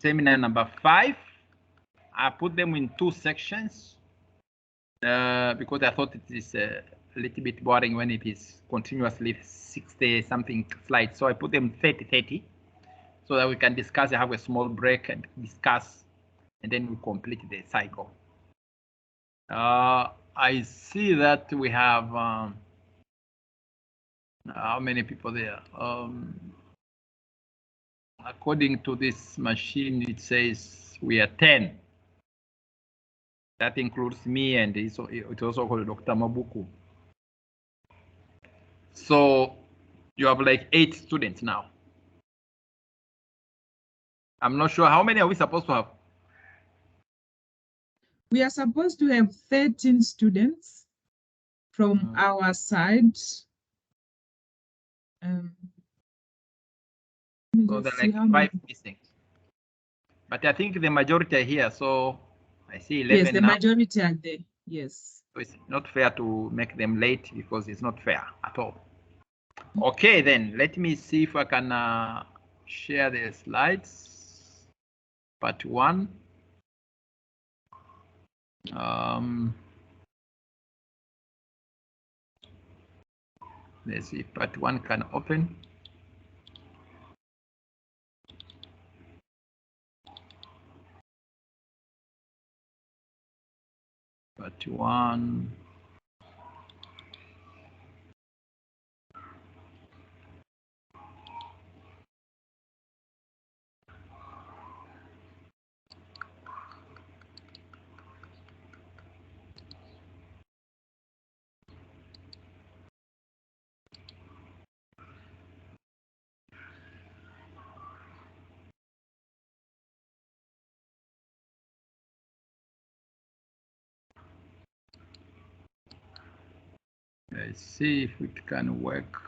seminar number 5. I put them in 2 sections because I thought it is a little bit boring when it is continuously 60 something slides. So I put them 30 so that we can discuss, have a small break and discuss, and then we complete the cycle. I see that we have how many people there? According to this machine, it says we are 10. That includes me, and it's also called Dr. Mabuku. So you have like 8 students now. I'm not sure how many are we supposed to have. We are supposed to have 13 students from our side. So there are like 5 missing. But I think the majority are here, so I see 11 yes, the now. majority are there, yes. So it's not fair to make them late because it's not fair at all. Okay, then let me see if I can share the slides. Part 1. Let's see if part 1 can open. Part 1. Let's see if it can work.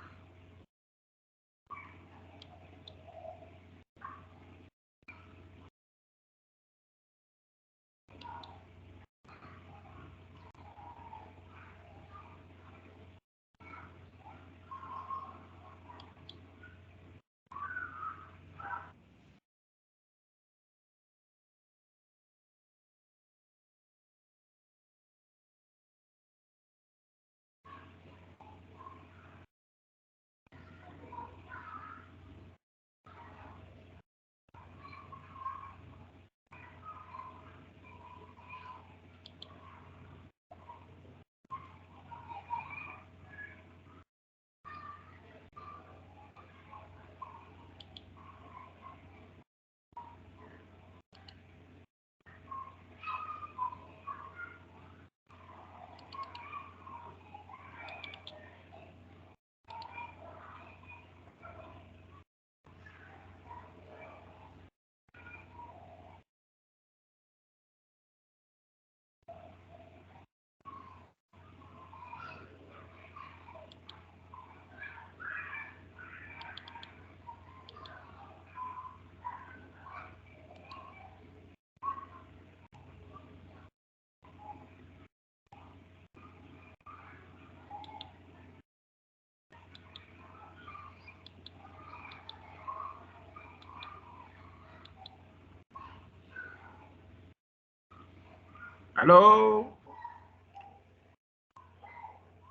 Hello?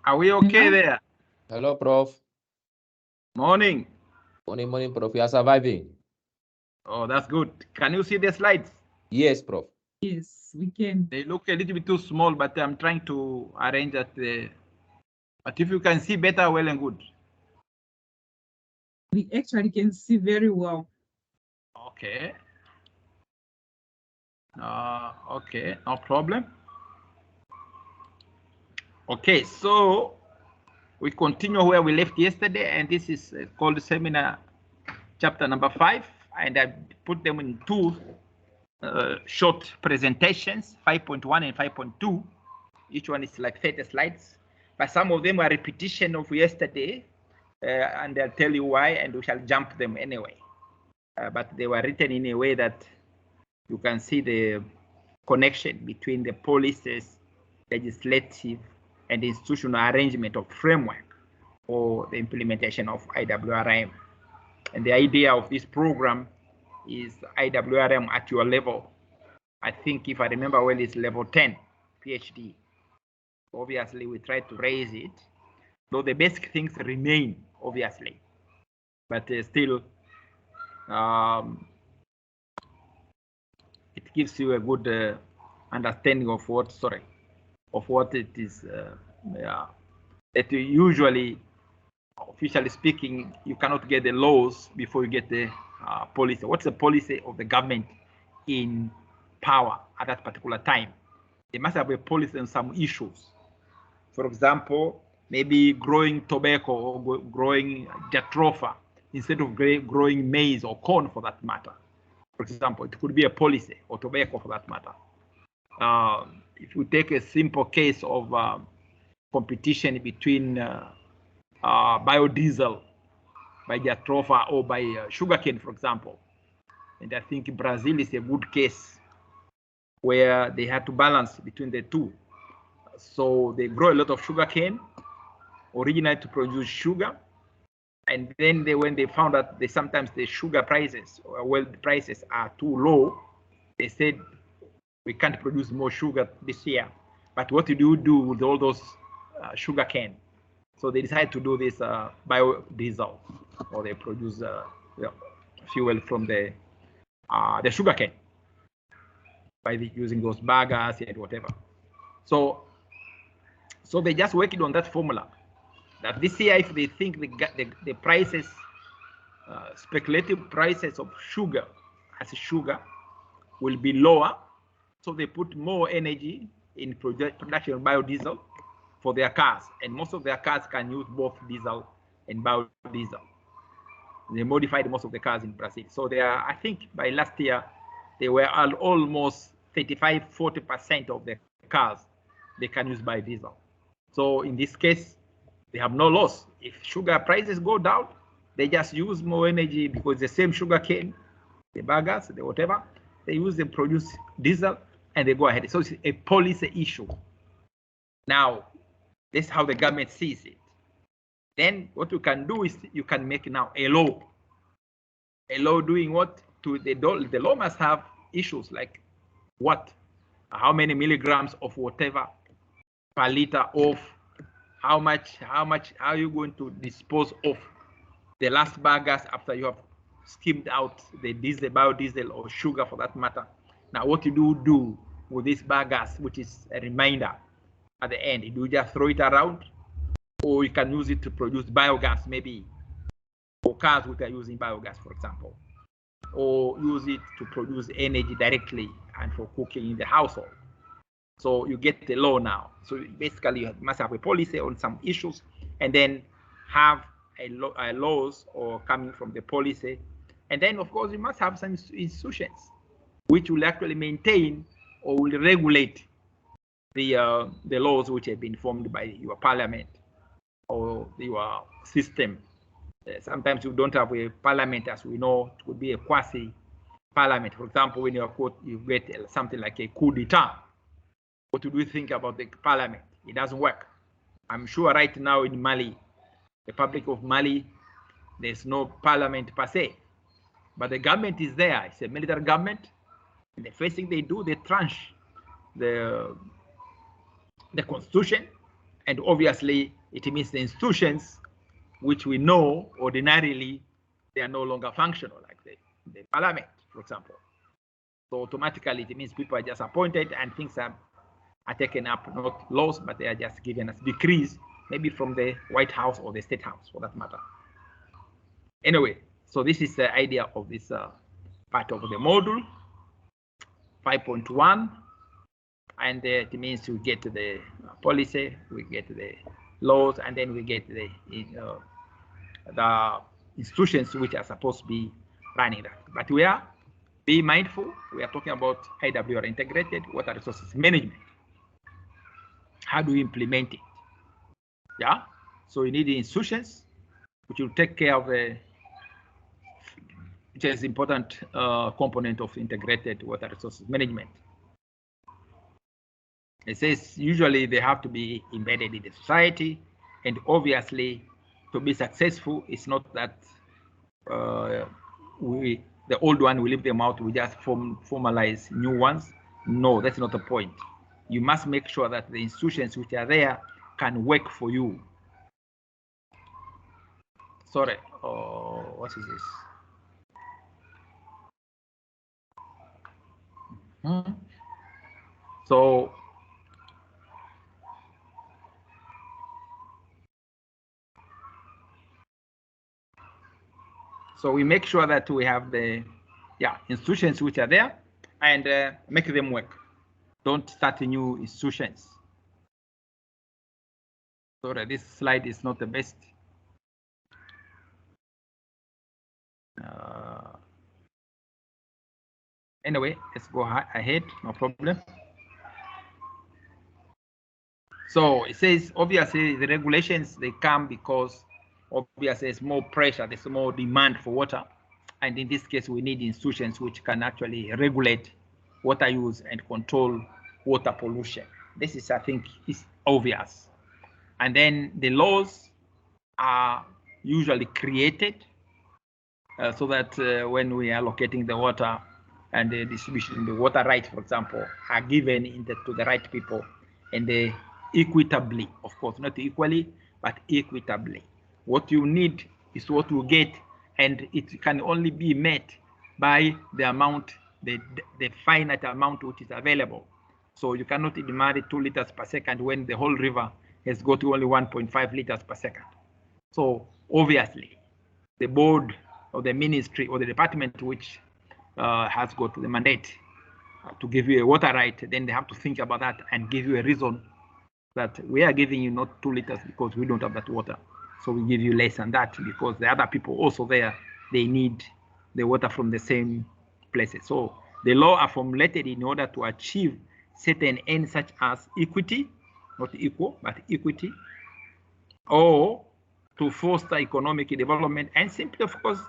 Are we okay there? Hello, Prof. Morning. Morning, Prof. You are surviving. Oh, that's good. Can you see the slides? Yes, Prof. Yes, we can. They look a little bit too small, but I'm trying to arrange that. But if you can see better, well and good. We actually can see very well. Okay. Okay, no problem. Okay, so we continue where we left yesterday, and this is called seminar chapter number 5, and I put them in 2 short presentations, 5.1 and 5.2. Each one is like 30 slides, but some of them are repetition of yesterday, and I'll tell you why, and we shall jump them anyway. But they were written in a way that you can see the connection between the policies, legislative, and institutional arrangement of framework for the implementation of IWRM. And the idea of this program is IWRM at your level. I think if I remember well, it's level 10 PhD. Obviously, we try to raise it, though the basic things remain, obviously, but still, it gives you a good understanding of what, it is. That usually, officially speaking, you cannot get the laws before you get the policy. What's the policy of the government in power at that particular time? They must have a policy on some issues. For example, maybe growing tobacco or growing jatropha instead of growing maize or corn, for that matter. For example, it could be a policy, or tobacco for that matter. If you take a simple case of competition between biodiesel by jatropha or by sugarcane, for example, and I think Brazil is a good case where they had to balance between the two. So they grow a lot of sugarcane, originally to produce sugar, and then when they found out that sometimes the sugar prices, or the prices are too low, they said we can't produce more sugar this year. But what do you do with all those sugarcane? So they decided to do this biodiesel, or they produce fuel from the sugarcane by using those baggers and whatever. So they just working on that formula. That this year, if they think the prices, speculative prices of sugar will be lower, so they put more energy in production of biodiesel for their cars, and most of their cars can use both diesel and biodiesel. They modified most of the cars in Brazil. So they are, I think by last year, they were almost 35–40% of the cars they can use biodiesel. So in this case, they have no loss. If sugar prices go down, they just use more energy because the same sugar cane, the baggers, the whatever, they use them produce diesel and they go ahead. So it's a policy issue. Now, this is how the government sees it. Then what you can do is you can make now a law. A law doing what? The law must have issues like what? How many milligrams of whatever per liter of, how are you going to dispose of the last baggers after you have skimmed out the diesel, biodiesel, or sugar for that matter. Now, what you do with these baggers, which is a reminder at the end, do you just throw it around, or you can use it to produce biogas, maybe for cars which are using biogas, for example, or use it to produce energy directly and for cooking in the household. So you get the law now. So basically, you must have a policy on some issues, and then have a laws or coming from the policy, and then of course you must have some institutions which will actually maintain or will regulate the laws which have been formed by your parliament or your system. Sometimes you don't have a parliament, as we know. It could be a quasi parliament. For example, when you get something like a coup d'etat. What do you think about the parliament? It doesn't work. I'm sure right now in Mali, the Republic of Mali, there's no parliament per se, but the government is there. It's a military government, and the first thing they do, they tranche the constitution, and obviously it means the institutions which we know ordinarily they are no longer functional, like the parliament, for example. So automatically it means people are just appointed and things are taken up, not laws, but they are just given as decrees, maybe from the White House or the State House for that matter. Anyway, so this is the idea of this part of the module 5.1, and it means we get to the policy, we get to the laws, and then we get the institutions which are supposed to be running that. But we are, be mindful, we are talking about IWR integrated water resources management. How do we implement it? Yeah, so you need the institutions which will take care of which is important component of integrated water resources management. It says usually they have to be embedded in the society, and obviously to be successful, it's not that we the old one, we leave them out, we just formalize new ones. No, that's not the point. You must make sure that the institutions which are there can work for you. Sorry, what is this? So we make sure that we have the institutions which are there and make them work. Don't start new institutions. Sorry, this slide is not the best. Anyway, let's go ahead, no problem. So it says, obviously, the regulations, they come because obviously there's more pressure, there's more demand for water. And in this case, we need institutions which can actually regulate water use and control water pollution. This is, I think, is obvious. And then the laws are usually created so that when we are allocating the water and the distribution, the water rights, for example, are given to the right people, and they equitably, of course, not equally, but equitably. What you need is what you get, and it can only be met by the amount, the finite amount which is available. So you cannot demand 2 liters per second when the whole river has got only 1.5 liters per second. So obviously, the board or the ministry or the department which has got the mandate to give you a water right, then they have to think about that and give you a reason that we are giving you not 2 liters because we don't have that water. So we give you less than that because the other people also there, they need the water from the same places. So the law are formulated in order to achieve certain ends such as equity, not equal, but equity, or to foster economic development and simply, of course,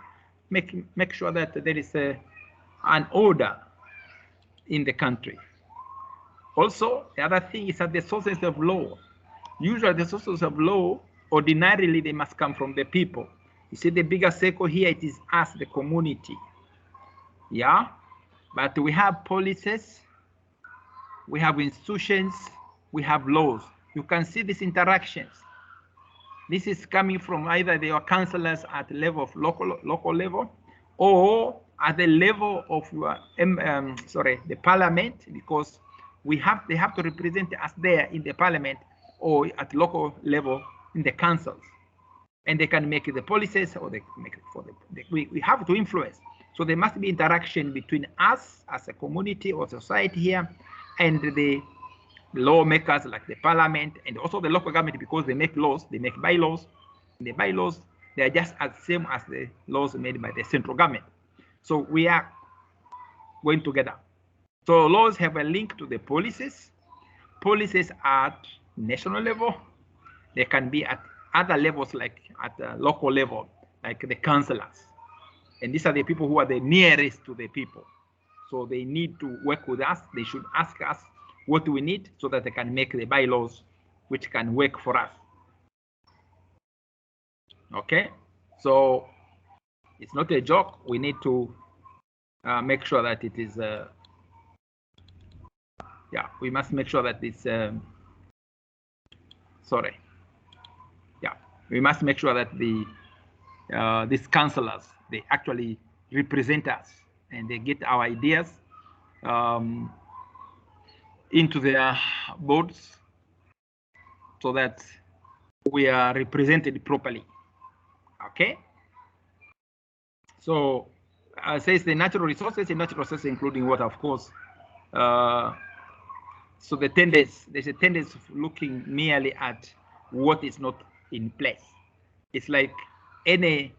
make sure that there is an order in the country. Also, the other thing is that the sources of law, usually the sources of law, ordinarily they must come from the people. You see the bigger circle here, it is us, the community. Yeah, but we have policies, we have institutions, we have laws. You can see these interactions. This is coming from either your councillors at the level of local level, or at the level of your the parliament, because they have to represent us there in the parliament or at local level in the councils, and they can make the policies or they make it for we have to influence. So there must be interaction between us as a community or society here and the lawmakers like the parliament and also the local government, because they make laws, they make bylaws. And the bylaws, they are just as same as the laws made by the central government. So we are going together. So laws have a link to the policies. Policies at national level. They can be at other levels, like at the local level, like the councillors. And these are the people who are the nearest to the people. So they need to work with us. They should ask us what we need so that they can make the bylaws which can work for us. Okay, so it's not a joke. We need to make sure that it is, we must make sure that it's, we must make sure that these councillors, they actually represent us and they get our ideas into their boards so that we are represented properly. Okay. So says the natural resources, including water, of course. So there's a tendency of looking merely at what is not in place. It's like any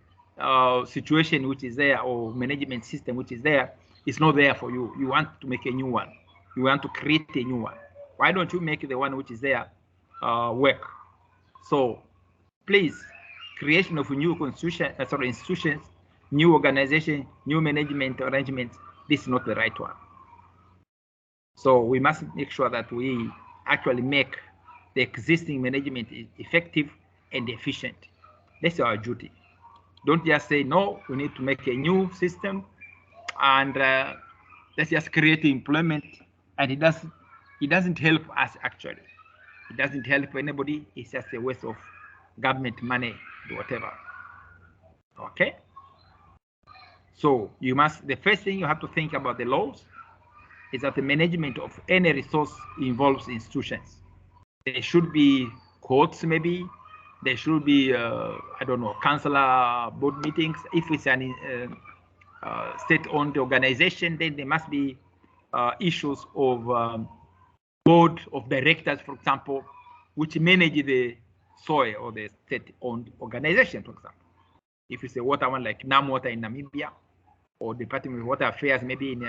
situation which is there or management system which is there, it's not there for you. You want to make a new one. You want to create a new one. Why don't you make the one which is there work? So please, creation of a new constitution, institutions, new organization, new management arrangements, this is not the right one. So we must make sure that we actually make the existing management effective and efficient. That's our duty. Don't just say, no, we need to make a new system and that's just creating employment, and it doesn't help us actually. It doesn't help anybody. It's just a waste of government money, whatever. Okay. So the first thing you have to think about the laws is that the management of any resource involves institutions. There should be courts, maybe. There should be, I don't know, council board meetings. If it's an state-owned organization, then there must be issues of board of directors, for example, which manage the soil or the state-owned organization, for example. If it's a water one like NamWater in Namibia, or Department of Water Affairs maybe in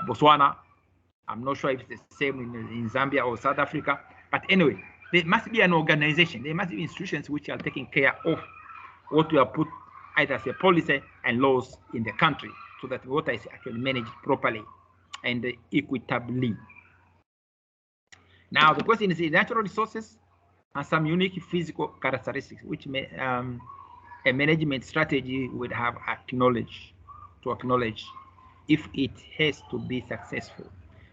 Botswana. I'm not sure if it's the same in Zambia or South Africa. But anyway, there must be an organization. There must be institutions which are taking care of what we have put either as a policy and laws in the country, so that water is actually managed properly and equitably. Now, the question is, natural resources have some unique physical characteristics, which a management strategy would have to acknowledge if it has to be successful.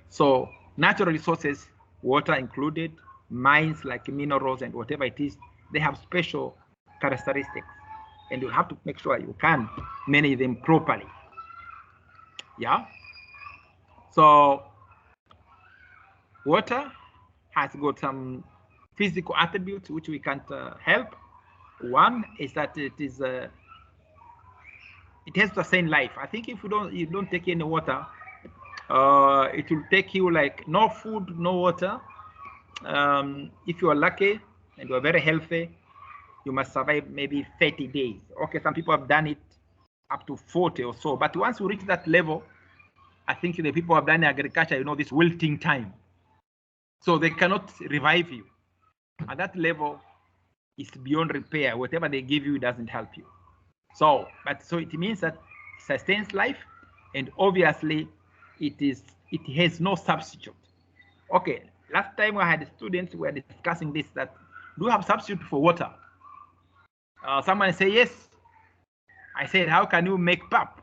So natural resources, water included, mines like minerals and whatever it is, they have special characteristics, and you have to make sure you can manage them properly. Yeah. So water has got some physical attributes which we can't help. One is that it has to sustain life. I think if you don't take any water, it will take you like no food, no water. If you are lucky and you are very healthy, you must survive maybe 30 days. Okay, some people have done it up to 40 or so. But once you reach that level, I think the people who have done agriculture, you know, this wilting time. So they cannot revive you. At that level, it's beyond repair. Whatever they give you doesn't help you. So it means that it sustains life, and obviously it has no substitute. Okay, last time I had students who were discussing this, that do you have substitute for water? Someone say yes. I said, how can you make pap?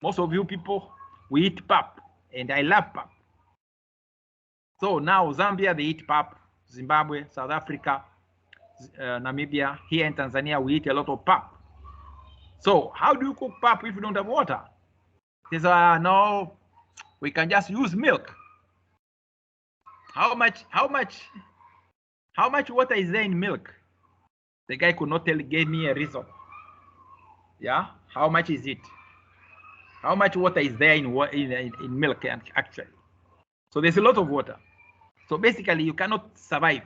Most of you people, we eat pap, and I love pap. So now Zambia, they eat pap. Zimbabwe, South Africa, Namibia, here in Tanzania, we eat a lot of pap. So how do you cook pap if you don't have water? They say, no, we can just use milk. How much water is there in milk? The guy could not give me a reason. Yeah, how much is it? How much water is there in milk actually? So there's a lot of water. So basically, you cannot survive.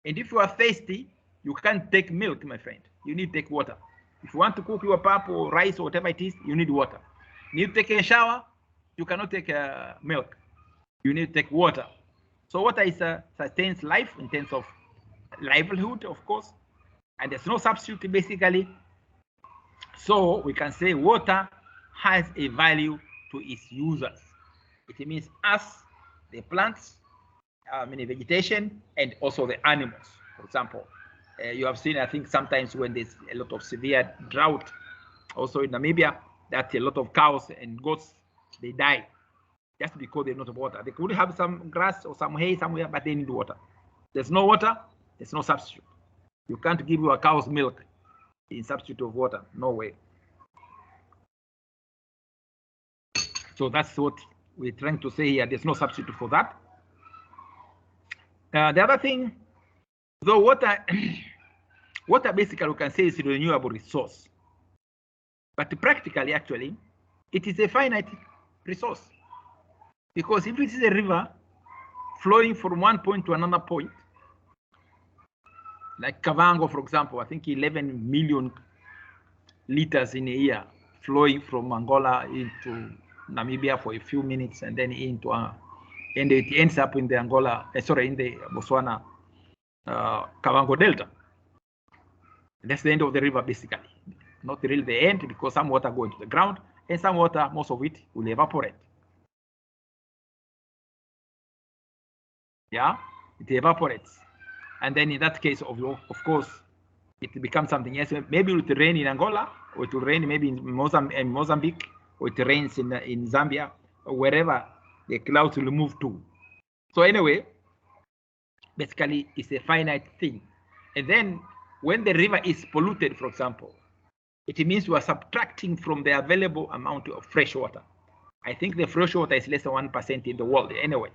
And if you are thirsty, you can't take milk, my friend. You need to take water. If you want to cook your pap or rice or whatever it is, you need water. You need to take a shower, you cannot take milk. You need to take water. So water is sustains life in terms of livelihood, of course. And there's no substitute, basically. So we can say water has a value to its users. It means us, the plants, vegetation, and also the animals. For example, you have seen, I think, sometimes when there's a lot of severe drought, also in Namibia, that a lot of cows and goats, they die just because they don't have water. They could have some grass or some hay somewhere, but they need water. There's no water, there's no substitute. You can't give your cow's milk in substitute of water. No way. So that's what we're trying to say here. There's no substitute for that. The other thing, though, water basically we can say is a renewable resource. But practically, actually, it is a finite resource. Because if it is a river flowing from one point to another point, like Kavango, for example, I think 11 million liters in a year flowing from Angola into Namibia for a few minutes and then into and it ends up in the in the Botswana Kavango Delta. That's the end of the river, basically. Not really the end, because some water go into the ground, and some water, most of it, will evaporate. Yeah, it evaporates. And then in that case, of course, it becomes something else. Maybe it will rain in Angola, or it will rain maybe in Mozambique, or it rains in Zambia, or wherever the clouds will move to. So anyway, basically it's a finite thing. And then when the river is polluted, for example, it means we are subtracting from the available amount of fresh water. I think the fresh water is less than 1% in the world anyway,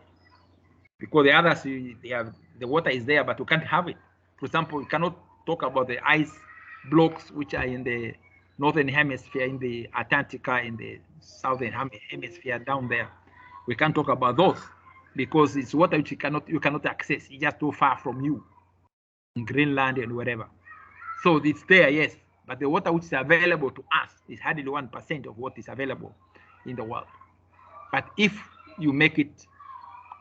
because the others, they have, the water is there, but we can't have it. For example, we cannot talk about the ice blocks which are in the northern hemisphere, in the Antarctica, in the southern hemisphere down there. We can't talk about those because it's water which you cannot access. It's just too far from you, in Greenland and wherever. So it's there, yes, but the water which is available to us is hardly 1% of what is available in the world. But if you make it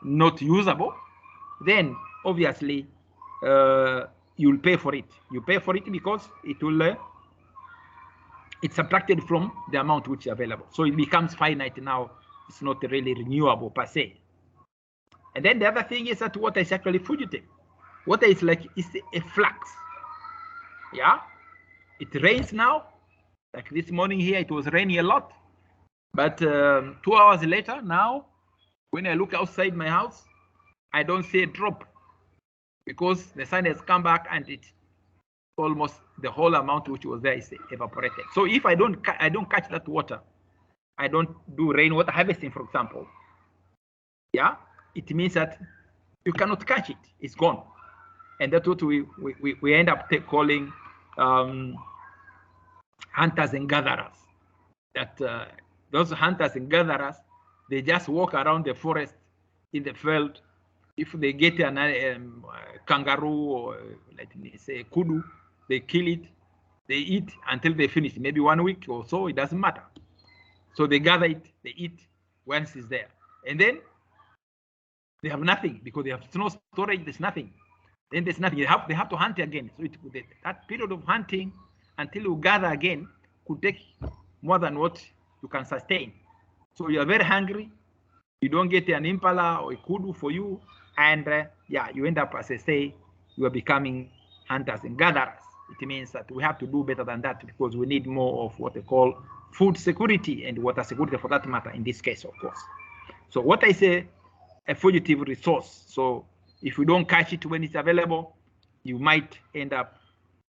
not usable, then obviously you'll pay for it. You pay for it because it will it's subtracted from the amount which is available. So it becomes finite now. It's not really renewable per se. And then the other thing is that water is actually fugitive. Water is like, it's a flux. Yeah, it rains now. Like this morning here, it was raining a lot. But 2 hours later, now, when I look outside my house, I don't see a drop because the sun has come back and it almost the whole amount which was there is evaporated. So if I don't catch that water, I don't do rainwater harvesting, for example. Yeah, it means that you cannot catch it; it's gone, and that's what we end up calling hunters and gatherers. That those hunters and gatherers, they just walk around the forest in the field. If they get an kangaroo or let me say kudu, they kill it, they eat until they finish, maybe 1 week or so, it doesn't matter. So they gather it, they eat once it's there. And then they have nothing because they have no storage, there's nothing. Then there's nothing, they have to hunt again. So that period of hunting until you gather again could take more than what you can sustain. So you are very hungry, you don't get an impala or a kudu for you, and yeah, you end up, as I say, you are becoming hunters and gatherers. It means that we have to do better than that because we need more of what they call food security and water security for that matter in this case, of course. So water is a fugitive resource. So if you don't catch it when it's available, you might end up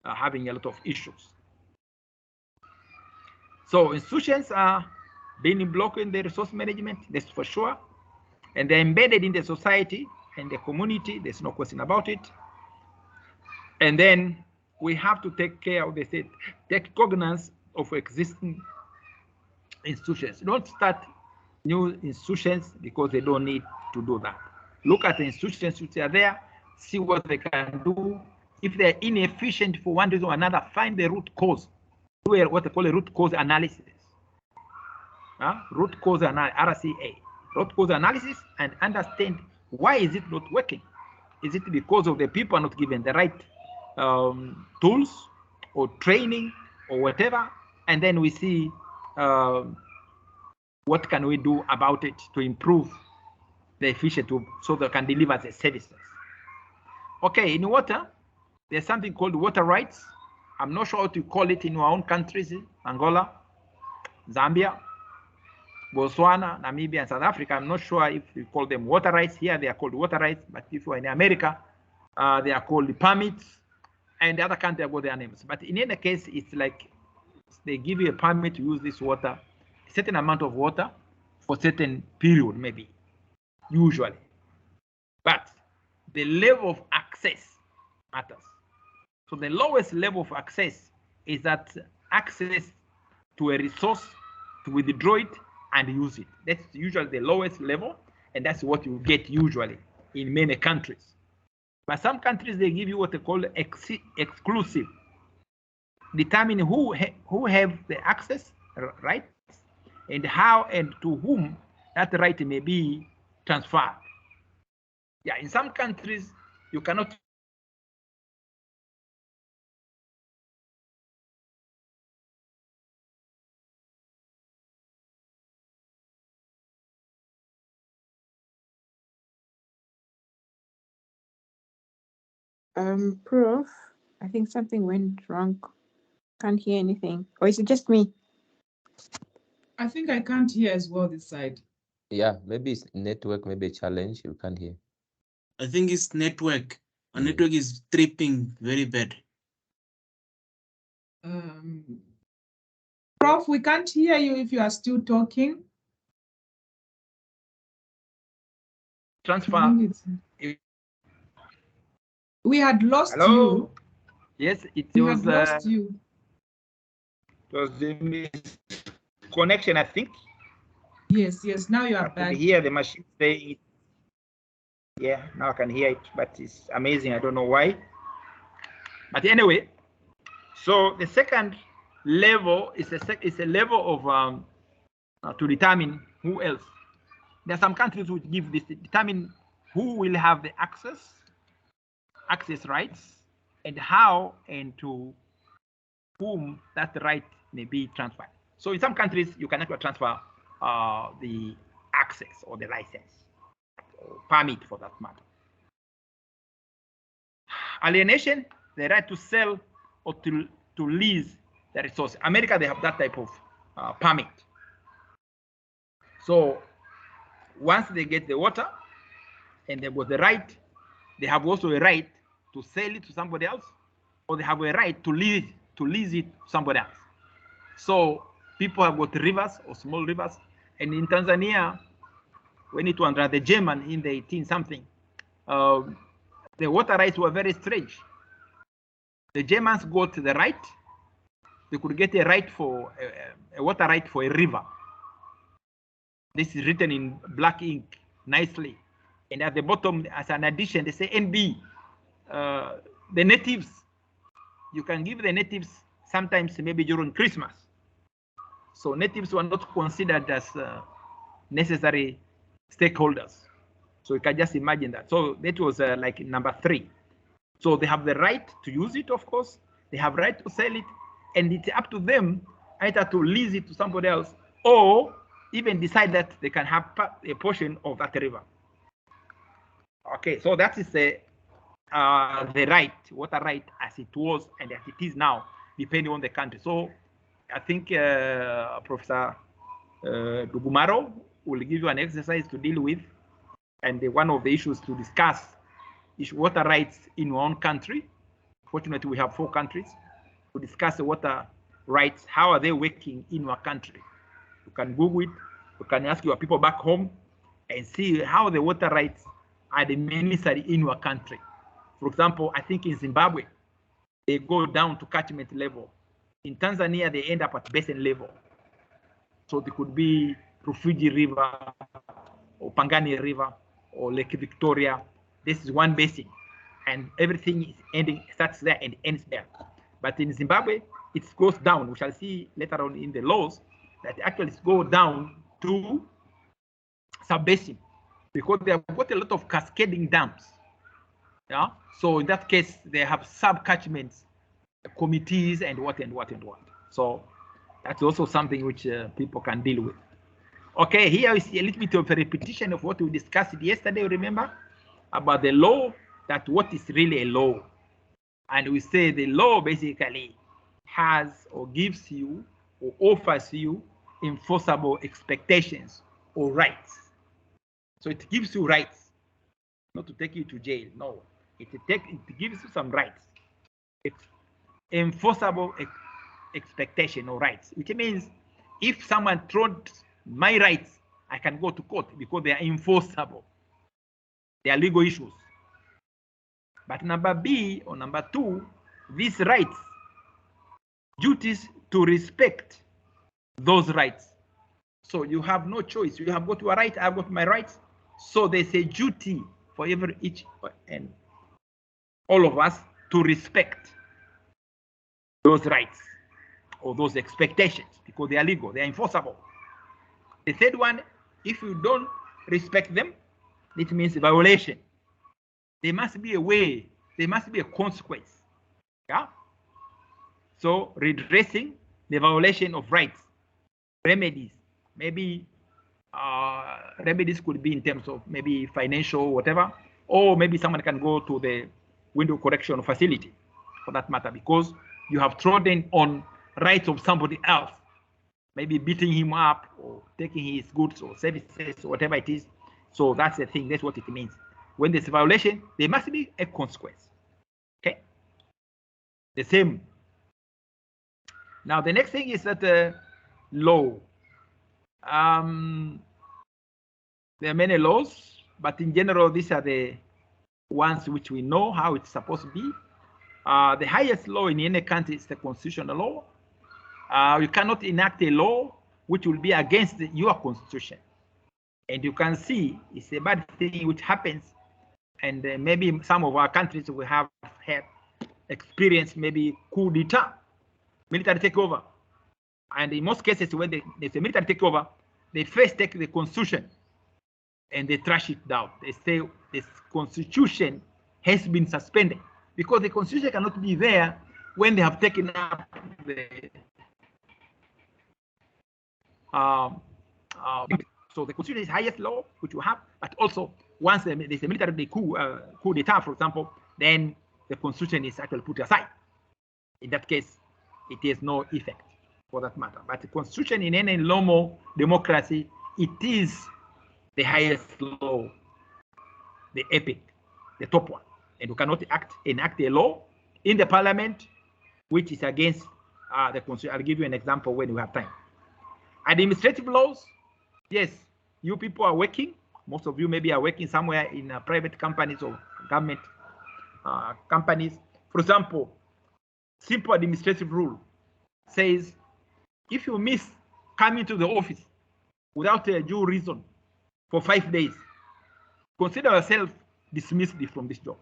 having a lot of issues. So institutions are being blocked in the resource management, that's for sure. And they're embedded in the society and the community, there's no question about it. And then we have to take care of, they say, take cognizance of existing institutions. Don't start new institutions because they don't need to do that. Look at the institutions which are there, see what they can do. If they're inefficient for one reason or another, find the root cause. Do what they call a root cause analysis. Root cause analysis, RCA. Root cause analysis, and understand why is it not working. Is it because of the people are not given the right tools or training or whatever? And then we see what can we do about it to improve the efficiency so they can deliver the services. Okay, in water, there's something called water rights. I'm not sure how to call it in our own countries, Angola, Zambia, Botswana, Namibia, and South Africa. I'm not sure if we call them water rights. Here they are called water rights, but if you're in America, they are called permits, and the other countries have got their names. But in any case, it's like they give you a permit to use this water, a certain amount of water for a certain period, maybe, usually. But the level of access matters. So the lowest level of access is that access to a resource to withdraw it and use it. That's usually the lowest level, and that's what you get usually in many countries. But some countries, they give you what they call exclusive, determine who have the access rights and how and to whom that right may be transferred. Yeah, in some countries, you cannot Prof, I think something went wrong. Can't hear anything. Or is it just me? I think I can't hear as well this side. Yeah, maybe it's network, maybe a challenge. You can't hear. I think it's network. Our network is tripping very bad. Prof, we can't hear you if you are still talking. Transfer. We had lost Hello? you. Yes, it We was. had lost you. It was the connection, I think. Yes, yes. Now you are I back. could hear the machine saying it. Yeah, now I can hear it, but it's amazing. I don't know why. But anyway, so the second level is a level of to determine who else. There are some countries which give this to determine who will have the access rights, and how and to whom that right may be transferred. So in some countries, you can actually transfer the access or the license or permit for that matter. Alienation, the right to sell or to lease the resource. America, they have that type of permit. So once they get the water and they've got the right, they have also a right to sell it to somebody else, or they have a right to lease it to somebody else. So people have got rivers or small rivers, and in Tanzania, when it was under the German in the 18 something, the water rights were very strange. The Germans got the right; they could get a right for a water right for a river. This is written in black ink nicely, and at the bottom, as an addition, they say NB. The natives, you can give the natives sometimes maybe during Christmas. So natives were not considered as necessary stakeholders. So you can just imagine that. So that was like number 3. So they have the right to use it, of course. They have right to sell it, and it's up to them either to lease it to somebody else or even decide that they can have a portion of that river. Okay, so that is the right, water right as it was and as it is now, depending on the country. So I think Professor Dugumaro will give you an exercise to deal with, and one of the issues to discuss is water rights in your own country. Fortunately, we have 4 countries to discuss the water rights. How are they working in your country? You can Google it. You can ask your people back home and see how the water rights are administered in your country. For example, I think in Zimbabwe, they go down to catchment level. In Tanzania, they end up at basin level. So they could be Rufiji River or Pangani River or Lake Victoria. This is one basin, and everything is starts there and ends there. But in Zimbabwe, it goes down. We shall see later on in the laws that actually go down to sub-basin because they have got a lot of cascading dams. Yeah. So in that case, they have sub-catchments, committees, and what. So that's also something which people can deal with. Okay, here is a little bit of a repetition of what we discussed yesterday, remember? About the law, that what is really a law. And we say the law basically has or gives you or offers you enforceable expectations or rights. So it gives you rights, not to take you to jail, no. It gives you some rights. It's enforceable expectation or rights, which means if someone trod my rights, I can go to court because they are enforceable. They are legal issues. But number B or number 2, these rights, duties to respect those rights. So you have no choice. You have got your right, I've got my rights. So there's a duty for each and all of us to respect those rights or those expectations because they are legal, they are enforceable. The third one, if you don't respect them, it means a violation. There must be a way, there must be a consequence. Yeah. So redressing the violation of rights, remedies, maybe remedies could be in terms of maybe financial, whatever, or maybe someone can go to the window correction facility for that matter, because you have trodden on rights of somebody else. maybe beating him up or taking his goods or services or whatever it is. So that's the thing. That's what it means. When there's a violation, there must be a consequence. Okay. The same. Now the next thing is that law. There are many laws, but in general, these are the ones which we know how it's supposed to be. The highest law in any country is the constitutional law. You cannot enact a law which will be against your constitution. And you can see it's a bad thing which happens. And maybe some of our countries will have had experience, maybe coup d'etat, military takeover. And in most cases, when there's a military takeover, they first take the constitution and they trash it down. They say this constitution has been suspended because the constitution cannot be there when they have taken up the so the constitution is highest law which you have, but also once there's a military coup d'etat, for example, then the constitution is actually put aside. In that case, it has no effect for that matter. But the constitution in any normal democracy, it is the highest law, the epic, the top one. And you cannot enact a law in the parliament which is against the constitution. I'll give you an example when we have time. Administrative laws, yes, you people are working. Most of you maybe are working somewhere in private companies or government companies. For example, simple administrative rule says if you miss coming to the office without a due reason for 5 days, consider yourself dismissed from this job.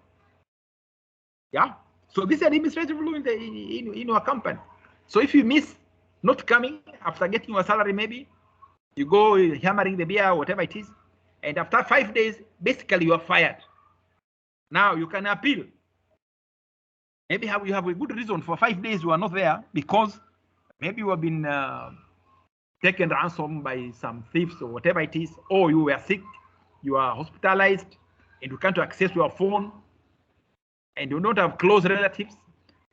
Yeah. So this is an administrative rule in your company. So if you miss not coming after getting your salary, maybe you go hammering the beer, whatever it is, and after 5 days, basically you are fired. Now you can appeal. Maybe you have a good reason for 5 days you are not there because maybe you have been taken ransom by some thieves or whatever it is, or you were sick, you are hospitalized, and you can't access your phone, and you don't have close relatives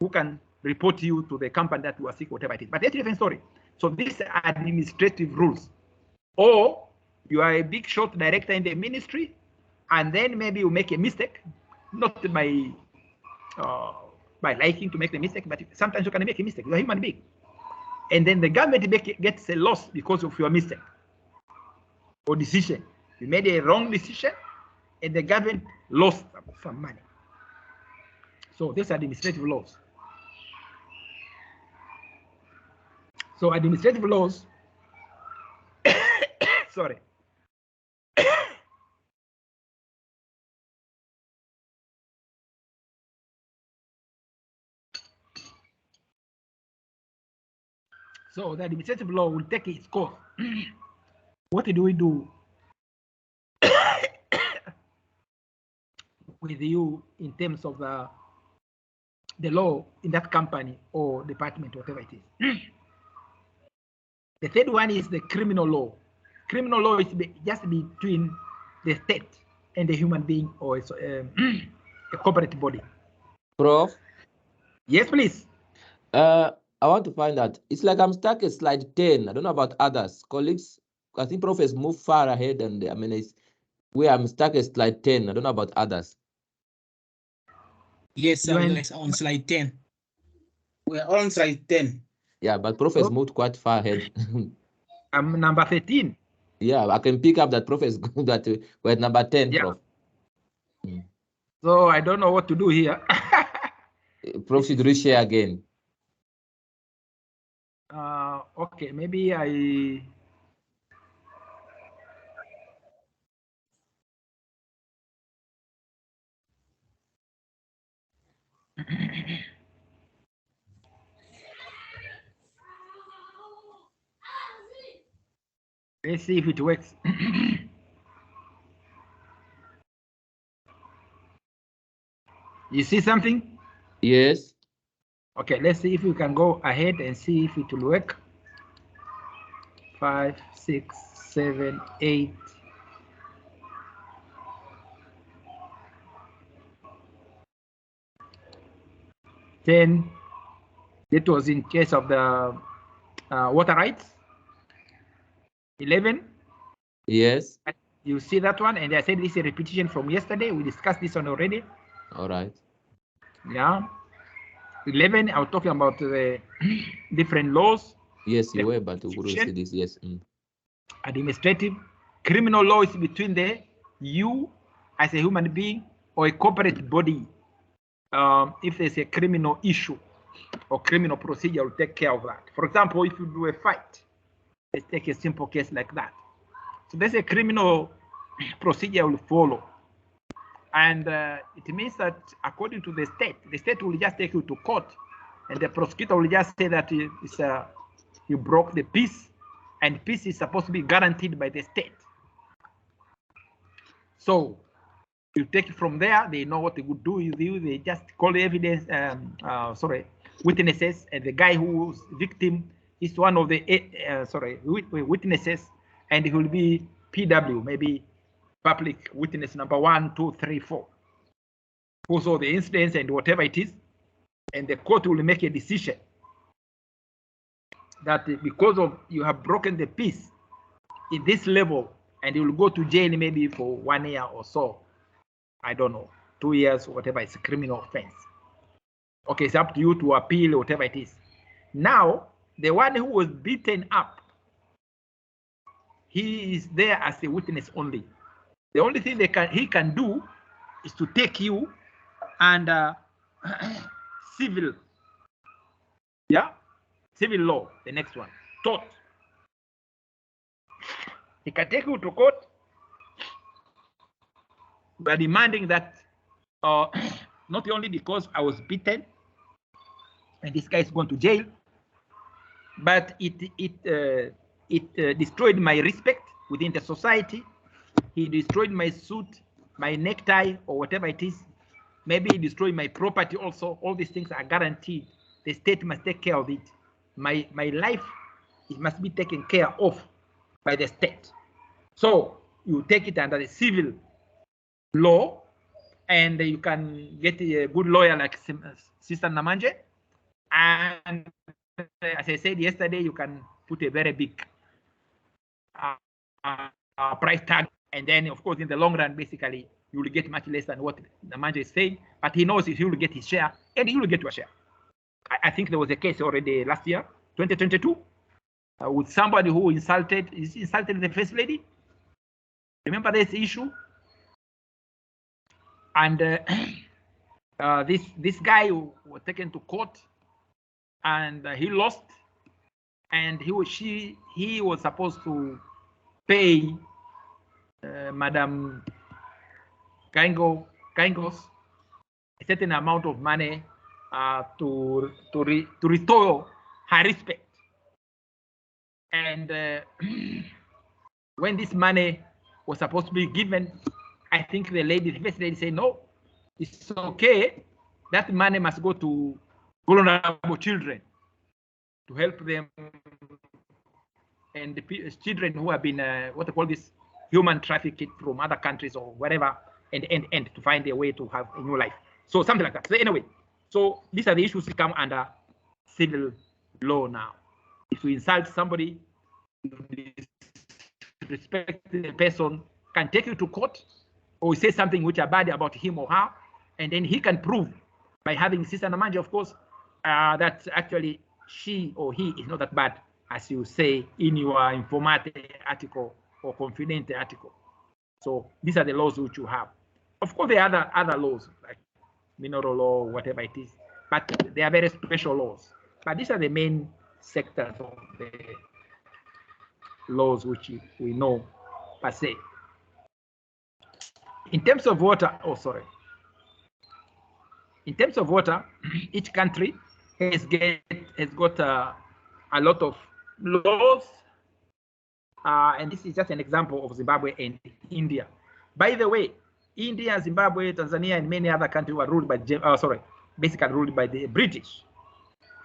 who can report you to the company that you are sick, whatever it is. But that's a different story. So these are administrative rules. Or you are a big shot director in the ministry, and then maybe you make a mistake, not by liking to make the mistake, but sometimes you can make a mistake. You're a human being. And then the government gets a loss because of your mistake or decision. You made a wrong decision, and the government lost some money. So these are administrative laws. So administrative laws, sorry. So the administrative law will take its course. What do we do with you in terms of the law in that company or department, whatever it is? The third one is the criminal law. Criminal law is just between the state and the human being or a corporate body. Prof? Yes, please. I want to find out. It's like I'm stuck at slide 10. I don't know about others. Colleagues, I think Prof has moved far ahead, and I mean, it's where I'm stuck at slide 10. I don't know about others. Yes, sir, guys, on slide 10. We're on slide 10. Yeah, but Prof has moved quite far ahead. I'm number 13. Yeah, I can pick up that Prof is good that we're at number 10, Yeah. Prof. So I don't know what to do here. Prof should reshare again. Okay, maybe I. Let's see if it works. You see something? Yes. Okay, let's see if we can go ahead and see if it will work. 5, 6, 7, 8. That was in case of the water rights. 11. Yes. You see that one, and I said this is a repetition from yesterday. We discussed this one already. All right. Yeah. 11. I was talking about the different laws. Yes, you were, but we couldn't see this. Yes. Administrative. Criminal law is between you as a human being or a corporate body. If there's a criminal issue or criminal procedure, will take care of that. For example, if you do a fight, let's take a simple case like that. So there's a criminal procedure will follow. And it means that according to the state will just take you to court, and the prosecutor will just say that you broke the peace, and peace is supposed to be guaranteed by the state. So you take it from there. They know what they would do with you. They just call the evidence, witnesses, and the guy who's victim is one of the witnesses, and he will be PW, maybe public witness number 1, 2, 3, 4, who saw the incidents and whatever it is, and the court will make a decision that because of you have broken the peace in this level, and you will go to jail maybe for 1 year or so. I don't know, 2 years or whatever. It's a criminal offense. Okay, it's up to you to appeal, whatever it is. Now, the one who was beaten up, he is there as a witness only. The only thing he can do is to take you and civil, civil law, the next one, tort. He can take you to court by demanding that not only because I was beaten and this guy is going to jail, but it destroyed my respect within the society. He destroyed my suit, my necktie, or whatever it is. Maybe he destroyed my property also. All these things are guaranteed. The state must take care of it. My life, it must be taken care of by the state. So you take it under the civil law, and you can get a good lawyer like Sister Namanje. And as I said yesterday, you can put a very big price tag, and then of course in the long run, basically you will get much less than what Namanje is saying. But he knows if he will get his share, and he will get your share. I think there was a case already last year, 2022, with somebody who insulted the first lady. Remember this issue? And this guy was taken to court, and he lost, and he was supposed to pay Madam Kaingos a certain amount of money to restore her respect. And when this money was supposed to be given, I think the first lady said, no, it's okay. That money must go to vulnerable children to help them, and the children who have been, what they call this, human trafficked from other countries or wherever, and to find a way to have a new life. So something like that. So anyway, so these are the issues that come under civil law now. If you insult somebody, disrespect the person, can take you to court, or say something which are bad about him or her, and then he can prove by having Sister Namanje, of course, that actually she or he is not that bad as you say in your informate article or confident article. So these are the laws which you have. Of course, there are other laws like mineral law, whatever it is, but they are very special laws. But these are the main sectors of the laws which we know per se. In terms of water, in terms of water, each country has got a lot of laws, and this is just an example of Zimbabwe and India. By the way, India, Zimbabwe, Tanzania, and many other countries were ruled by basically ruled by the British.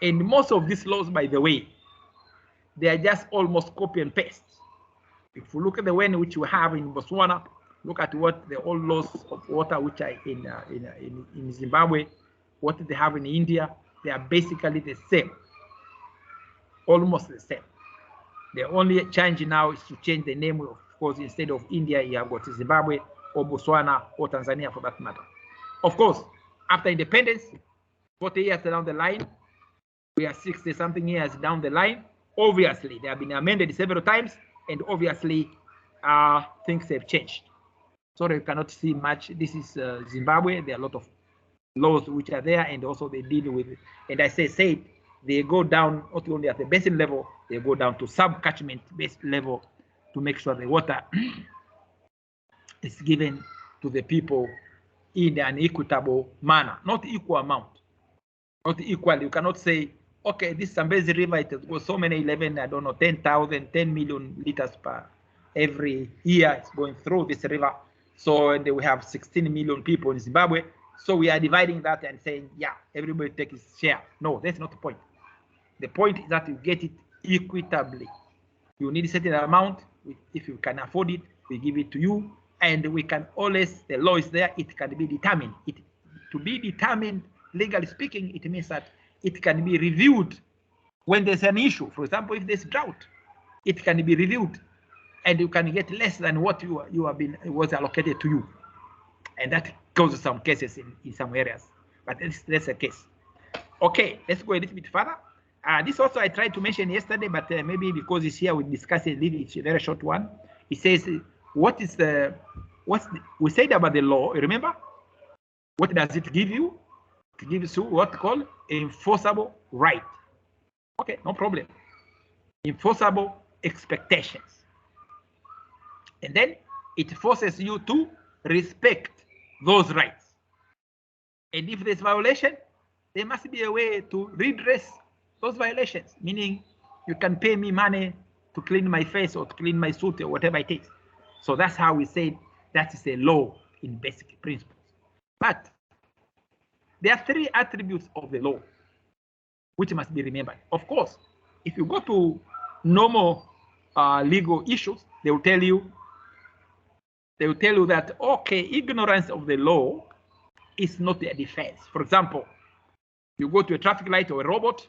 And most of these laws, by the way, they are just almost copy and paste. If you look at the way in which we have in Botswana, look at what the old laws of water which are in Zimbabwe, what they have in India, they are basically the same, almost the same. The only change now is to change the name. Of course, instead of India, you have got Zimbabwe or Botswana or Tanzania for that matter. Of course, after independence, 40 years down the line, we are 60-something years down the line. Obviously, they have been amended several times, and obviously, things have changed. Sorry, you cannot see much. This is Zimbabwe. There are a lot of laws which are there, and also they deal with it. And I say they go down not only at the basin level, they go down to sub-catchment base level to make sure the water is given to the people in an equitable manner, not equal amount, not equally. You cannot say, okay, this Zambezi River, it has got so many 11, I don't know, 10,000, 10 million liters per every year. It's going through this river. So and we have 16 million people in Zimbabwe. So we are dividing that and saying, yeah, everybody take his share. No, that's not the point. The point is that you get it equitably. You need a certain amount. If you can afford it, we give it to you. And we can always, the law is there, it can be determined. To be determined, legally speaking, it means that it can be reviewed when there's an issue. For example, if there's drought, it can be reviewed and you can get less than what was allocated to you. And that causes some cases in some areas, but that's a case. Okay, let's go a little bit further. This also I tried to mention yesterday, but maybe because it's here, we discuss it. It's a very short one. It says, we said about the law? Remember, what does it give you? It gives you what called enforceable right. Okay, no problem. Enforceable expectations, and then it forces you to respect those rights. And if there's violation, there must be a way to redress those violations, meaning you can pay me money to clean my face or to clean my suit or whatever it is. So that's how we say that is a law in basic principles. But there are three attributes of the law which must be remembered. Of course, if you go to normal legal issues, they will tell you that, okay, ignorance of the law is not a defense. For example, you go to a traffic light or a robot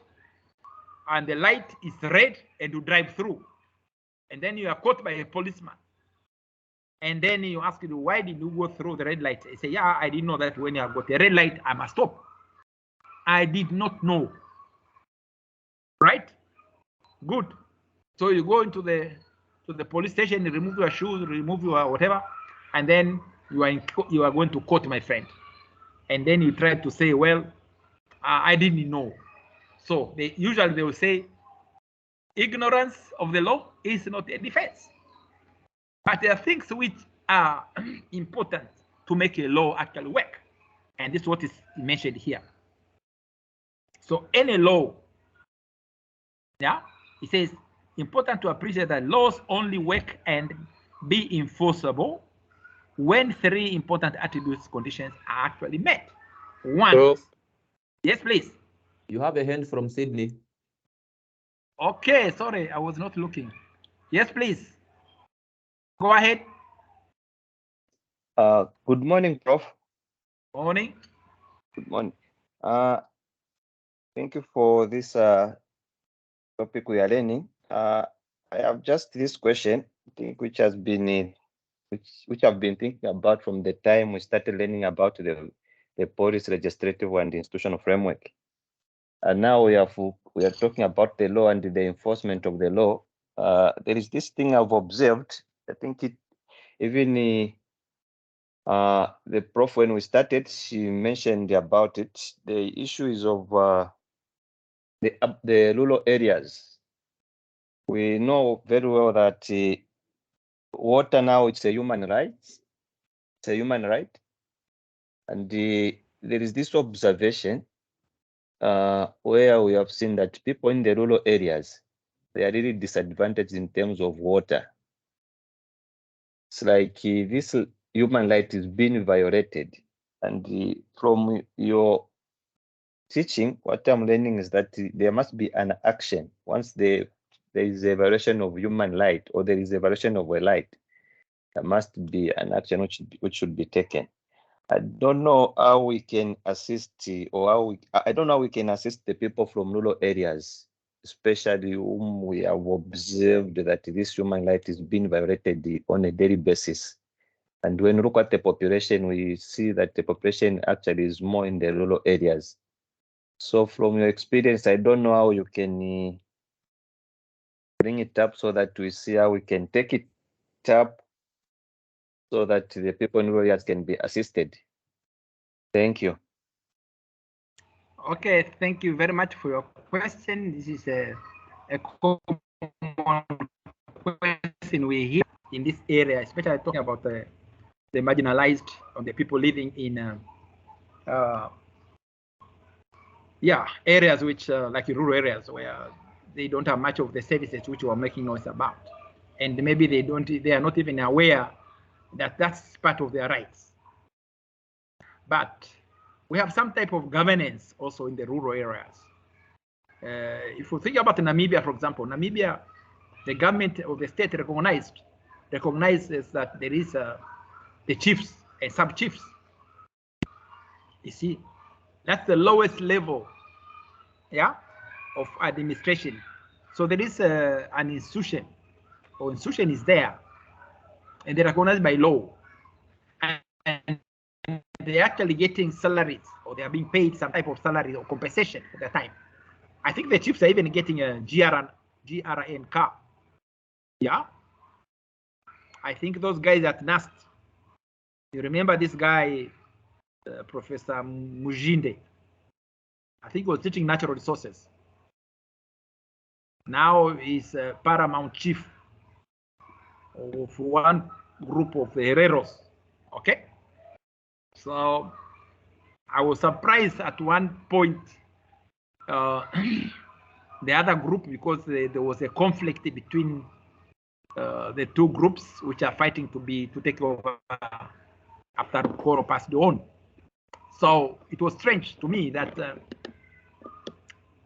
and the light is red and you drive through, and then you are caught by a policeman, and then you ask you, why did you go through the red light? They say, yeah, I didn't know that when you have got a red light I must stop. I did not know. Right? Good. So you go into the police station, you remove your shoes, remove your whatever, and then you are going to court, my friend. And then you try to say, well, I didn't know. So usually they will say, ignorance of the law is not a defense. But there are things which are important to make a law actually work. And this is what is mentioned here. So any law, yeah, it says, important to appreciate that laws only work and be enforceable when three important attributes conditions are actually met. One. Prof, Yes, please. you have a hand from Sydney. Okay, sorry, I was not looking. Yes, please. Go ahead. Good morning, Prof. Morning. Good morning. Thank you for this topic we are learning. I have just this question, I think, which has been which I've been thinking about from the time we started learning about the policy, legislative, and institutional framework. And now we are talking about the law and the enforcement of the law. There is this thing I've observed. I think even the prof, when we started, she mentioned about it. The issue is of the rural areas. We know very well that water now, it's a human right. It's a human right. And there is this observation where we have seen that people in the rural areas, they are really disadvantaged in terms of water. It's like this human right is being violated. And from your teaching, what I'm learning is that there must be an action once there is a violation of human right, or there is a violation of a right. There must be an action which should be taken. I don't know how we can assist, or I don't know how we can assist the people from rural areas, especially whom we have observed that this human right is being violated on a daily basis. And when we look at the population, we see that the population actually is more in the rural areas. So from your experience, I don't know how you can bring it up so that we see how we can take it up so that the people in rural areas can be assisted. Thank you. Okay, thank you very much for your question. This is a common question we hear in this area, especially talking about the marginalized or the people living in areas which like rural areas where they don't have much of the services which we're making noise about, and maybe they are not even aware that that's part of their rights. But we have some type of governance also in the rural areas. If we think about Namibia, for example, Namibia, the government of the state recognizes that there is the chiefs and sub-chiefs. You see, that's the lowest level, of administration. So there is an institution, or institution is there, and they're recognized by law, and they're actually getting salaries, or they are being paid some type of salary or compensation for their time. I think the chiefs are even getting a GRN car. Yeah, I think those guys at NAST. You remember this guy, Professor Mujinde? I think he was teaching natural resources. Now he's a paramount chief of one group of the Herreros. Okay, so I was surprised at one point, the other group, because there was a conflict between the two groups which are fighting to take over after Koro passed on. So it was strange to me that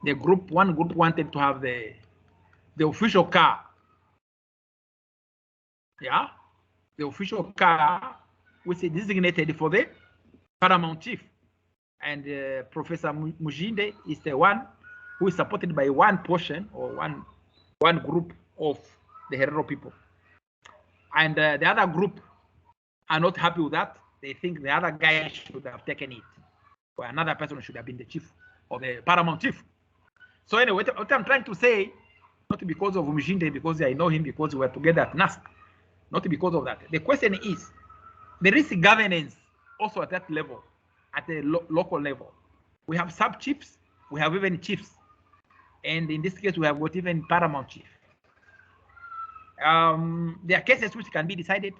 one group wanted to have the official car. Yeah, the official car which is designated for the paramount chief, and Professor Mujinde is the one who is supported by one portion or one group of the Herero people, and the other group are not happy with that. They think the other guy should have taken it, or another person should have been the chief or the paramount chief. So anyway, what I'm trying to say, not because of Mujinde, because I know him, because we were together at NASC, not because of that. The question is, there is governance also at that level, at the local level. We have sub-chiefs, we have even chiefs. And in this case, we have got even paramount chief. There are cases which can be decided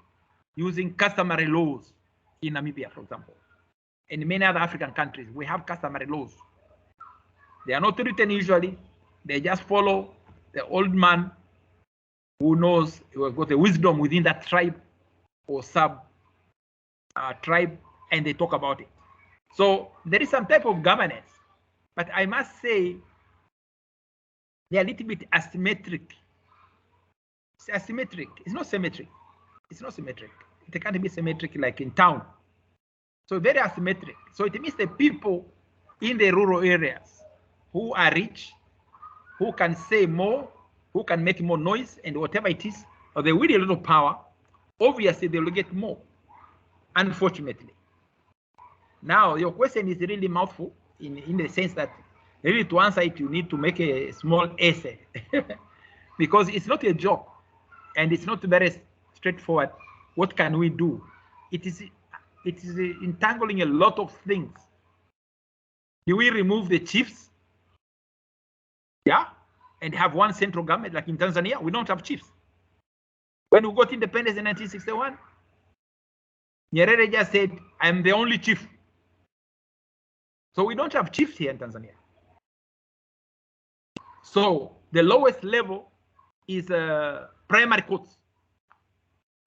using customary laws in Namibia, for example. In many other African countries, we have customary laws. They are not written usually. They just follow the old man who knows, who has got the wisdom within that tribe or sub tribe, and they talk about it. So there is some type of governance, but I must say they are a little bit asymmetric. It's asymmetric. It's not symmetric. It's not symmetric. It can't be symmetric like in town. So very asymmetric. So it means the people in the rural areas who are rich, who can say more, who can make more noise, and whatever it is, or they with a little power, obviously they will get more, unfortunately. Now, your question is really mouthful in the sense that really to answer it, you need to make a small essay because it's not a joke and it's not very straightforward. What can we do? It is entangling a lot of things. Do we remove the chiefs? Yeah, and have one central government like in Tanzania? We don't have chiefs. When we got independence in 1961, Nyerere just said, I'm the only chief. So we don't have chiefs here in Tanzania. So the lowest level is primary courts.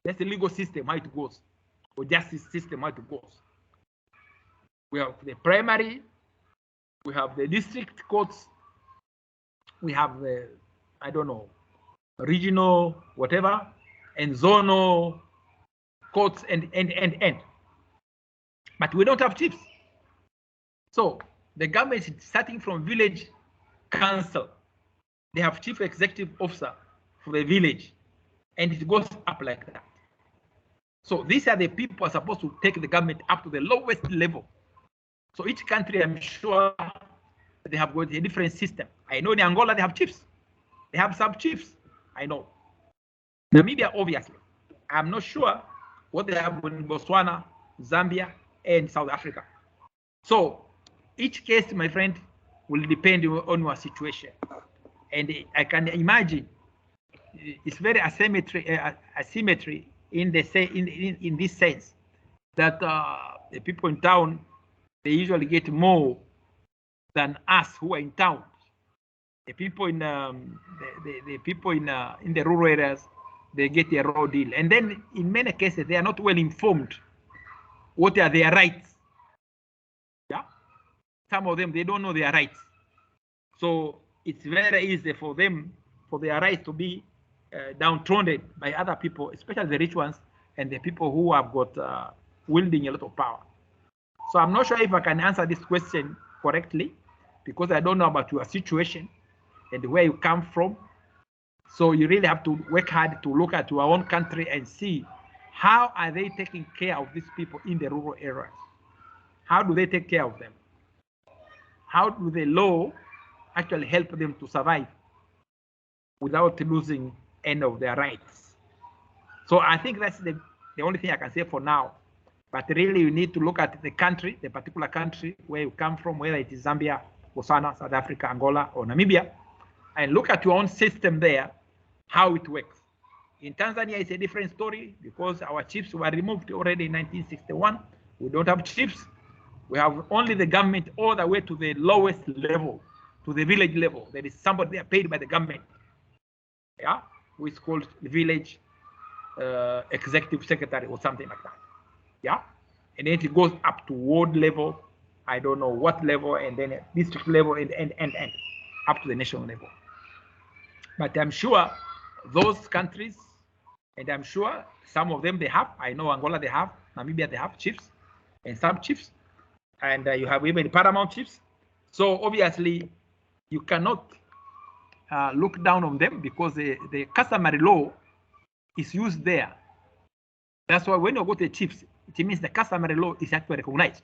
That's the legal system, how it goes, or justice system, how it goes. We have the primary, we have the district courts, we have the, I don't know, regional, whatever, and zonal courts, and. But we don't have chiefs. So the government is starting from village council. they have chief executive officer for the village, and it goes up like that. So these are the people who are supposed to take the government up to the lowest level. So each country, I'm sure, they have got a different system. I know in Angola they have chiefs, they have sub-chiefs. I know. Namibia, obviously. I'm not sure what they have in Botswana, Zambia, and South Africa. So each case, my friend, will depend on your situation. And I can imagine it's very asymmetry in the in this sense that the people in town, they usually get more than us who are in town. The people in the people in the rural areas, they get a raw deal, and then in many cases they are not well informed what are their rights. Yeah, some of them, they don't know their rights, so it's very easy for them, for their rights to be downtrodden by other people, especially the rich ones and the people who have got wielding a lot of power. So I'm not sure if I can answer this question correctly, because I don't know about your situation and where you come from. So you really have to work hard to look at your own country and see how are they taking care of these people in the rural areas. How do they take care of them? How do the law actually help them to survive without losing any of their rights? So I think that's the only thing I can say for now. But really, you need to look at the country, the particular country where you come from, whether it is Zambia, Botswana, South Africa, Angola, or Namibia, and look at your own system there, how it works. In Tanzania, it's a different story because our chiefs were removed already in 1961. We don't have chiefs. We have only the government all the way to the lowest level, to the village level. There is somebody there paid by the government, yeah, who is called the village executive secretary or something like that, yeah. And then it goes up to ward level, I don't know what level, and then district level, and up to the national level. But I'm sure those countries, and I'm sure some of them they have, I know Angola they have, Namibia they have chiefs and sub-chiefs, and you have even paramount chiefs. So obviously you cannot look down on them because the customary law is used there. That's why when you go to the chiefs, it means the customary law is actually recognized.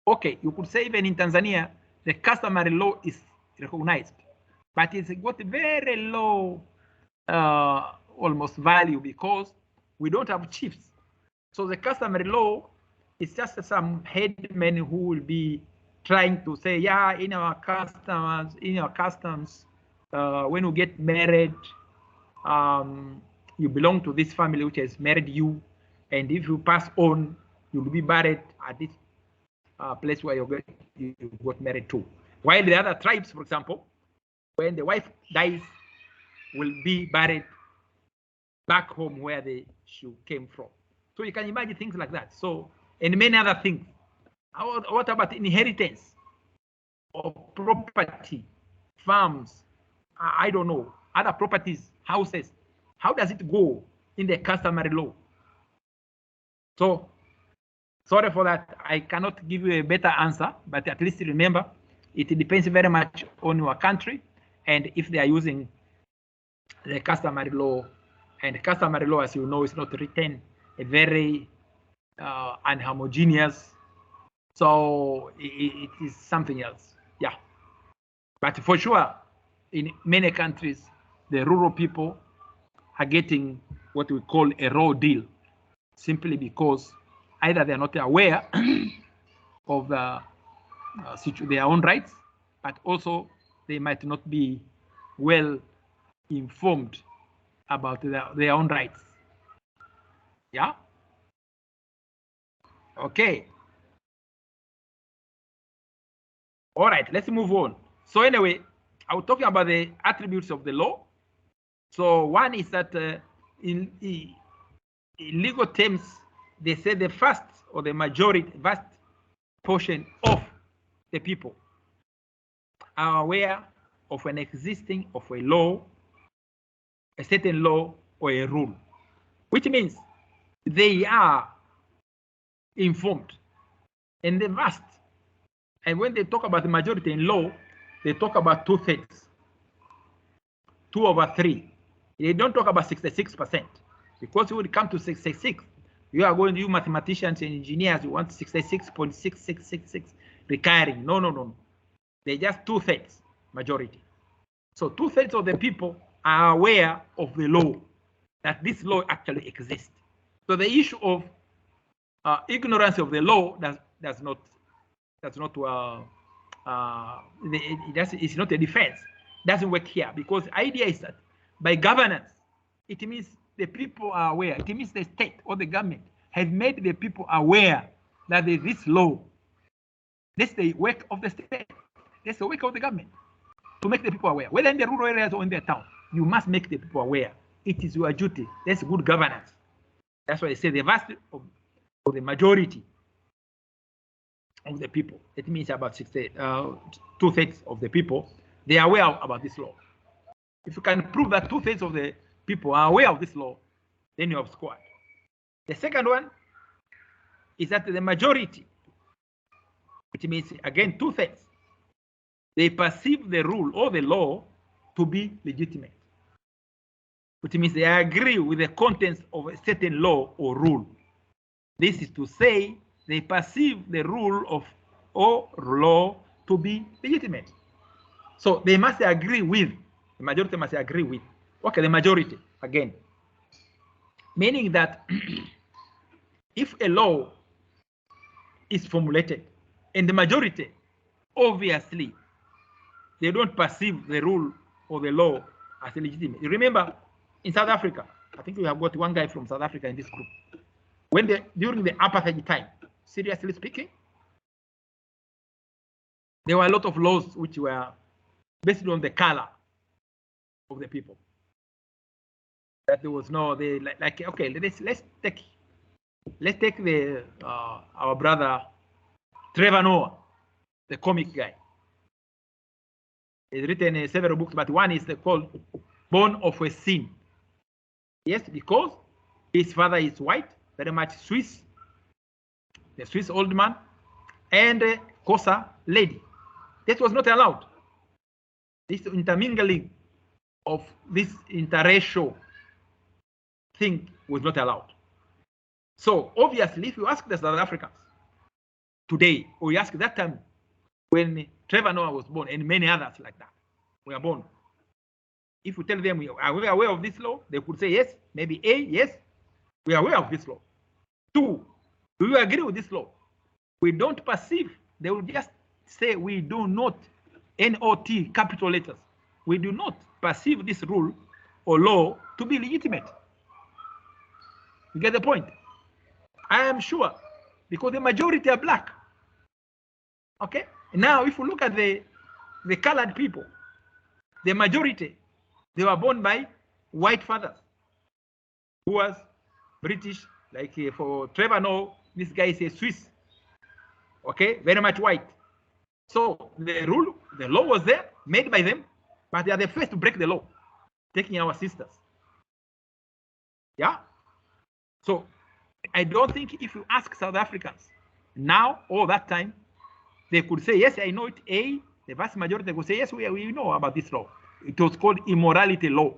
Okay, you could say even in Tanzania, the customary law is recognized, but it's got very low almost value because we don't have chiefs. So the customary law is just some headmen who will be trying to say, yeah, in our customs, when you get married, you belong to this family which has married you, and if you pass on, you'll be buried at this place where you got married to. While the other tribes, for example, when the wife dies, will be buried back home where she came from. So you can imagine things like that. So, and many other things. What about inheritance of property, farms, I don't know, other properties, houses? How does it go in the customary law? So, sorry for that. I cannot give you a better answer, but at least remember, it depends very much on your country and if they are using the customary law. And customary law, as you know, is not written, a very unhomogeneous. So it is something else. Yeah. But for sure, in many countries, the rural people are getting what we call a raw deal, simply because either they are not aware of their own rights, but also they might not be well informed about their own rights. Yeah. Okay. All right, let's move on. So anyway, I was talking about the attributes of the law. So one is that in legal terms, they say the vast portion of the people are aware of an existing of a law, a certain law or a rule, which means they are informed. And the vast, and when they talk about the majority in law, they talk about two things. 2/3. They don't talk about 66%, because when it comes to 66, you are going to, you mathematicians and engineers, you want 66.6666 recurring. No. They're just 2/3 majority. So 2/3 of the people are aware of the law, that this law actually exists. So the issue of ignorance of the law it's not a defense. Doesn't work here, because the idea is that by governance, it means the people are aware. It means the state or the government has made the people aware that there is this law. That's the work of the state. That's the work of the government, to make the people aware. Whether in the rural areas or in their town, you must make the people aware. It is your duty. That's good governance. That's why I say the vast of the majority of the people, it means about 2/3 of the people, they are aware about this law. If you can prove that 2/3 of the people are aware of this law, then you have scored. The second one is that the majority, which means again 2/3, they perceive the rule or the law to be legitimate, which means they agree with the contents of a certain law or rule. This is to say, they perceive the rule of or law to be legitimate. So they must agree with, the majority must agree with. Okay, the majority, again. Meaning that if a law is formulated and the majority, obviously, they don't perceive the rule or the law as legitimate. You remember, in South Africa, I think we have got one guy from South Africa in this group. When during the apartheid time, seriously speaking, there were a lot of laws which were based on the color of the people. That there was no, okay, let's take the our brother Trevor Noah, the comic guy. He's written several books, but one is called Born of a Sin. Yes, because his father is white, very much Swiss, the Swiss old man, and a Xhosa lady. That was not allowed. This intermingling of this interracial thing was not allowed. So obviously, if you ask the South Africans today, or you ask that time when Trevor Noah was born and many others like that were born, if you tell them, are we aware of this law? They could say yes, maybe A, yes, we are aware of this law. 2, do you agree with this law? We don't perceive. They will just say we do not, N-O-T, capital letters. We do not perceive this rule or law to be legitimate. You get the point? I am sure, because the majority are black. Okay? Now, if you look at the colored people, the majority, they were born by white fathers who was British, like for Trevor Noah, this guy is a Swiss. Okay, very much white. So the rule, the law was there, made by them, but they are the first to break the law, taking our sisters. Yeah. So I don't think if you ask South Africans now or that time, they could say, yes, I know it. The vast majority would say, yes, we know about this law. It was called immorality law.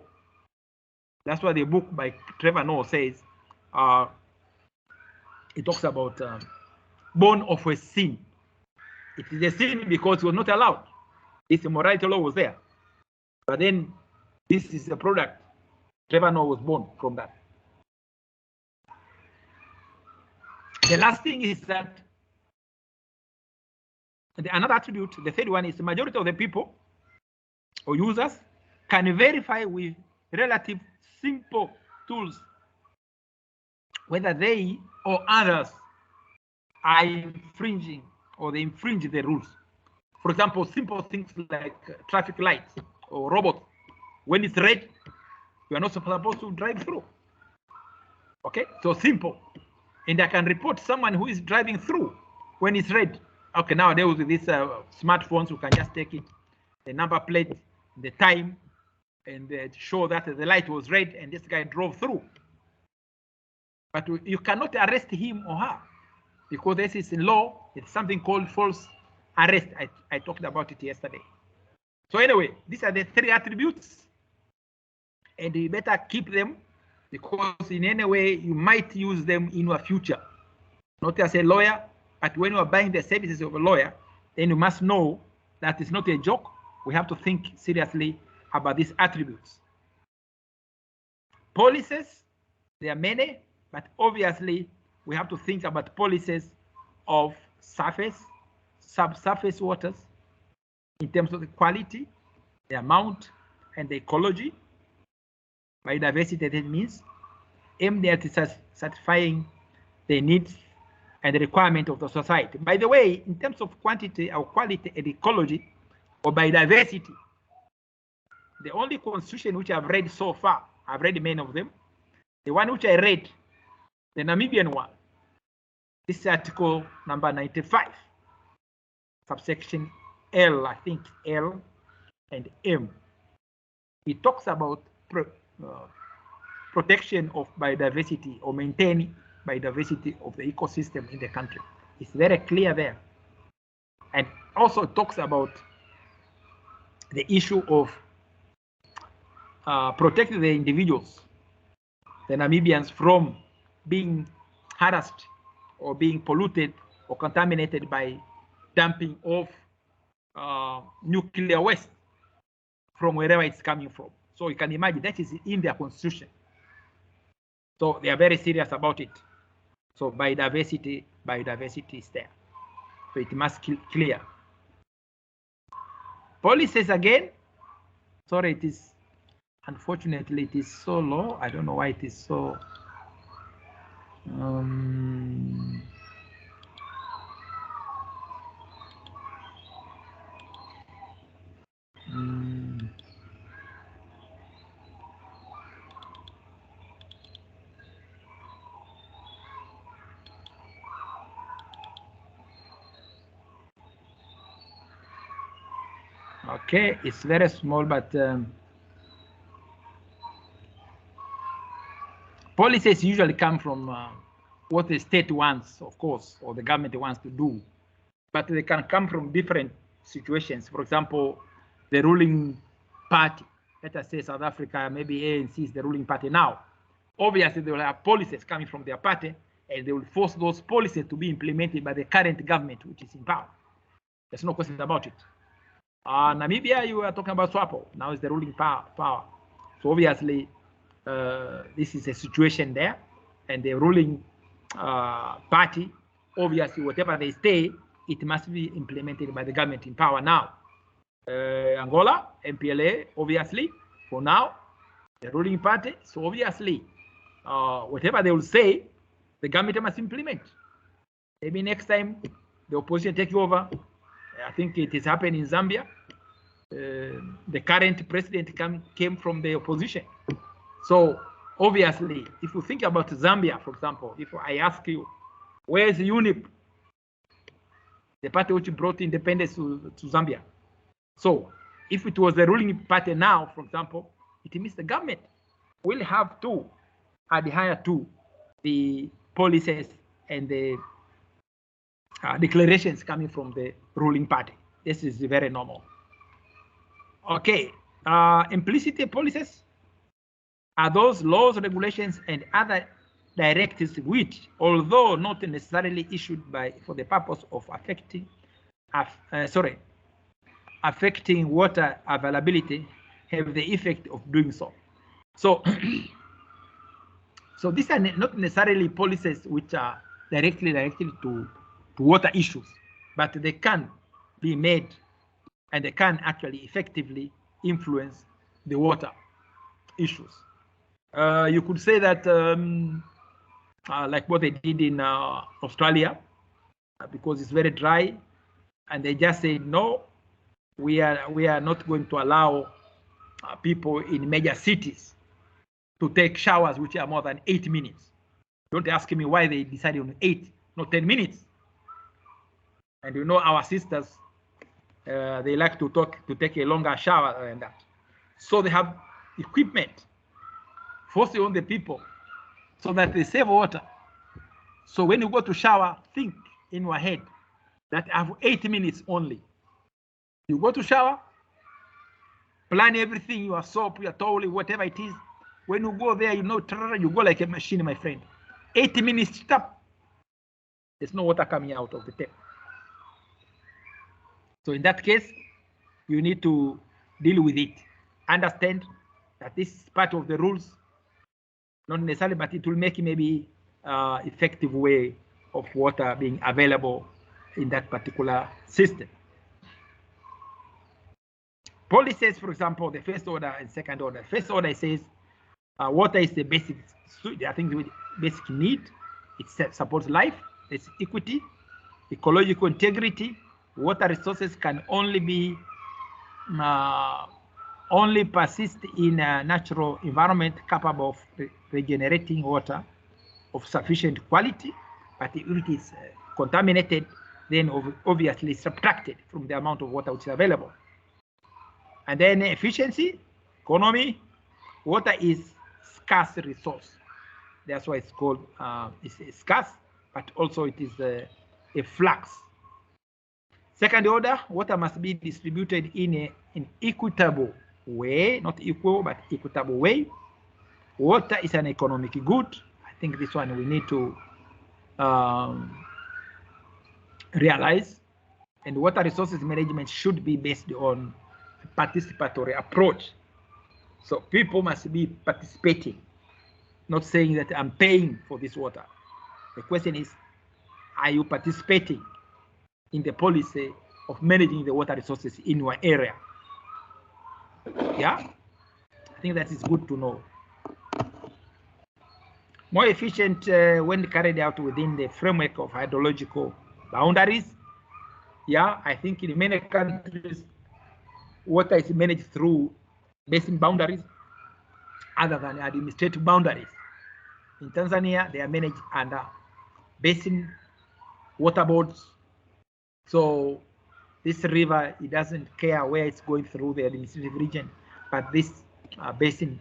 That's why the book by Trevor Noah says, it talks about born of a sin. It is a sin because it was not allowed. This immorality law was there. But then this is a product. Trevor Noah was born from that. The last thing is that another attribute, the third one, is the majority of the people or users can verify with relative simple tools whether they or others are infringing or they infringe the rules. For example, simple things like traffic lights or robots. When it's red, you are not supposed to drive through. Okay, so simple. And I can report someone who is driving through when it's red. Okay, nowadays with these smartphones, you can just take it, the number plate, the time, and show that the light was red and this guy drove through. But you cannot arrest him or her because this is in law. It's something called false arrest. I talked about it yesterday. So anyway, these are the 3 attributes and you better keep them, because in any way you might use them in your future. Not as a lawyer, but when you are buying the services of a lawyer, then you must know that it's not a joke. We have to think seriously about these attributes. Policies, there are many, but obviously we have to think about policies of surface, subsurface waters in terms of the quality, the amount, and the ecology. Biodiversity, that means aimed at satisfying the needs and the requirement of the society. By the way, in terms of quantity or quality and ecology or biodiversity, the only constitution which I've read so far, I've read many of them, the one which I read, the Namibian one, this is article number 95, subsection L, I think L and M. It talks about protection of biodiversity or maintaining biodiversity of the ecosystem in the country. It's very clear there. And also talks about the issue of protecting the individuals, the Namibians, from being harassed or being polluted or contaminated by dumping of nuclear waste from wherever it's coming from. So you can imagine that is in their constitution. So they are very serious about it. So biodiversity is there. So it must be clear. Policies again, sorry, it is, unfortunately, it is so low. I don't know why it is so. Okay, it's very small, but policies usually come from what the state wants, of course, or the government wants to do, but they can come from different situations. For example, the ruling party, let us say South Africa, maybe ANC is the ruling party now. Obviously, they will have policies coming from their party, and they will force those policies to be implemented by the current government, which is in power. There's no question about it. Namibia, you are talking about SWAPO, now is the ruling power. So obviously, this is a situation there, and the ruling party, obviously, whatever they say, it must be implemented by the government in power now. Angola, MPLA, obviously, for now, the ruling party. So obviously, whatever they will say, the government must implement. Maybe next time the opposition take over. I think it is happening in Zambia. The current president came from the opposition. So obviously, if you think about Zambia, for example, if I ask you, where is UNIP, the party which brought independence to Zambia? So if it was the ruling party now, for example, it means the government will have to adhere to the policies and the declarations coming from the ruling party. This is very normal. Okay, implicit policies are those laws, regulations, and other directives which, although not necessarily issued for the purpose of affecting water availability, have the effect of doing so. So, so these are not necessarily policies which are directly directed to water issues, but they can be made and they can actually effectively influence the water issues. You could say that like what they did in Australia, because it's very dry, and they just said, no, we are not going to allow people in major cities to take showers which are more than 8 minutes. Don't ask me why they decided on 8, not 10 minutes. And you know our sisters, they like to take a longer shower than that. So they have equipment forcing on the people so that they save water. So when you go to shower, think in your head that I have 8 minutes only. You go to shower, plan everything, your soap, your towel, whatever it is. When you go there, you know, you go like a machine, my friend. 80 minutes stop. There's no water coming out of the tap. So in that case, you need to deal with it. Understand that this is part of the rules, not necessarily, but it will make maybe effective way of water being available in that particular system. Policies, for example, the first order and second order. First order says water is the basic, I think, the basic need. It supports life. It's equity, ecological integrity. Water resources can only be only persist in a natural environment capable of regenerating water of sufficient quality. But if it is contaminated, then obviously subtracted from the amount of water which is available. And then efficiency, economy. Water is scarce resource. That's why it's called it's scarce, but also it is a flux. Second order, water must be distributed in an equitable way, not equal, but equitable way. Water is an economic good. I think this one we need to realize. And water resources management should be based on a participatory approach. So people must be participating, not saying that I'm paying for this water. The question is, are you participating in the policy of managing the water resources in your area? Yeah, I think that is good to know. More efficient when carried out within the framework of hydrological boundaries. Yeah, I think in many countries, water is managed through basin boundaries other than administrative boundaries. In Tanzania, they are managed under basin water boards. So this river, it doesn't care where it's going through the administrative region, but this basin,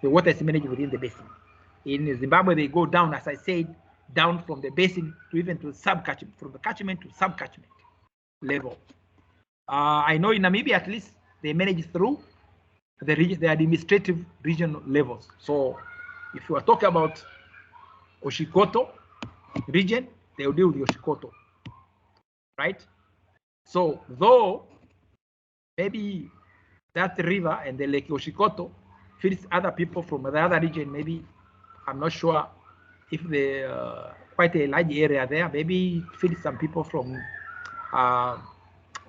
the water is managed within the basin. In Zimbabwe, they go down, as I said, down from the basin to even to sub-catchment, from the catchment to sub-catchment level. I know in Namibia, at least, they manage through the administrative regional levels. So if you are talking about Oshikoto region, they will deal with Oshikoto, right? So though maybe that river and the Lake Oshikoto feeds other people from the other region, maybe, I'm not sure if the quite a large area there, maybe feeds some people from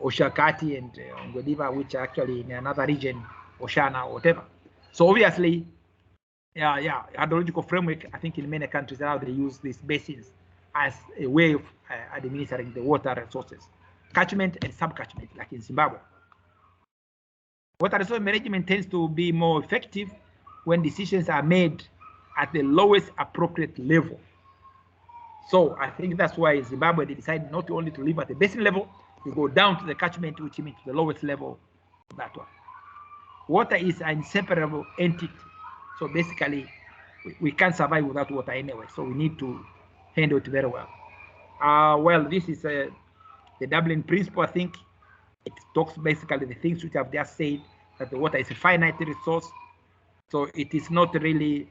Oshakati and Ngwediva, which are actually in another region, Oshana or whatever. So obviously, hydrological framework, I think in many countries now they use these basins as a way of administering the water resources, catchment and sub-catchment, like in Zimbabwe. Water resource management tends to be more effective when decisions are made at the lowest appropriate level. So I think that's why in Zimbabwe they decided not only to live at the basin level, you go down to the catchment, which means the lowest level of that one. Water is an inseparable entity. So basically, we can't survive without water anyway. So we need to handle it very well. Well, this is the Dublin principle. I think it talks basically the things which I've just said, that the water is a finite resource. So it is not really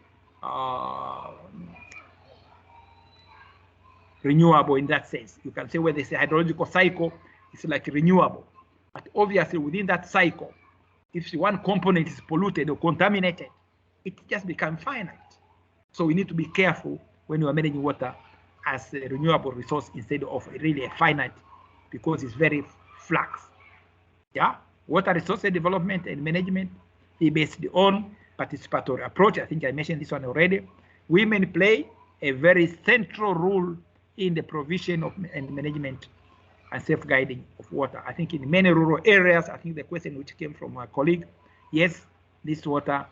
renewable in that sense. You can say where there's a hydrological cycle, it's like renewable. But obviously within that cycle, if one component is polluted or contaminated, it just becomes finite. So we need to be careful when you are managing water as a renewable resource instead of really a finite, because it's very flux. Yeah, water resource development and management is based on participatory approach. I think I mentioned this one already. Women play a very central role in the provision of and management and safeguarding of water. I think in many rural areas, I think the question which came from my colleague, yes, this water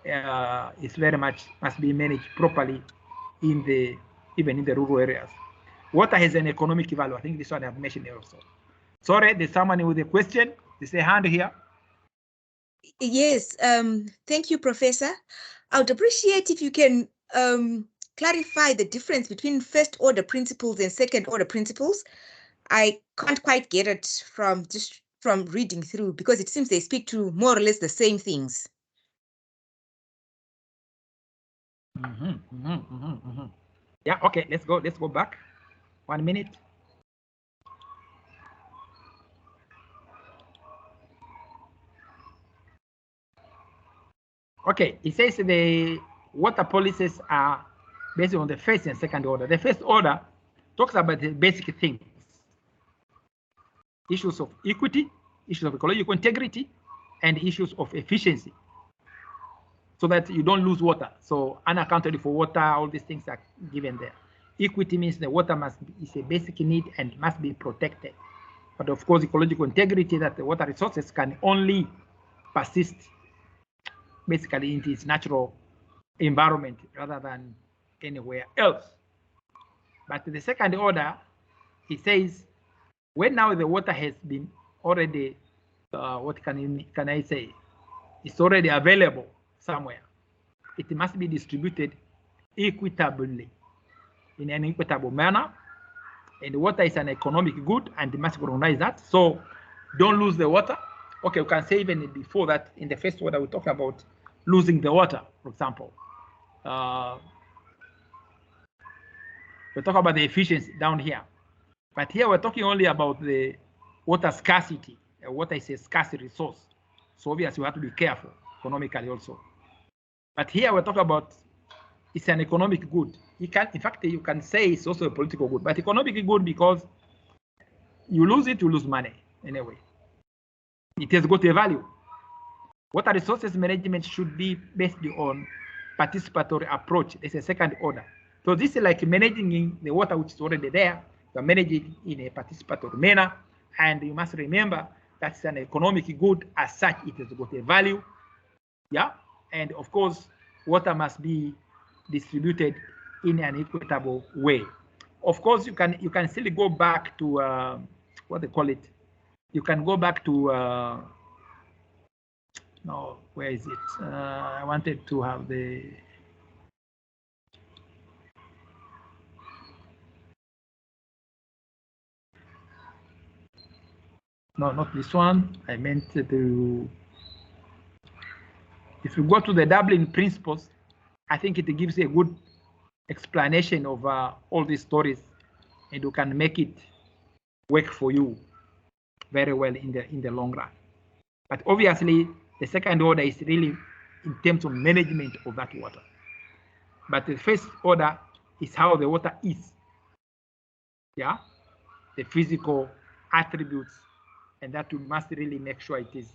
is very much must be managed properly in the even in the rural areas. Water has an economic value. I think this one I've mentioned also. Sorry, there's someone with a question. There's a hand here. Yes, thank you, Professor. I would appreciate if you can clarify the difference between first order principles and second order principles. I can't quite get it from just from reading through, because it seems they speak to more or less the same things. Yeah, okay, let's go back 1 minute. Okay, it says the water policies are based on the first and second order. The first order talks about the basic things: issues of equity, issues of ecological integrity, and issues of efficiency, so that you don't lose water. So unaccounted for water, all these things are given there. Equity means the water is a basic need and must be protected. But of course, ecological integrity, that the water resources can only persist basically in its natural environment rather than anywhere else. But the second order, it says, when now the water has been already, what can I say? It's already available somewhere. It must be distributed equitably, in an equitable manner. And water is an economic good, and you must recognize that. So don't lose the water. Okay, we can say even before that, in the first order, we talk about losing the water, for example. We talk about the efficiency down here. But here we're talking only about the water scarcity. Water is a scarce resource. So obviously we have to be careful economically also. But here we're talking about it's an economic good. In fact, you can say it's also a political good, but economic good because you lose it, you lose money anyway. It has got a value. Water resources management should be based on participatory approach. It's a second order. So this is like managing the water which is already there. You're managing in a participatory manner, and you must remember that's an economic good. As such, it has got a value. Yeah, and of course, water must be distributed in an equitable way. Of course, you can still go back to what they call it. You can go back to no, where is it? I wanted to have the. No, not this one. I meant to. If you go to the Dublin Principles, I think it gives a good explanation of all these stories, and you can make it work for you very well in the long run. But obviously, the second order is really in terms of management of that water. But the first order is how the water is. Yeah, the physical attributes, and that you must really make sure it is.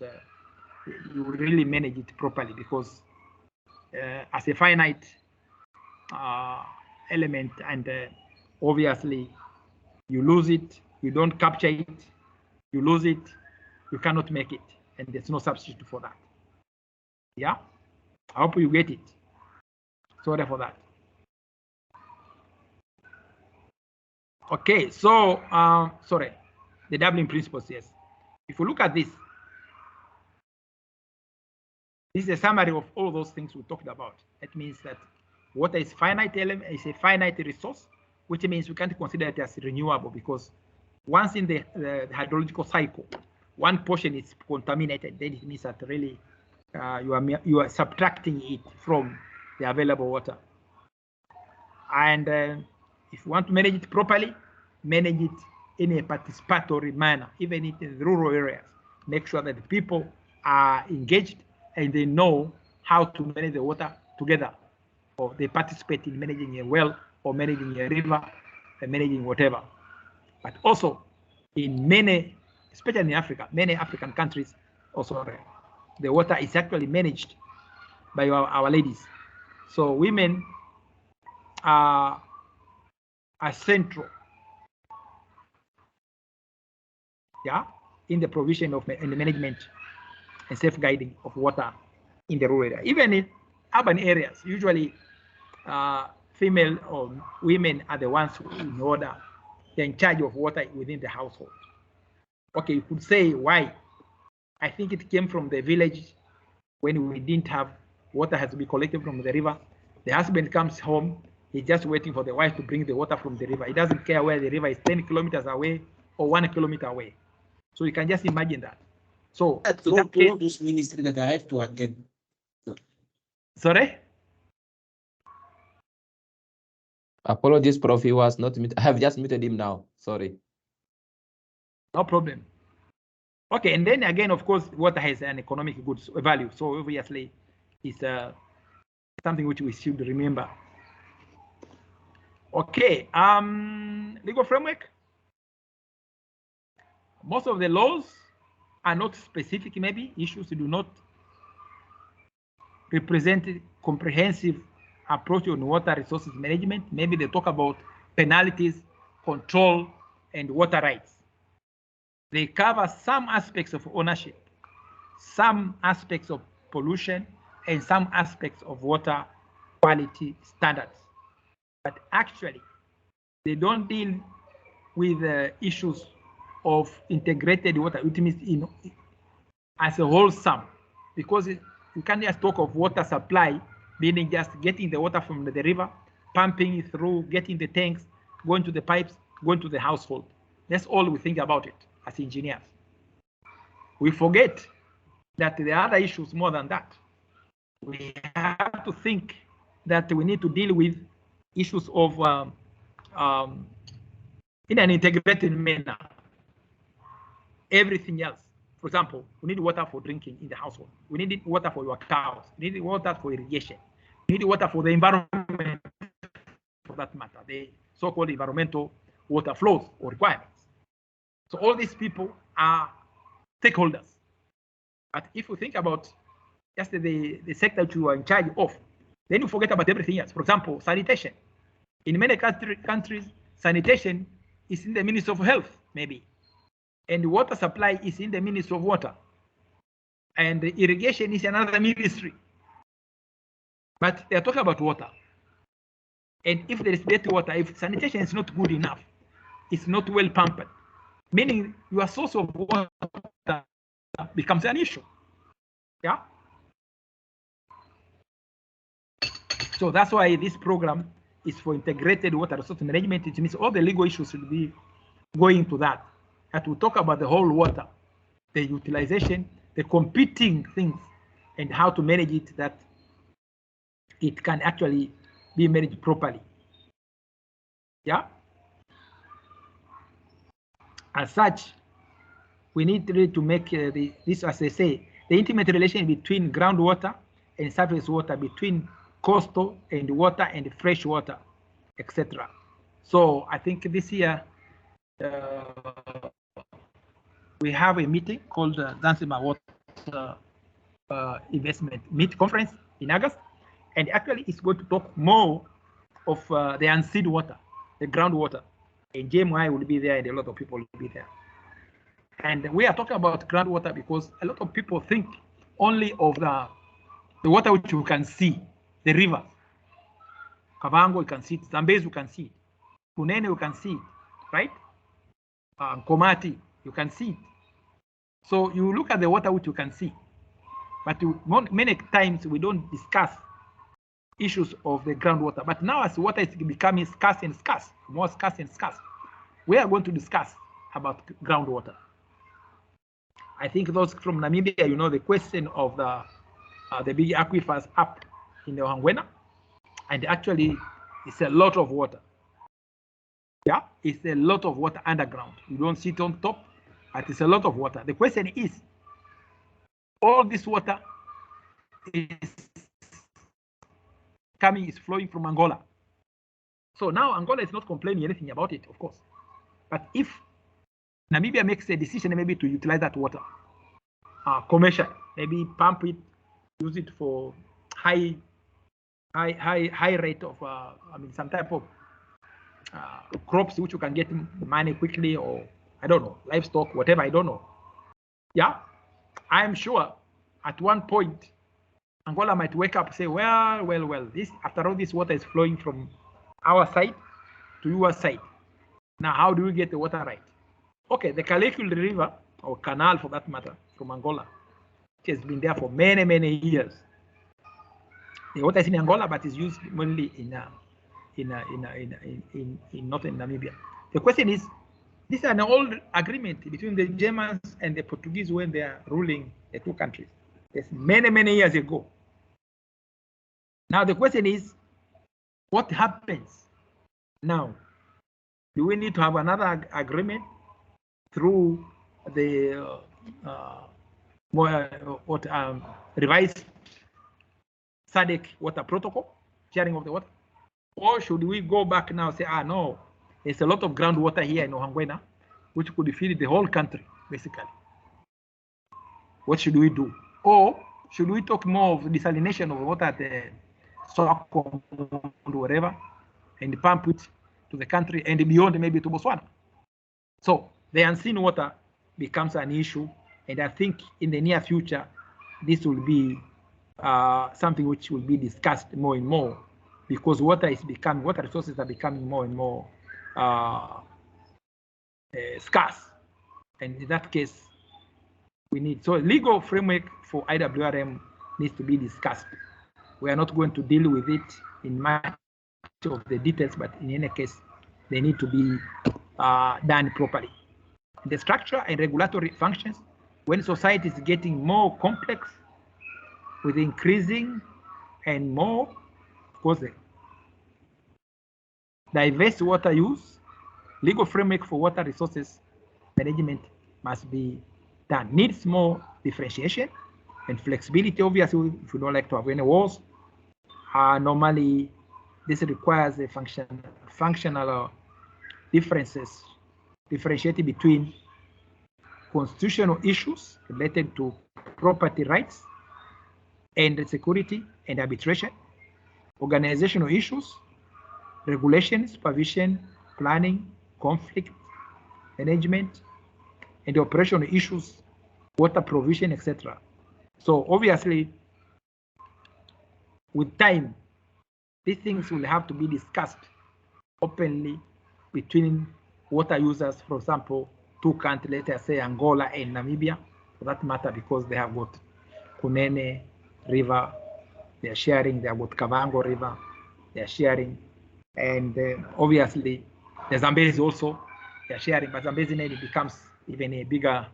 You really manage it properly, because as a finite element, and obviously you lose it, you don't capture it, you lose it, you cannot make it, and there's no substitute for that. Yeah, I hope you get it. Sorry for that. Okay, so sorry, the Dublin Principles, yes. If you look at this, this is a summary of all those things we talked about. It means that water is finite element, is a finite resource, which means we can't consider it as renewable, because once in the hydrological cycle, one portion is contaminated, then it means that really you are subtracting it from the available water. And if you want to manage it properly, manage it in a participatory manner, even in the rural areas. Make sure that the people are engaged and they know how to manage the water together, or they participate in managing a well, or managing a river, and managing whatever. But also in many, especially in Africa, many African countries, also the water is actually managed by our ladies. So women are central, yeah, in the provision of in the management and safeguarding of water in the rural area. Even in urban areas, usually female or women are the ones who, in order, they're in charge of water within the household. Okay, you could say why. I think it came from the village when we didn't have water, has to be collected from the river. The husband comes home, he's just waiting for the wife to bring the water from the river. He doesn't care where the river is, 10 kilometers away or 1 kilometer away. So you can just imagine that. So That's in all that case, this ministry that I have to attend. sorry? Apologies, Prof. He was not muted. I have just muted him now. Sorry. No problem. Okay, and then again, of course, water has an economic goods value. So obviously, it's something which we should remember. Okay, legal framework. Most of the laws are not specific, maybe issues do not represent a comprehensive approach on water resources management. Maybe they talk about penalties, control, and water rights. They cover some aspects of ownership, some aspects of pollution, and some aspects of water quality standards. But actually, they don't deal with issues of integrated water, which means as a whole sum, because you can't just talk of water supply, meaning just getting the water from the river, pumping it through, getting the tanks, going to the pipes, going to the household. That's all we think about it as engineers. We forget that there are other issues more than that. We have to think that we need to deal with issues of in an integrated manner. Everything else. For example, we need water for drinking in the household. We need water for your cows. We need water for irrigation. We need water for the environment, for that matter, the so-called environmental water flows or requirements. So all these people are stakeholders. But if we think about just the sector that you are in charge of, then you forget about everything else. For example, sanitation. In many countries, sanitation is in the Ministry of Health, maybe. And water supply is in the Ministry of Water. And the irrigation is another ministry. But they're talking about water. And if there is dirty water, if sanitation is not good enough, it's not well pampered, meaning your source of water becomes an issue. Yeah. So that's why this program is for integrated water resource management. It means all the legal issues should be going to that. And we talk about the whole water, the utilization, the competing things, and how to manage it that it can actually be managed properly. Yeah. As such, we need really to make this, as I say, the intimate relation between groundwater and surface water, between coastal and water and fresh water, etc. So I think this year we have a meeting called Zanzibar Water Investment Conference in August, and actually it's going to talk more of the unseen water, the groundwater. And JMI will be there, and a lot of people will be there. And we are talking about groundwater because a lot of people think only of the water which you can see, the river. Kavango, you can see it. Zambezi, you can see it. Kunene, you can see it, right? Komati, you can see it. So you look at the water which you can see, but many times we don't discuss issues of the groundwater. But now as water is becoming scarce and scarce, more scarce and scarce, we are going to discuss about groundwater. I think those from Namibia, you know, the question of the big aquifers up in the Ohangwena, and actually it's a lot of water. Yeah, it's a lot of water underground. You don't see it on top, but it's a lot of water. The question is, all this water is flowing from Angola. So now Angola is not complaining anything about it, of course. But if Namibia makes a decision maybe to utilize that water commercial, maybe pump it, use it for high rate of some type of crops which you can get money quickly, or I don't know, livestock, whatever, I don't know. Yeah, I'm sure at one point Angola might wake up and say, well, this, after all, this water is flowing from our side to your side. Now, how do we get the water right? Okay, the Callicule River, or canal for that matter, from Angola, which has been there for many, many years. The water is in Angola, but is used mainly in northern Namibia. The question is, This is an old agreement between the Germans and the Portuguese when they are ruling the two countries. It's many, many years ago. Now the question is, what happens now? Do we need to have another agreement through the revised SADC water protocol, sharing of the water? Or should we go back now and say, no, there's a lot of groundwater here in Ohangwena, which could feed the whole country, basically. What should we do? Or should we talk more of desalination of water at the Swakop or whatever, and pump it to the country and beyond, maybe to Botswana? So the unseen water becomes an issue, and I think in the near future, this will be something which will be discussed more and more, because water resources are becoming more and more scarce, and in that case, we need, so legal framework for IWRM needs to be discussed. We are not going to deal with it in much of the details, but in any case, they need to be done properly. The structure and regulatory functions, when society is getting more complex with increasing and more, of course, diverse water use, legal framework for water resources management must be done. Needs more differentiation and flexibility. Obviously, if you don't like to have any walls, normally this requires a functional differences, differentiating between constitutional issues related to property rights and security and arbitration, organizational issues, regulation, supervision, planning, conflict management, and operational issues, water provision, etc. So obviously, with time, these things will have to be discussed openly between water users, for example, two countries, let us say Angola and Namibia, for that matter, because they have got Kunene River, they are sharing, they have got Kavango River, they are sharing, and obviously the Zambezi also, they are sharing, but Zambezi it becomes even a bigger,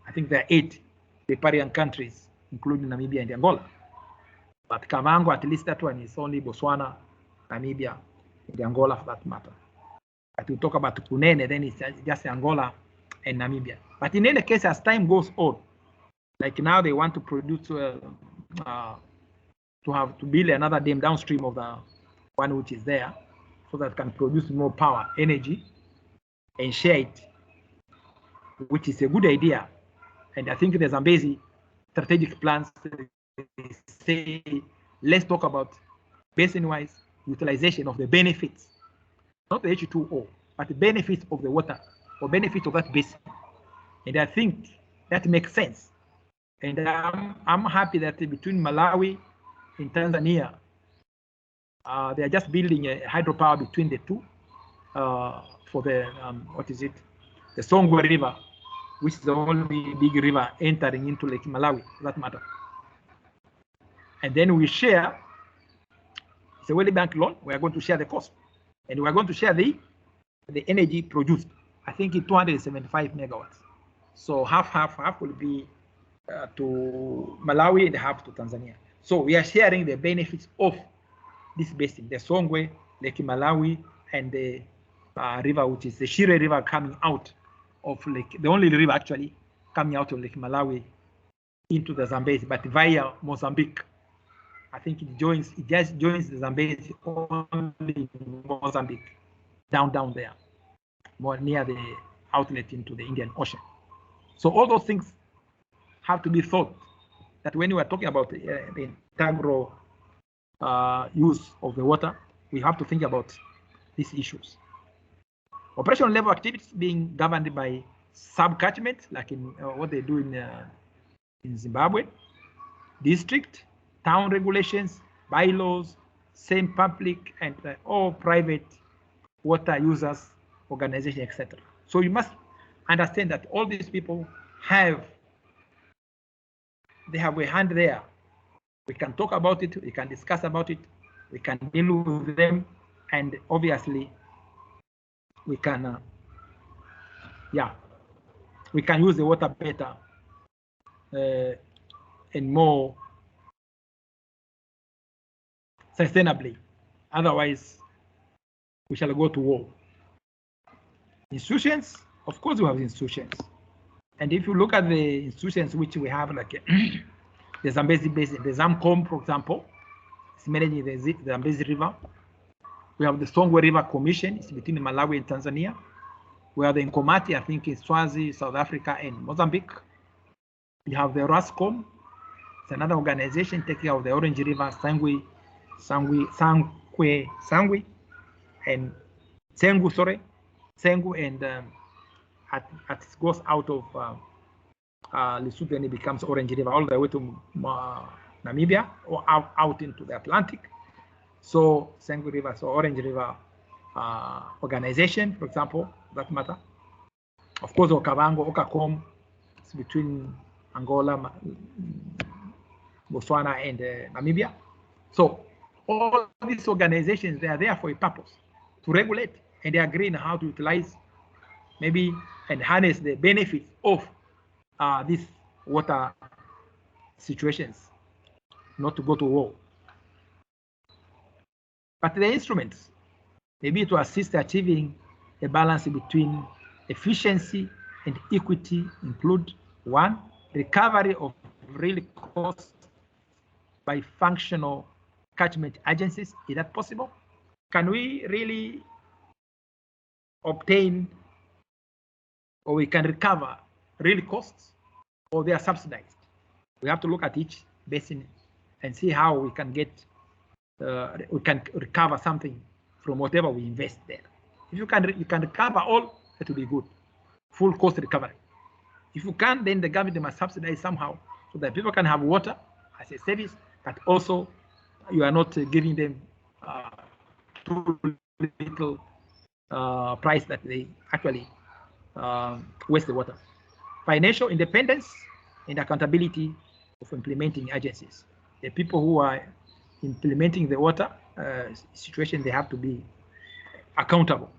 I think there are 8 riparian countries, including Namibia and Angola. But Kavango, at least that one is only Botswana, Namibia, and Angola for that matter. But we talk about Kunene, then it's just Angola and Namibia. But in any case, as time goes on, like now they want to produce, to build another dam downstream of the one which is there, so that can produce more power, energy, and share it, which is a good idea. And I think the Zambezi strategic plans say, let's talk about basin-wise utilization of the benefits, not the H2O, but the benefits of the water or benefits of that basin. And I think that makes sense. And I'm happy that between Malawi and Tanzania, they are just building a hydropower between the two for the, the Songwe River, which is the only big river entering into Lake Malawi, for that matter. And then we share, it's a World Bank loan, we are going to share the cost. And we are going to share the energy produced. I think it's 275 megawatts. So half will be to Malawi and half to Tanzania. So we are sharing the benefits of this basin, the Songwe, Lake Malawi, and the river, which is the Shire River coming out of Lake, the only river actually coming out of Lake Malawi into the Zambezi, but via Mozambique. I think it just joins the Zambezi only in Mozambique, down there, more near the outlet into the Indian Ocean. So all those things have to be thought, that when we are talking about the integral use of the water, we have to think about these issues. Operational level activities being governed by sub-catchment, like in what they do in Zimbabwe, district, town regulations, bylaws, same public and all private water users, organization, etc. So you must understand that all these people they have a hand there. We can talk about it, we can discuss about it, we can deal with them, and obviously we can yeah, we can use the water better and more sustainably. Otherwise, we shall go to war. Institutions, of course, we have institutions. And if you look at the institutions which we have, like the Zambezi Basin, the Zamcom, for example, is managing the Zambezi River. We have the Songwe River Commission, it's between Malawi and Tanzania. We have the Nkomati, I think, in Swazi, South Africa, and Mozambique. We have the Rascom, it's another organization taking care of the Orange River, Sangwe, and Sengu, sorry, Sengu, and it goes out of Lesotho and it becomes Orange River all the way to Namibia or out into the Atlantic. So Sengu River, so Orange River organization, for example, that matter. Of course, Okavango, Okacom, it's between Angola, Botswana, and Namibia. So all these organizations, they are there for a purpose, to regulate, and they agree on how to utilize, maybe, and harness the benefits of these water situations, not to go to war. But the instruments, maybe to assist achieving a balance between efficiency and equity include: 1, recovery of real costs by functional catchment agencies. Is that possible? Can we really obtain, or we can recover real costs, or they are subsidized? We have to look at each basin and see how we can get, we can recover something from whatever we invest there. If you can recover all, it will be good. Full cost recovery. If you can't, then the government must subsidize somehow so that people can have water as a service, but also you are not giving them too little price that they actually waste the water. Financial independence and accountability of implementing agencies. The people who are implementing the water situation, they have to be accountable.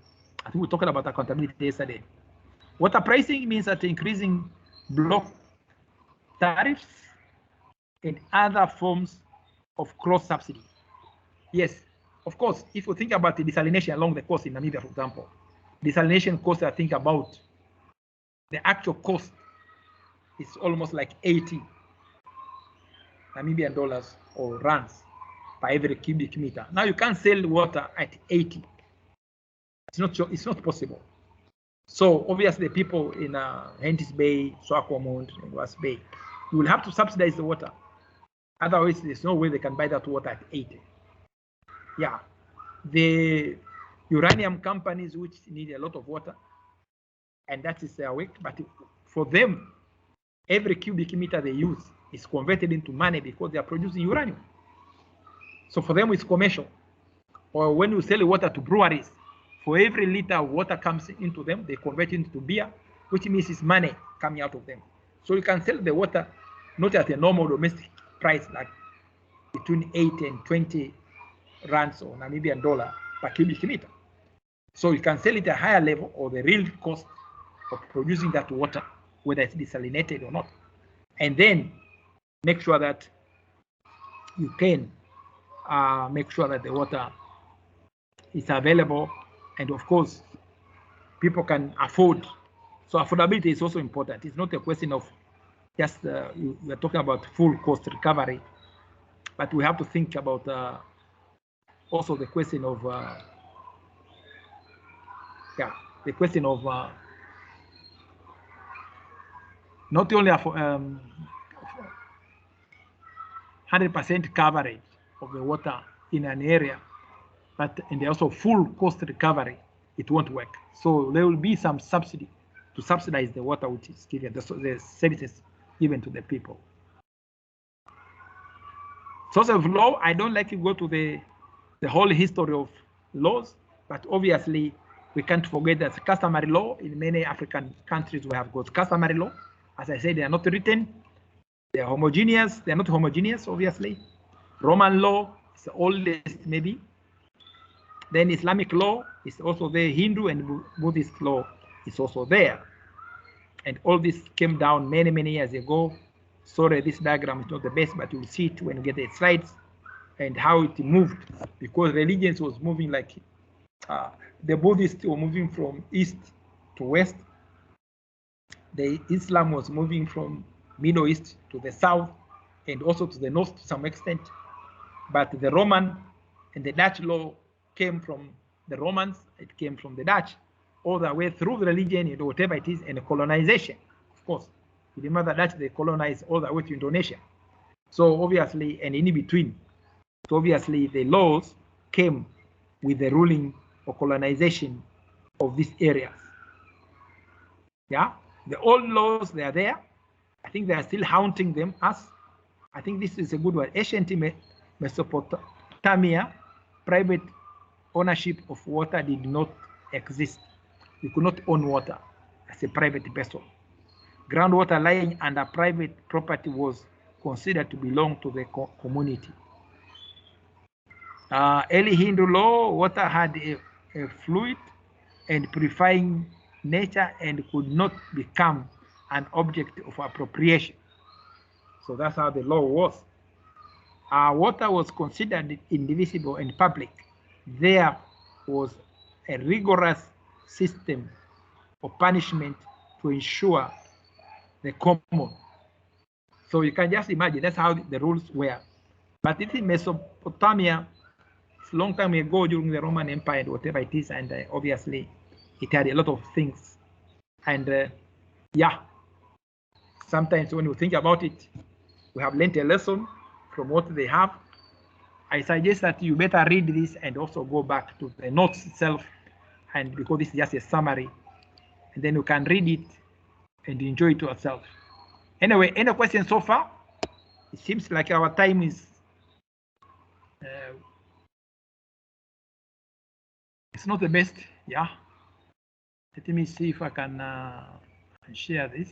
I think we talked about accountability yesterday. Water pricing means that increasing block tariffs and other forms of cross subsidy. Yes, of course, if you think about the desalination along the coast in Namibia, for example, desalination cost, I think about the actual cost is almost like 80 Namibian dollars or rands per every cubic meter. Now you can't sell water at 80. It's not possible. So obviously, the people in Hentis Bay, Swakopmund, and West Bay, you will have to subsidize the water. Otherwise, there's no way they can buy that water at 80. Yeah, the uranium companies which need a lot of water, and that is their work. But for them, every cubic meter they use is converted into money because they are producing uranium. So for them, it's commercial. Or when you sell water to breweries, for every liter of water comes into them, they convert it into beer, which means it's money coming out of them. So you can sell the water not at a normal domestic price, like between 8 and 20 rands or Namibian dollar per cubic meter. So you can sell it at a higher level, or the real cost of producing that water, whether it's desalinated or not. And then make sure that you can make sure that the water is available, and of course people can afford. So affordability is also important. It's not a question of just we're talking about full cost recovery, but we have to think about also the question of not only 100% coverage of the water in an area, but and also full cost recovery. It won't work. So there will be some subsidy to subsidize the water which is given, the services given to the people. Source of law, I don't like to go to the whole history of laws, but obviously we can't forget that customary law in many African countries, we have got customary law. As I said, they are not written, they are homogeneous, they are not homogeneous, obviously. Roman law is the oldest, maybe. Then Islamic law is also there, Hindu and Buddhist law is also there. And all this came down many, many years ago. Sorry, this diagram is not the best, but you'll see it when you get the slides and how it moved, because religions was moving like the Buddhists were moving from east to west. The Islam was moving from Middle East to the south and also to the north to some extent. But the Roman and the Dutch law came from the Romans, it came from the Dutch, all the way through the religion and whatever it is, and colonization, of course. You remember that they colonized all the way to Indonesia. So obviously, and in between, so obviously the laws came with the ruling or colonization of these areas. Yeah, the old laws, they are there. I think they are still haunting them us. I think this is a good one. Ancient Mesopotamia, private ownership of water did not exist. You could not own water as a private person. Groundwater lying under private property was considered to belong to the community. Early Hindu law, water had a fluid and purifying nature and could not become an object of appropriation. So that's how the law was. Water was considered indivisible and public. There was a rigorous system of punishment to ensure the common. So you can just imagine that's how the rules were. But it's in Mesopotamia, it's a long time ago during the Roman Empire and whatever it is, and obviously it had a lot of things. And yeah, sometimes when you think about it, we have learned a lesson from what they have. I suggest that you better read this and also go back to the notes itself, and because this is just a summary, and then you can read it and enjoy it yourself. Anyway, any questions so far? It seems like our time is it's not the best. Yeah. Let me see if I can share this.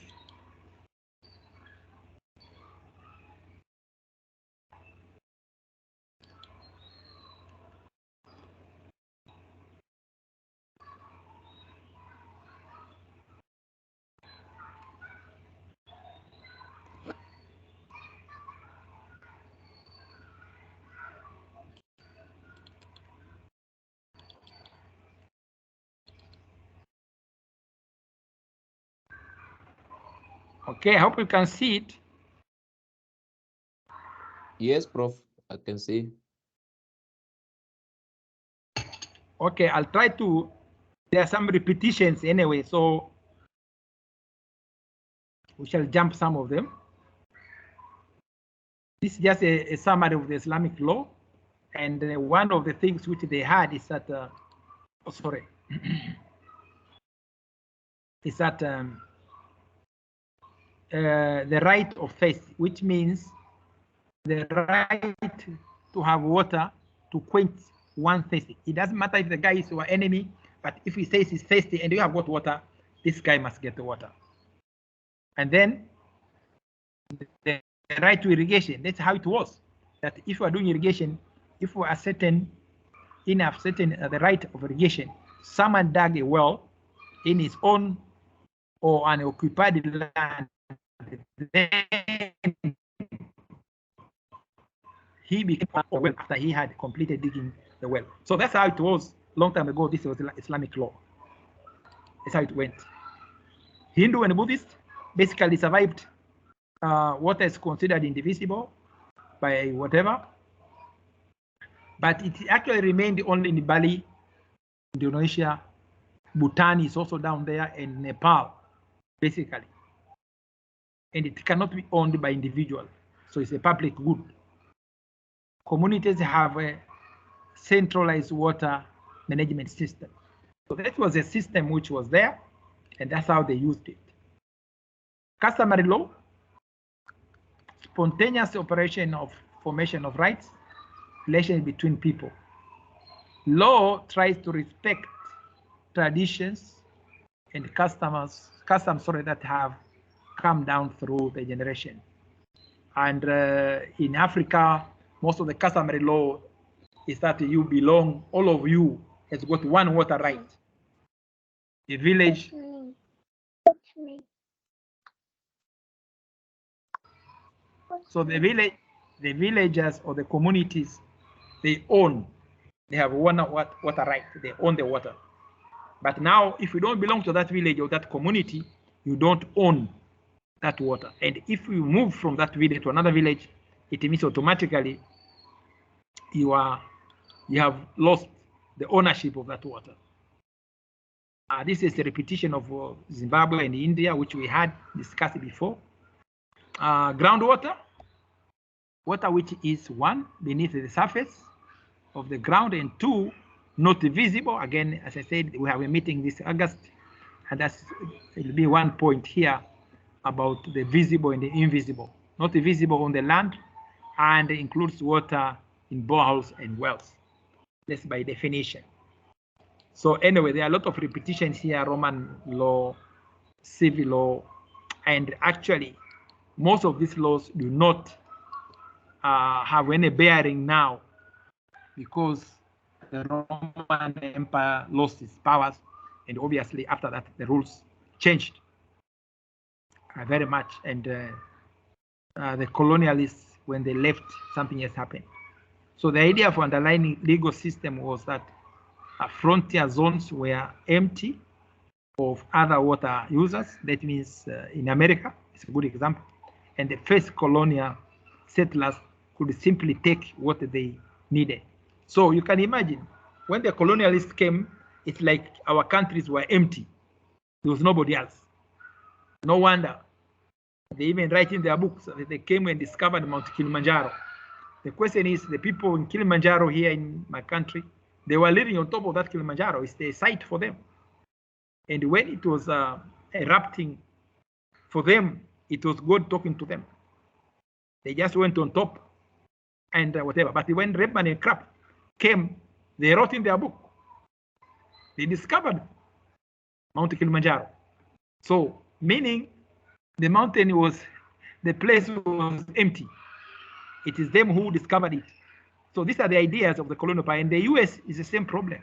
Okay, I hope you can see it. Yes, Prof. I can see. Okay, I'll try to. There are some repetitions anyway, so we shall jump some of them. This is just a summary of the Islamic law, and one of the things which they had is that, oh, sorry, is that the right of faith, which means the right to have water to quench one thirsty. It doesn't matter if the guy is your enemy, but if he says he's thirsty and you have got water, this guy must get the water. And then the right to irrigation, that's how it was. That if you are doing irrigation, if you are certain enough, certain the right of irrigation, someone dug a well in his own or an occupied land, then he became a well after he had completed digging the well. So that's how it was long time ago. This was Islamic law. That's how it went. Hindu and Buddhist basically survived what is considered indivisible by whatever, but it actually remained only in Bali, Indonesia. Bhutan is also down there, and Nepal, basically. And it cannot be owned by individual, so it's a public good. Communities have a centralized water management system. So that was a system which was there, and that's how they used it. Customary law, spontaneous operation of formation of rights, relations between people. Law tries to respect traditions and customs that have come down through the generation. And in Africa, most of the customary law is that you belong, all of you has got one water right. A village So the villagers or the communities, they have water right. They own the water. But now, if you don't belong to that village or that community, you don't own that water. And if you move from that village to another village, it means automatically you have lost the ownership of that water. This is a repetition of Zimbabwe and India, which we had discussed before. Groundwater, water which is 1, beneath the surface of the ground, and 2, not visible. Again, as I said, we have a meeting this August, and it'll be 1 point here about the visible and the invisible. Not visible on the land, and includes water in boreholes and wells. That's by definition. So anyway, there are a lot of repetitions here: Roman law, civil law, and actually, most of these laws do not have any bearing now, because the Roman Empire lost its powers, and obviously after that the rules changed very much, and the colonialists, when they left, something has happened. So the idea of underlying legal system was that frontier zones were empty of other water users. That means in America, it's a good example, and the first colonial settlers could simply take what they needed. So you can imagine, when the colonialists came, it's like our countries were empty. There was nobody else. No wonder they even write in their books that they came and discovered Mount Kilimanjaro. The question is, the people in Kilimanjaro here in my country, they were living on top of that Kilimanjaro. It's a site for them. And when it was erupting, for them, it was God talking to them. They just went on top and whatever. But when Redman and Krapp came, they wrote in their book, they discovered Mount Kilimanjaro. So meaning the mountain was, the place was empty. It is them who discovered it. So these are the ideas of the colonial power. And the US is the same problem.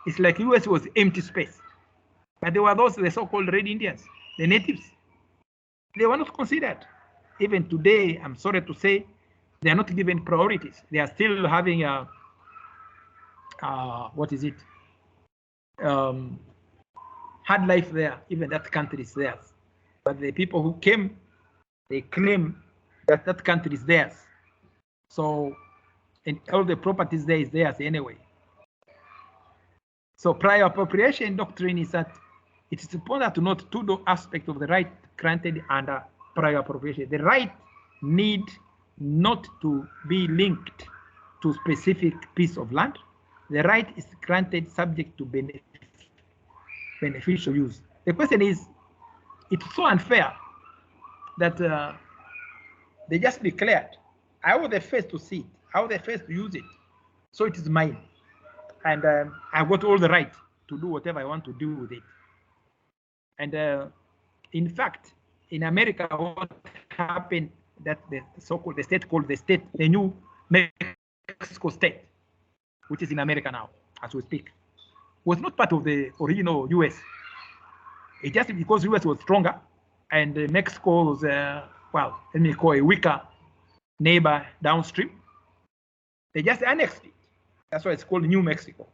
It's like US was empty space. But there were those, the so-called Red Indians, the natives. They were not considered. Even today, I'm sorry to say, they are not given priorities. They are still having what is it? Hard life there, even that country is theirs. But the people who came, they claim that that country is theirs. So, and all the properties there is theirs anyway. So prior appropriation doctrine is that it is important to note two aspects of the right granted under prior appropriation. The right need not to be linked to specific piece of land. The right is granted subject to beneficial use. The question is, it's so unfair that they just declared, I was the first to see it, I was the first to use it, so it is mine. And I've got all the right to do whatever I want to do with it. And in fact, in America, what happened, that the so-called, the state called the New Mexico state, which is in America now, as we speak, was not part of the original US. It just because US was stronger and Mexico was, well, let me call a weaker neighbor downstream, they just annexed it. That's why it's called New Mexico.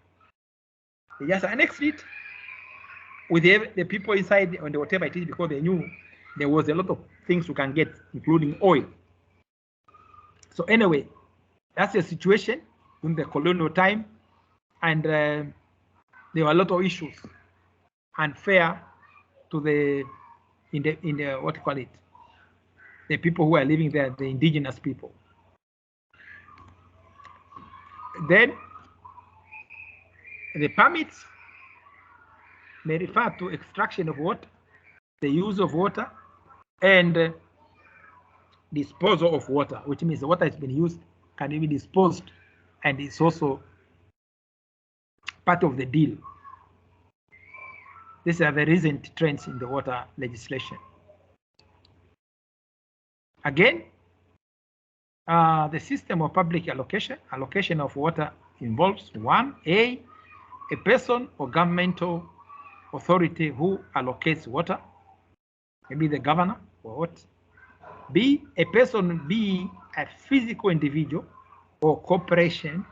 They just annexed it with the people inside and whatever it is, because they knew there was a lot of things you can get, including oil. So anyway, that's the situation in the colonial time, and there were a lot of issues unfair to the what do you call it, the people who are living there, the indigenous people. Then the permits may refer to extraction of water, the use of water, and disposal of water, which means the water has been used can be disposed, and it's also part of the deal. These are the recent trends in the water legislation. Again, the system of public allocation of water involves 1, a person or governmental authority who allocates water, maybe the governor or what, A person be a physical individual or corporation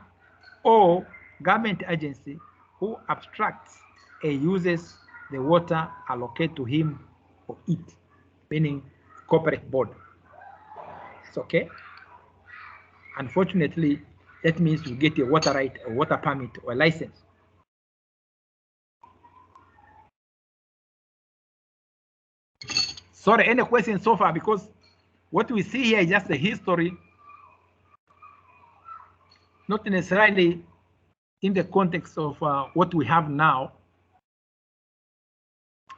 or government agency who abstracts and uses the water allocated to him or it, meaning corporate board. It's okay. Unfortunately, that means you get a water right, a water permit, or a license. Sorry, any questions so far? Because what we see here is just the history, not necessarily in the context of what we have now.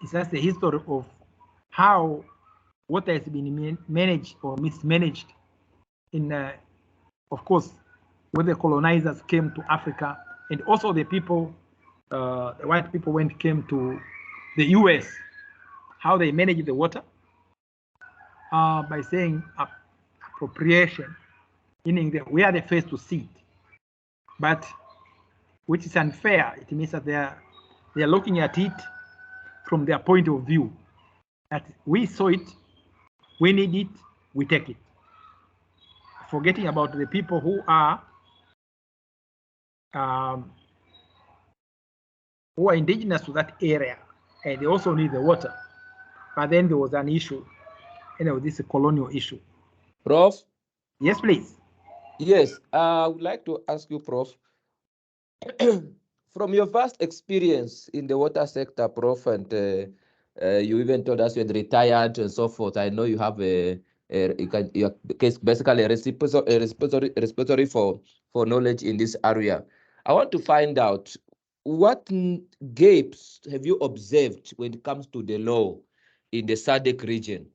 It's just the history of how water has been managed or mismanaged in, of course, when the colonizers came to Africa, and also the people, the white people when it came to the US, how they managed the water by saying appropriation, meaning that we are the first to see it, but which is unfair. It means that they are looking at it from their point of view, that we saw it, we need it, we take it, forgetting about the people who are indigenous to that area, and they also need the water. But then there was an issue, this colonial issue. Prof? Yes, please. Yes, I would like to ask you, Prof, from your vast experience in the water sector, Prof, and you even told us you had retired and so forth. I know you have you're basically a repository for knowledge in this area. I want to find out what gaps have you observed when it comes to the law in the SADC region?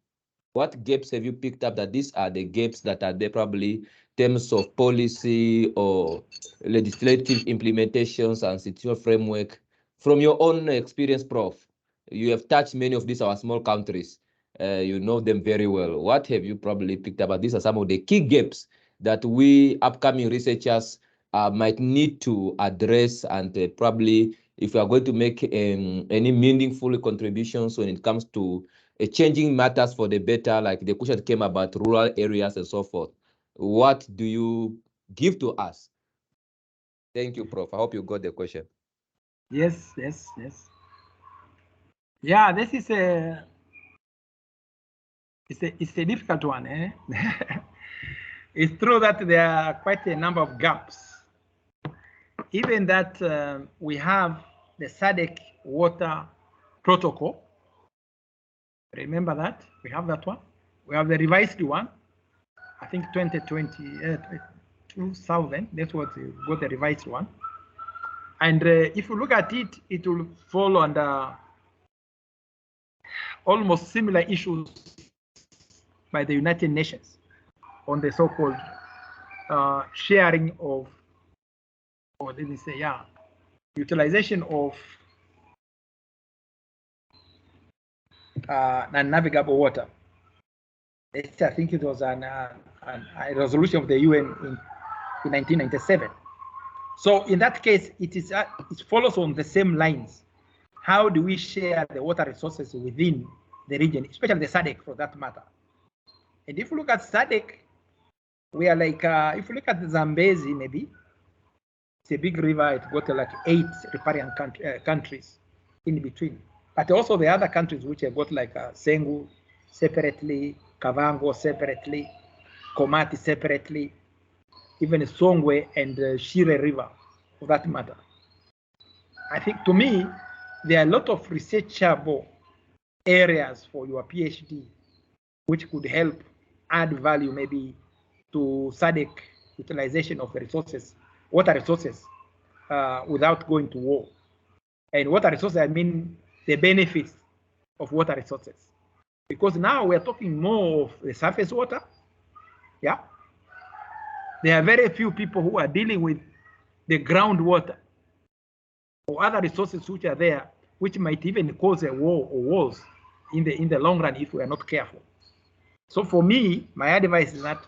What gaps have you picked up that these are the gaps that are there, probably in terms of policy or legislative implementations and institutional framework? From your own experience, Prof, you have touched many of these our small countries. You know them very well. What have you probably picked up? These are some of the key gaps that we upcoming researchers might need to address, and probably if we are going to make any meaningful contributions when it comes to changing matters for the better, like the question came about rural areas and so forth. What do you give to us? Thank you, Prof. I hope you got the question. Yes. Yeah, this is it's a difficult one. Eh? It's true that there are quite a number of gaps. Even that we have the SADC water protocol. Remember that? We have that one. We have the revised one. I think 2020, 2000, that's what we got, the revised one. And if you look at it, it will fall under almost similar issues by the United Nations on the so-called sharing of, or let me say, yeah, utilization of non-navigable water. I think it was a resolution of the UN in 1997. So in that case, it follows on the same lines. How do we share the water resources within the region, especially the SADC for that matter? And if you look at SADC, we are like, if you look at the Zambezi, maybe, it's a big river, it got like 8 riparian countries in between. But also the other countries which have got like Sengu separately, Kavango separately, Komati separately, even Songwe and Shire River, for that matter. I think, to me, there are a lot of researchable areas for your PhD, which could help add value maybe to SADC utilization of the resources, water resources, without going to war. And water resources, I mean the benefits of water resources. Because now we're talking more of the surface water. Yeah. There are very few people who are dealing with the groundwater or other resources which are there, which might even cause a war or wars in the long run if we are not careful. So for me, my advice is that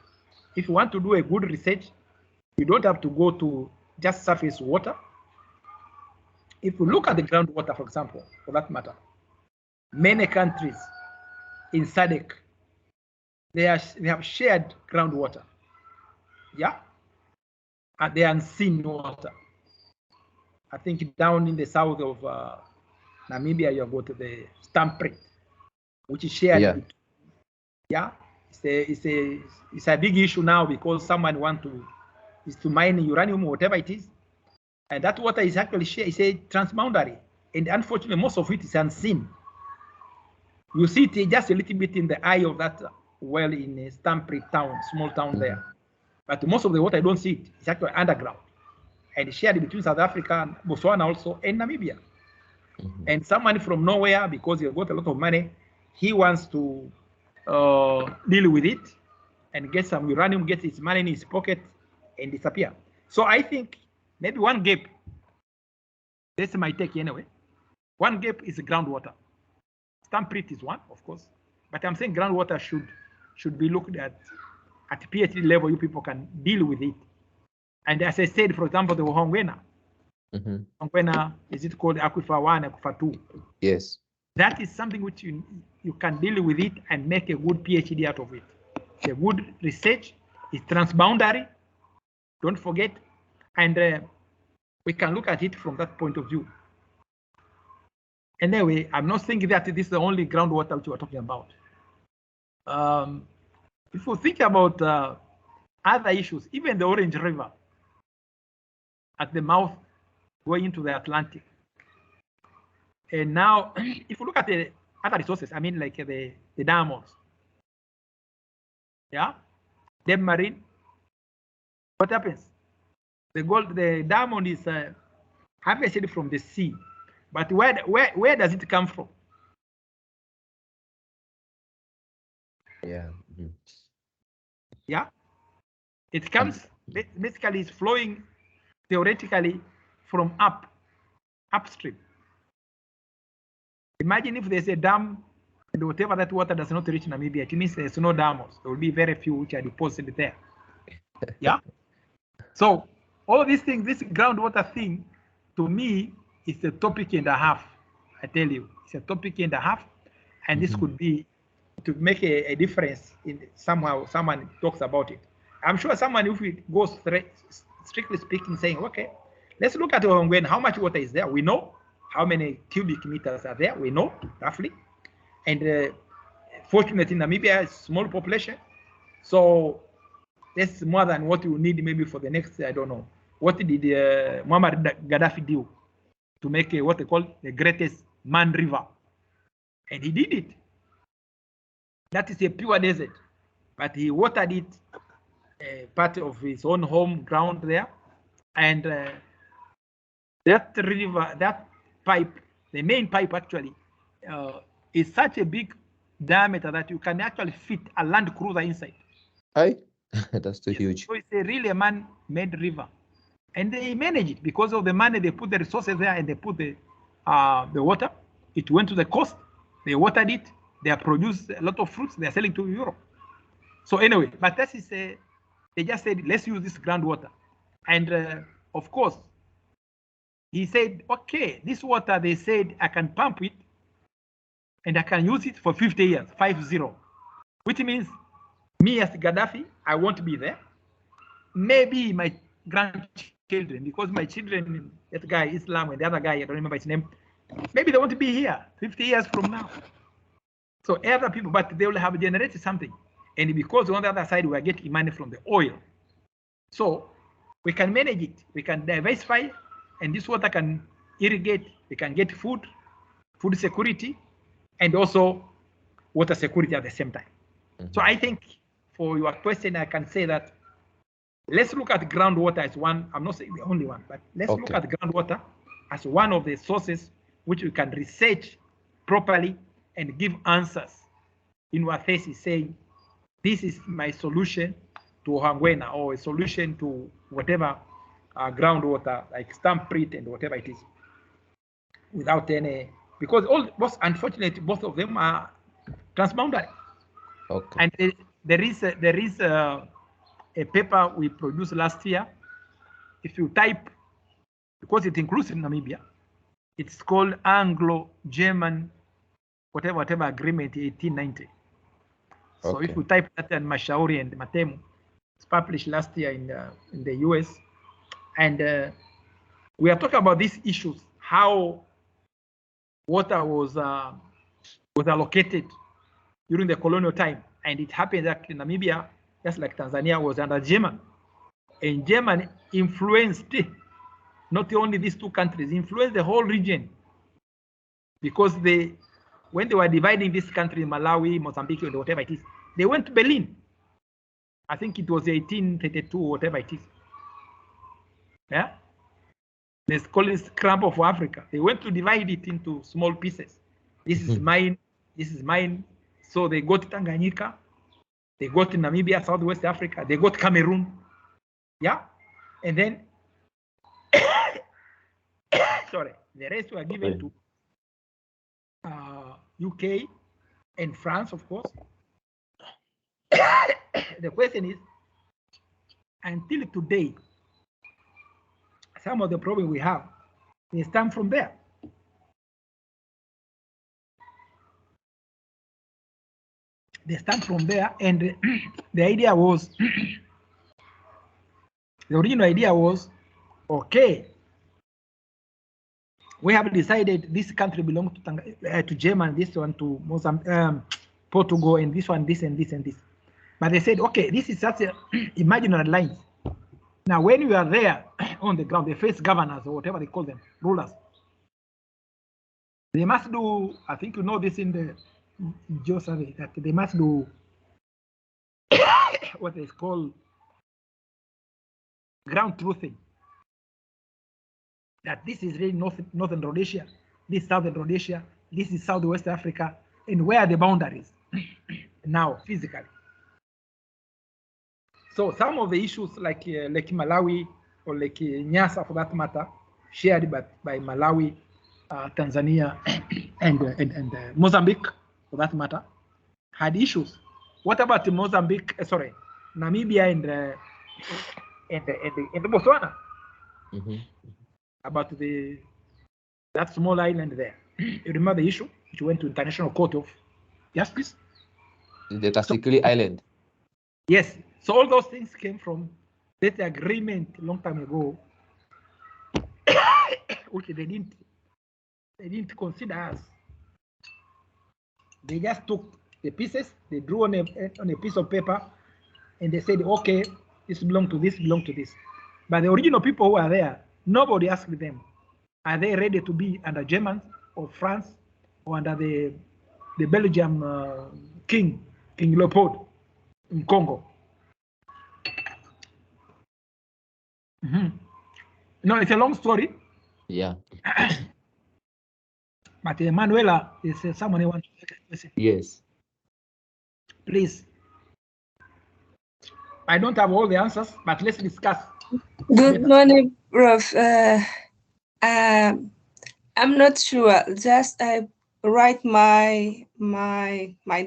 if you want to do a good research, you don't have to go to just surface water. If you look at the groundwater, for example, for that matter, many countries in SADC, they have shared groundwater. Yeah, and they unseen water. I think down in the south of Namibia, you have got the Stamprey, which is shared. Yeah. Yeah, it's a big issue now because someone is to mine uranium or whatever it is, and that water is actually shared. It's a transboundary, and unfortunately, most of it is unseen. You see it just a little bit in the eye of that well in a Stamprey town, small town there, but most of the water I don't see it. It's actually underground, and shared between South Africa, Botswana also, and Namibia. And someone from nowhere, because he got a lot of money, he wants to deal with it and get some uranium, get his money in his pocket and disappear. So I think maybe one gap, that's my take anyway. One gap is groundwater. Stamprey is one, of course, but I'm saying groundwater should be looked at PhD level. You people can deal with it. And as I said, for example, the Hongwena. Hongwena, is it called Aquifer 1, Aquifer 2? Yes. That is something which you can deal with it and make a good PhD out of it. It's a good research. It's transboundary. Don't forget. And we can look at it from that point of view. Anyway, I'm not thinking that this is the only groundwater which we're talking about. If we think about other issues, even the Orange River at the mouth going into the Atlantic. And now, if you look at the other resources, I mean, like the diamonds, yeah, the marine, what happens? The diamond is harvested from the sea, but where does it come from? Yeah. Yeah, it comes basically it's flowing theoretically from upstream. Imagine if there's a dam and whatever that water does not reach Namibia, it means there's no dams. There will be very few which are deposited there. Yeah. So all these things, this groundwater thing, to me, is a topic and a half. I tell you, it's a topic and a half, and this could be to make a difference in somehow. Someone talks about it. I'm sure someone, if it goes strictly speaking, saying, okay, let's look at when how much water is there. We know how many cubic meters are there. We know roughly, and fortunately, Namibia is a small population, so that's more than what you need maybe for the next. I don't know what did Muammar Gaddafi do to make what they call the greatest man river, and he did it. That is a pure desert, but he watered it, part of his own home ground there, and that river, that pipe, the main pipe actually, is such a big diameter that you can actually fit a Land Cruiser inside. Aye, that's too huge. So it's really a man-made river, and they manage it because of the money. They put the resources there, and they put the water. It went to the coast. They watered it. They have produced a lot of fruits. They are selling to Europe. So anyway, but that is they just said, let's use this groundwater, and of course, he said, okay, this water, they said I can pump it, and I can use it for 50 years, 50, which means me as Gaddafi, I won't be there. Maybe my grandchildren, because my children, that guy Islam and the other guy, I don't remember his name, maybe they won't be here 50 years from now. So other people, but they will have generated something. And because on the other side, we are getting money from the oil. So we can manage it. We can diversify, and this water can irrigate. We can get food security, and also water security at the same time. So I think for your question, I can say that let's look at groundwater as one. I'm not saying the only one, but let's look at groundwater as one of the sources which we can research properly and give answers in our thesis, saying this is my solution to Hongwena, or a solution to whatever groundwater like Stamprey and whatever it is, without any, because unfortunately both of them are transboundary. And there is a paper we produced last year. If you type, because it includes in Namibia, it's called Anglo-German whatever agreement 1890. So Okay. if we type that in Mashauri and Matemu, it's published last year in the US, and we are talking about these issues, how water was allocated during the colonial time, and it happened that in Namibia, just like Tanzania, was under German, and German influenced not only these two countries, influenced the whole region, because when they were dividing this country, Malawi, Mozambique, or whatever it is, they went to Berlin. I think it was 1832, whatever it is. Yeah, they call it Scramp of Africa. They went to divide it into small pieces. This is mine. This is mine. So they got Tanganyika, they got Namibia, Southwest Africa, they got Cameroon. Yeah, and then sorry, the rest were given to UK and France, of course. The question is, until today, some of the problems we have, they stem from there. They stem from there, and the idea was, the original idea was, okay, we have decided this country belongs to Germany, this one to Mozambique, Portugal, and this one, this and this and this. But they said, okay, this is such imaginary lines. Now, when you are there on the ground, the first governors or whatever they call them, rulers, they must do, I think you know this in the geo survey, that they must do what is called ground truthing. That this is really Northern Rhodesia, this is Southern Rhodesia, this is Southwest Africa, and where are the boundaries now physically. So some of the issues like Malawi or like Nyasa for that matter, shared by Malawi, Tanzania, and Mozambique for that matter, had issues. What about Mozambique? Sorry, Namibia and Botswana? About that small island there. You remember the issue which went to International Court of Justice? The Kasikili Island. Yes. So all those things came from that agreement a long time ago, which they didn't consider us. They just took the pieces, they drew on a piece of paper, and they said, okay, this belongs to this, belongs to this. But the original people who are there, nobody asked them, are they ready to be under Germans or France or under the Belgium King Leopold in Congo? No, it's a long story. Yeah. But Manuela is someone who wants to listen. Yes. Please. I don't have all the answers, but let's discuss. Good morning, Prof. I'm not sure. Just I write my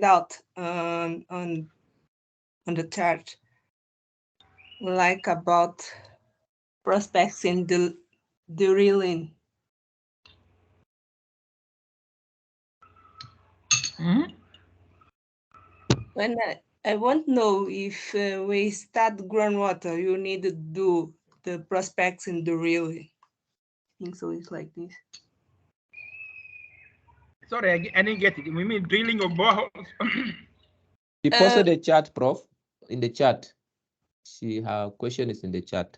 doubt on the chart, like about prospects in the drilling. When I want to know if we start groundwater, you need to do the prospects in the drilling. I think so. It's like this. Sorry, I didn't get it. We mean drilling of boreholes. She posted the chat, Prof, in the chat. Her question is in the chat.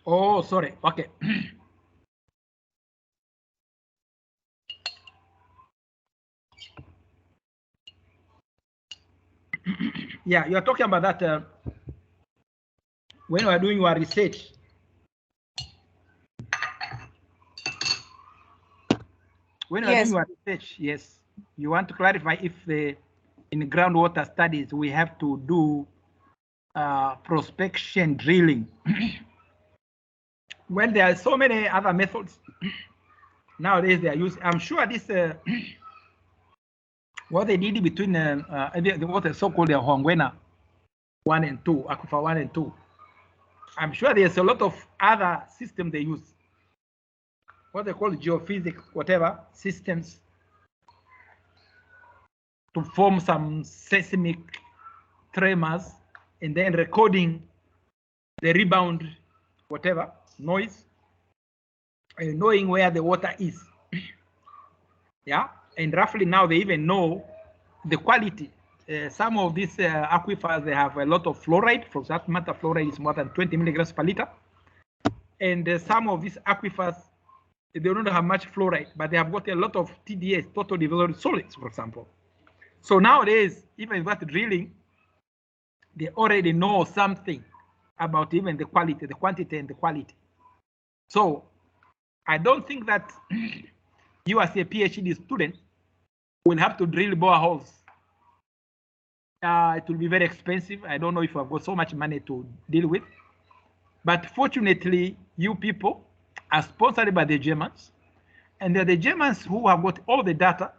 Oh, sorry. Okay. Yeah, you are talking about that when you are doing your research. When you are doing your research, yes, you want to clarify if in groundwater studies we have to do prospection drilling. Well, there are so many other methods nowadays they are used. I'm sure this what they did between what is so-called the Hongwena 1 and 2, Aquifer 1 and 2. I'm sure there's a lot of other systems they use, what they call geophysics, whatever systems, to form some seismic tremors and then recording the rebound, whatever noise, and knowing where the water is. Yeah, and roughly now they even know the quality. Some of these aquifers, they have a lot of fluoride. For that matter, fluoride is more than 20 milligrams per liter. And some of these aquifers, they don't have much fluoride, but they have got a lot of TDS, total dissolved solids, for example. So nowadays, even without drilling, they already know something about even the quality, the quantity and the quality. So I don't think that you as a PhD student will have to drill boreholes. It will be very expensive. I don't know if I've got so much money to deal with. But fortunately, you people are sponsored by the Germans. And they're the Germans who have got all the data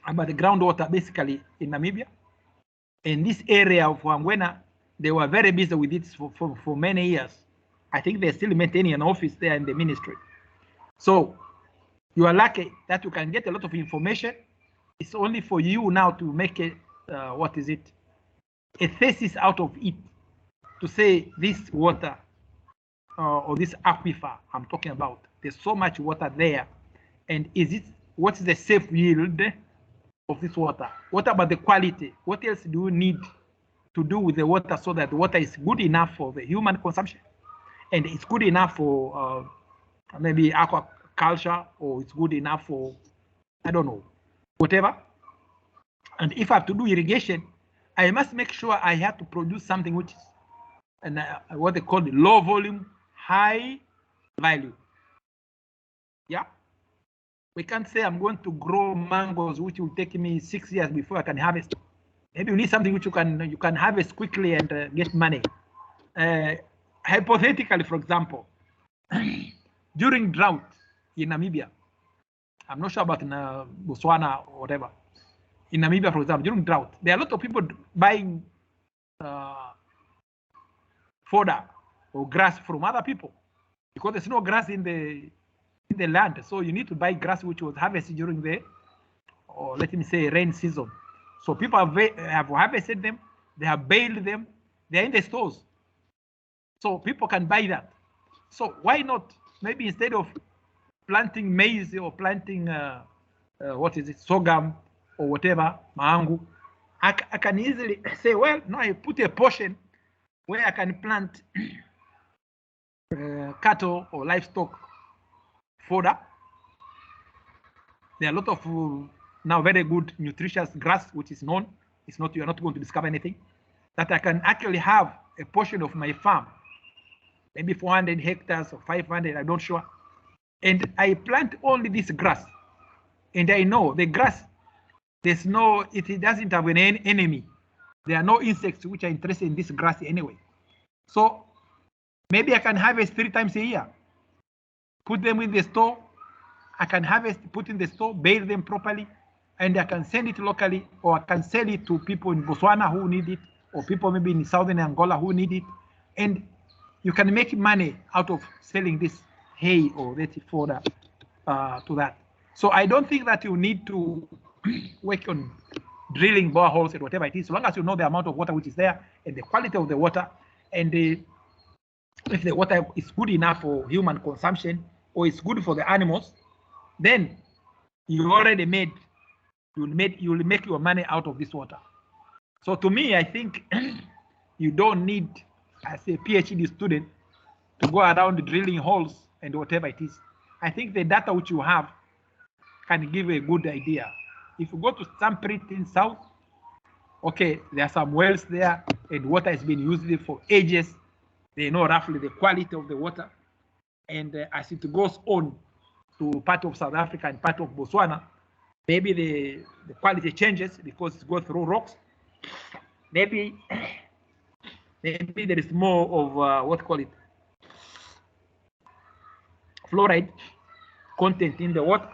about the groundwater basically in Namibia. In this area of Hongwena, they were very busy with it for many years. I think they're still maintaining an office there in the ministry. So you are lucky that you can get a lot of information. It's only for you now to make a, a thesis out of it, to say this water or this aquifer I'm talking about, there's so much water there. And what's the safe yield of this water? What about the quality? What else do you need to do with the water so that the water is good enough for the human consumption? And it's good enough for maybe aquaculture, or it's good enough for, I don't know, whatever. And if I have to do irrigation, I must make sure I have to produce something which is what they call the low volume, high value. Yeah. We can't say I'm going to grow mangoes, which will take me 6 years before I can harvest. Maybe you need something which you can harvest quickly and get money. Hypothetically, for example, during drought in Namibia, I'm not sure about Botswana or whatever. In Namibia, for example, during drought, there are a lot of people buying fodder or grass from other people because there's no grass in the land. So you need to buy grass which was harvested during the, or let me say, rain season. So people have harvested them, they have baled them, they're in the stores. So people can buy that. So why not? Maybe instead of planting maize or planting sorghum or whatever, maangu, I can easily say, well, no, I put a portion where I can plant cattle or livestock fodder. There are a lot of now very good nutritious grass, which is known. It's not, you're not going to discover anything. That I can actually have a portion of my farm, maybe 400 hectares or 500, I'm not sure. And I plant only this grass. And I know the grass, it doesn't have an enemy. There are no insects which are interested in this grass anyway. So maybe I can harvest 3 times a year. Put them in the store. I can harvest, put in the store, bale them properly, and I can send it locally, or I can sell it to people in Botswana who need it, or people maybe in southern Angola who need it. And you can make money out of selling this hay or that fodder to that. So I don't think that you need to work on drilling boreholes and whatever it is, so long as you know the amount of water which is there and the quality of the water, and if the water is good enough for human consumption or it's good for the animals, then you already you'll make your money out of this water. So to me, I think you don't need, as a PhD student, to go around drilling holes and whatever it is. I think the data which you have can give a good idea. If you go to some Sampurit in south, okay, there are some wells there and water has been used for ages. They know roughly the quality of the water. And as it goes on to part of South Africa and part of Botswana, maybe the quality changes because it goes through rocks. Maybe there is more of fluoride content in the water,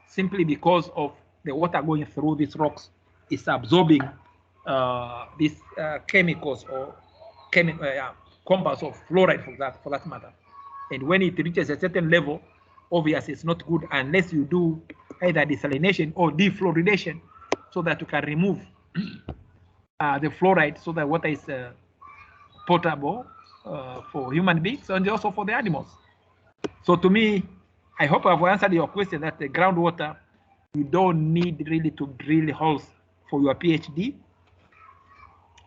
simply because of the water going through these rocks is absorbing these chemicals or compounds of fluoride for that matter. And when it reaches a certain level, obviously it's not good unless you do either desalination or defluoridation so that you can remove the fluoride so that water is potable for human beings and also for the animals. So to me, I hope I've answered your question that the groundwater, you don't need really to drill holes for your PhD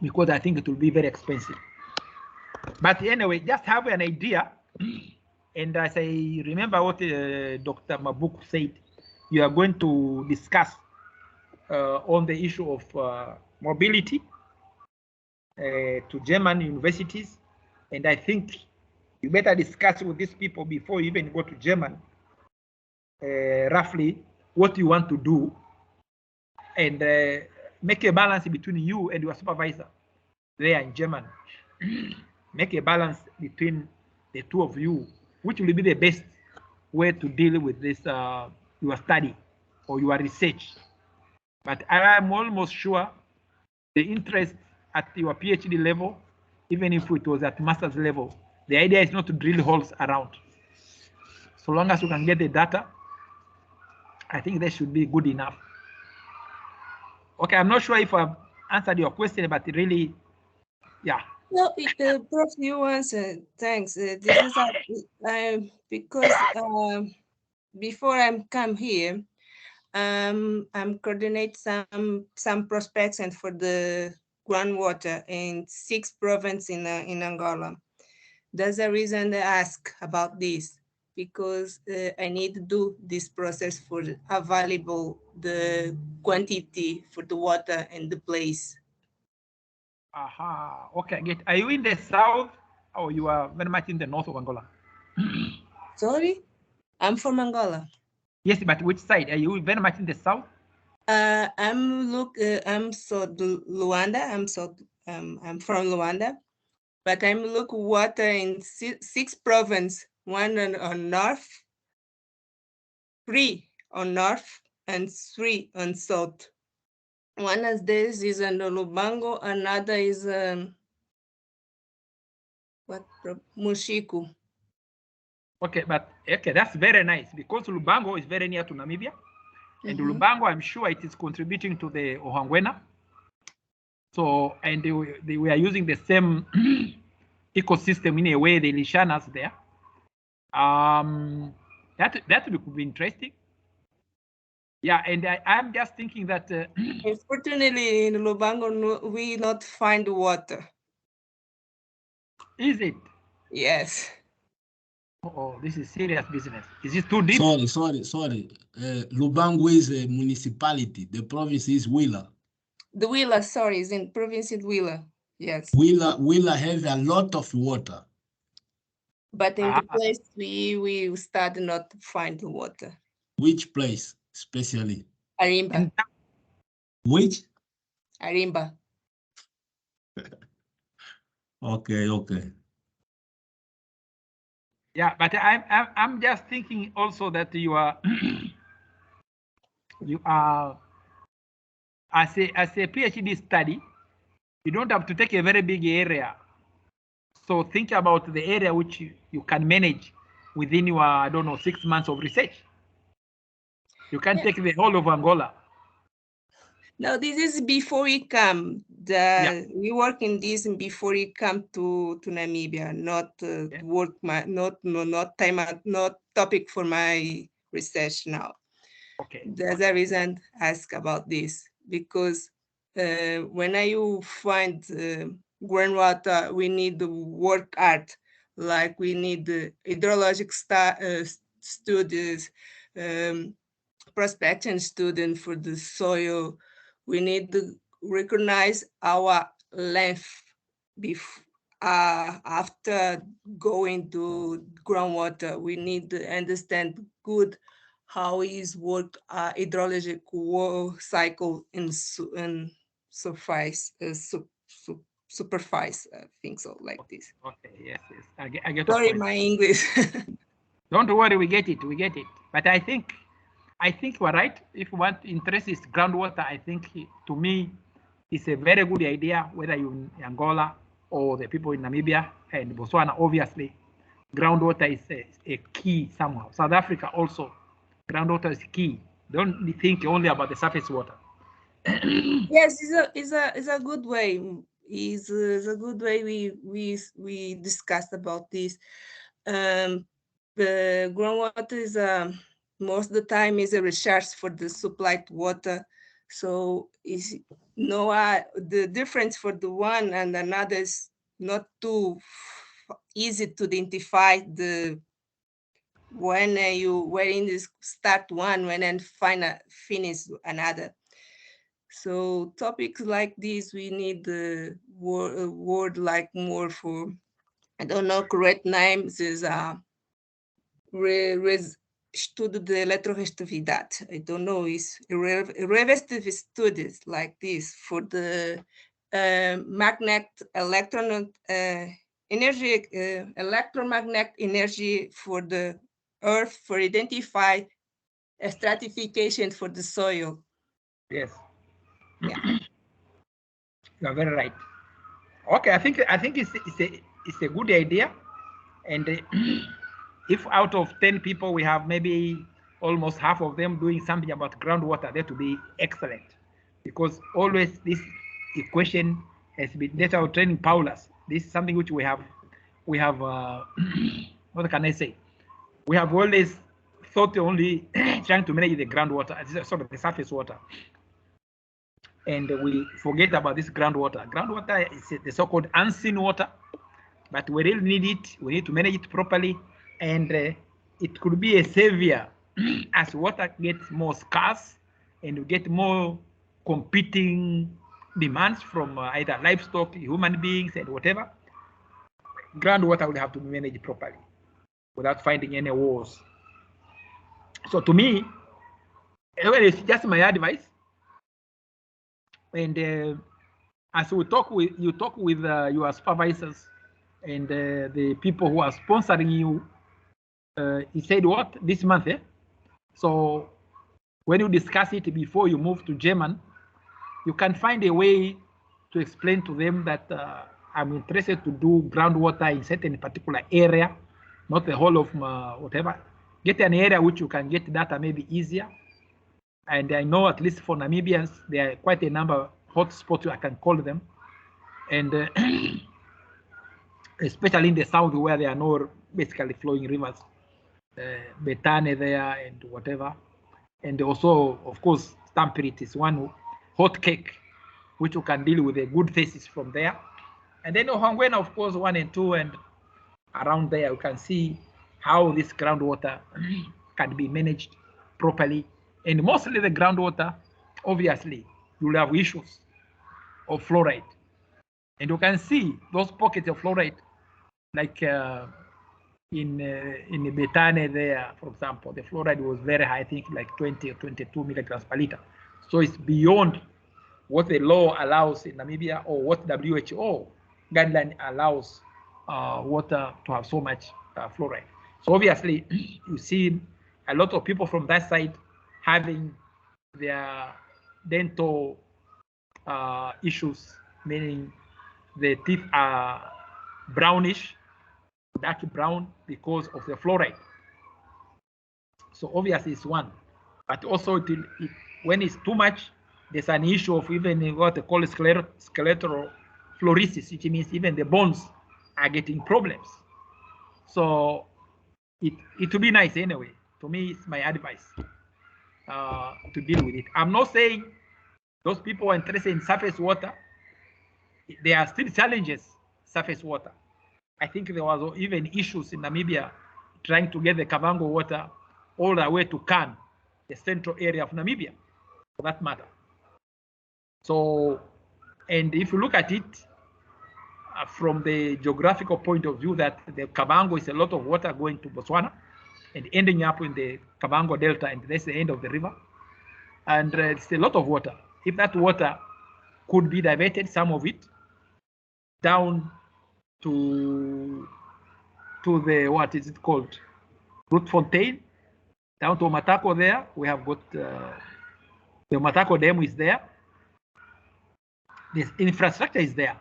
because I think it will be very expensive. But anyway, just have an idea. And as I remember what Dr. Mabuk said, you are going to discuss on the issue of mobility to German universities. And I think you better discuss with these people before you even go to German, roughly what you want to do, and make a balance between you and your supervisor there in Germany. Make a balance between the two of you, which will be the best way to deal with this, your study or your research. But I am almost sure the interest at your PhD level, even if it was at master's level, the idea is not to drill holes around. So long as you can get the data, I think that should be good enough. Okay, I'm not sure if I've answered your question, but really, yeah. No, Prof, you answered. Thanks. This is because before I come here, I'm coordinate some prospects and for the groundwater in 6 provinces in Angola. That's the reason I ask about this, because I need to do this process for available the quantity for the water and the place. Aha, okay, get. Are you in the south or you are very much in the north of Angola? Sorry, I'm from Angola. Yes, but which side? Are you very much in the south? I'm South Luanda. I'm from Luanda, but I'm look water in 6 provinces, 1 on north, 3 on north, and 3 on south. One of these is in Lubango, another is Mushiku. Okay, but okay, that's very nice because Lubango is very near to Namibia, and Lubango, I'm sure it is contributing to the Ohangwena. So, and they were using the same ecosystem in a way, the Lishanas there. That would be interesting. Yeah, and I'm just thinking that. Unfortunately, in Lubango, we not find water. Is it? Yes. Oh, this is serious business. Is it too deep? Sorry. Lubango is a municipality. The province is Willa. The Willa, sorry, is in province of Willa. Yes. Willa have a lot of water. But in the place we start not to find the water. Which place, especially? Arimba. Which? Arimba. Okay. Yeah, but I'm just thinking also that you are as a PhD study, you don't have to take a very big area. So think about the area which you can manage within your, I don't know, 6 months of research. You can take the whole of Angola. No, this is before we come. We work in this before we come to Namibia, not work not topic for my research now. Okay. There's a reason I ask about this, because when you find groundwater, we need the work hard, like we need the hydrologic studies, prospection student for the soil. We need to recognize our length after going to groundwater. We need to understand good how is work hydrologic cycle in surface, superfice, things so like this. Okay, yes. I get Sorry, my English. Don't worry, we get it. But I think I think you are right. If you want interest is groundwater, I think to me it's a very good idea, whether you're in Angola or the people in Namibia and Botswana. Obviously, groundwater is a key somehow. South Africa also, groundwater is key. Don't think only about the surface water. Yes, it's a good way. Is a good way we discussed about this. The groundwater is most of the time is a resource for the supplied water. So is the difference for the one and another is not too easy to identify the when you start one when and finish another. So topics like this, we need the word like more for, I don't know, correct names is estudo de electroreatividade. I don't know, is revestive studies like this for the electromagnetic energy for the earth for identify a stratification for the soil. Yes. Yeah. You are very right. Okay, I think it's a good idea, and if out of 10 people we have maybe almost half of them doing something about groundwater, that would be excellent, because always this equation has been data training Paulus. This is something which we have what can I say? We have always thought only trying to manage the groundwater, sort of the surface water. And we forget about this groundwater. Groundwater is the so-called unseen water, but we really need it. We need to manage it properly, and it could be a savior as water gets more scarce and we get more competing demands from either livestock, human beings, and whatever. Groundwater will have to be managed properly without finding any wars. So to me, it's just my advice. And as we talk with your supervisors and the people who are sponsoring you, he said what this month, eh? So when you discuss it before you move to German, you can find a way to explain to them that I'm interested to do groundwater in certain particular area, not the whole of whatever. Get an area which you can get data maybe easier. And I know at least for Namibians, there are quite a number of hotspots, I can call them. And especially in the south where there are no basically flowing rivers, Betane there and whatever. And also, of course, Stamperit is one hot cake, which you can deal with a good thesis from there. And then Ohangwena, of course, 1 and 2, and around there, you can see how this groundwater can be managed properly. And mostly the groundwater, obviously, you'll have issues of fluoride. And you can see those pockets of fluoride, like in Betane there, for example, the fluoride was very high, I think like 20 or 22 milligrams per liter. So it's beyond what the law allows in Namibia or what WHO guideline allows water to have so much fluoride. So obviously, you see a lot of people from that side having their dental issues, meaning the teeth are brownish, dark brown because of the fluoride. So obviously it's one, but also when it's too much, there's an issue of even what they call skeletal fluorosis, which means even the bones are getting problems. So it would be nice anyway. To me, it's my advice to deal with it. I'm not saying those people who are interested in surface water, there are still challenges, surface water. I think there was even issues in Namibia trying to get the Kavango water all the way to Kan, the central area of Namibia, for that matter. So, and if you look at it from the geographical point of view, that the Kavango is a lot of water going to Botswana and ending up in the Kavango Delta, and that's the end of the river. And it's a lot of water. If that water could be diverted, some of it, down to the, what is it called, Rootfontein, Down to Matako there, we have got the Matako Dam is there. The infrastructure is there.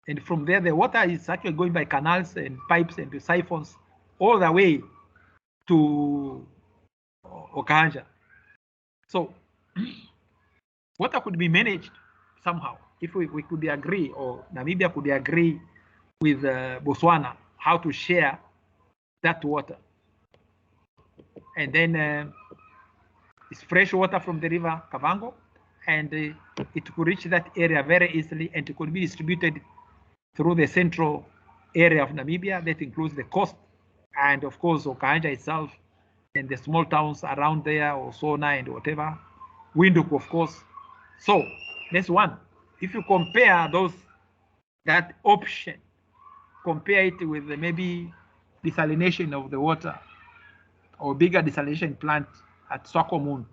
And from there, the water is actually going by canals and pipes and siphons all the way to Okanja. So water could be managed somehow if we could agree, or Namibia could agree with Botswana how to share that water. And then it's fresh water from the river Kavango, and it could reach that area very easily, and it could be distributed through the central area of Namibia. That includes the coast and of course Okanja itself and the small towns around there, or Sona and whatever, Windhoek of course. So that's one. If you compare that option, compare it with maybe desalination of the water, or bigger desalination plant at Swakopmund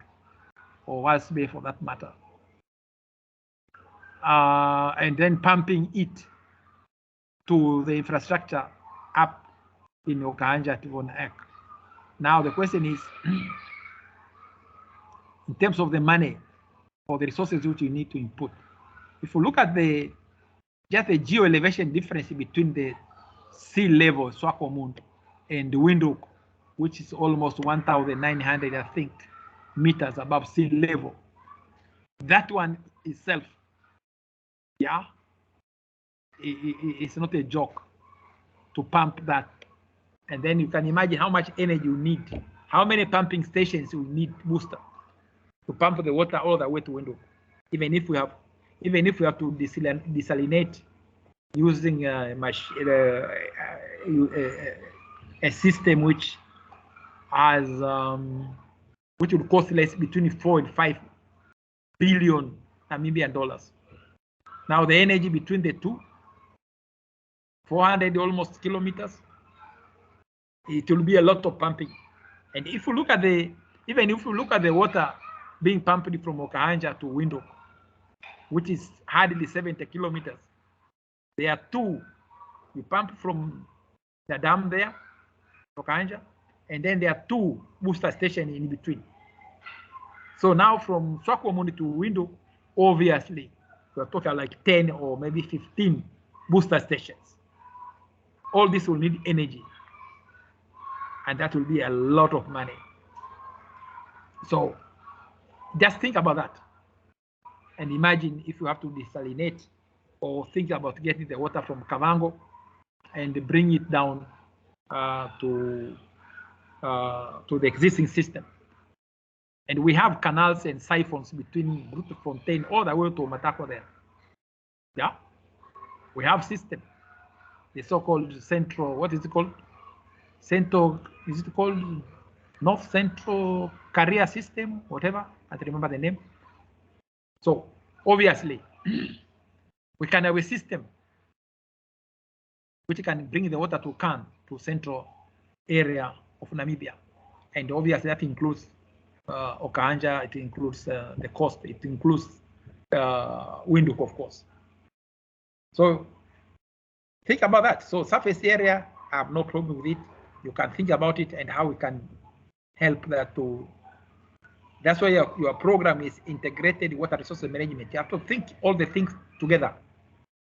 or Walvis Bay for that matter, and then pumping it to the infrastructure up in Okanja to Von Eck. Now the question is, in terms of the money or the resources which you need to input, if you look at just the geo-elevation difference between the sea level, Swakopmund, and Windhoek, which is almost 1,900, I think, meters above sea level, that one itself, yeah, it's not a joke to pump that. And then you can imagine how much energy you need, how many pumping stations you need booster to pump the water all the way to Windhoek. Even if we have to desalinate using a system which has which would cost less, between 4 and 5 billion Namibian dollars. Now the energy between the two, 400 almost kilometers, it will be a lot of pumping. And if you look at even if you look at the water being pumped from Okanja to Windhoek, which is hardly 70 kilometers, there are two. You pump from the dam there, Okanja, and then there are two booster stations in between. So now from Swakopmund to Windhoek, obviously, we're talking like 10 or maybe 15 booster stations. All this will need energy, and that will be a lot of money. So just think about that. And imagine if you have to desalinate, or think about getting the water from Kavango and bring it down to the existing system. And we have canals and siphons between Grootfontein all the way to Matako there. Yeah, we have system, the so-called central, what is it called? Central, is it called North Central Carrier System, whatever, I don't remember the name. So obviously, we can have a system which can bring the water to Kan, to central area of Namibia. And obviously that includes Okanja, it includes the coast, it includes Windhoek, of course. So think about that. So surface area, I have no problem with it. You can think about it and how we can help that to. That's why your program is integrated water resource management. You have to think all the things together.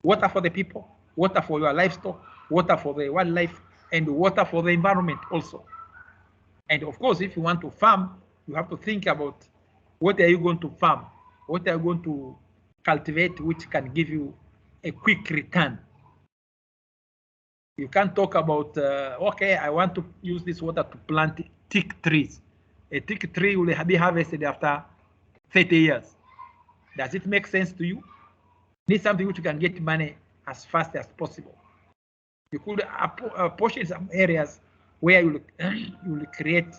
Water for the people, water for your livestock, water for the wildlife, and water for the environment also. And of course, if you want to farm, you have to think about what are you going to farm, what are you going to cultivate, which can give you a quick return. You can't talk about, okay, I want to use this water to plant thick trees. A thick tree will be harvested after 30 years. Does it make sense to you? Need something which you can get money as fast as possible. You could apportion some areas where you will create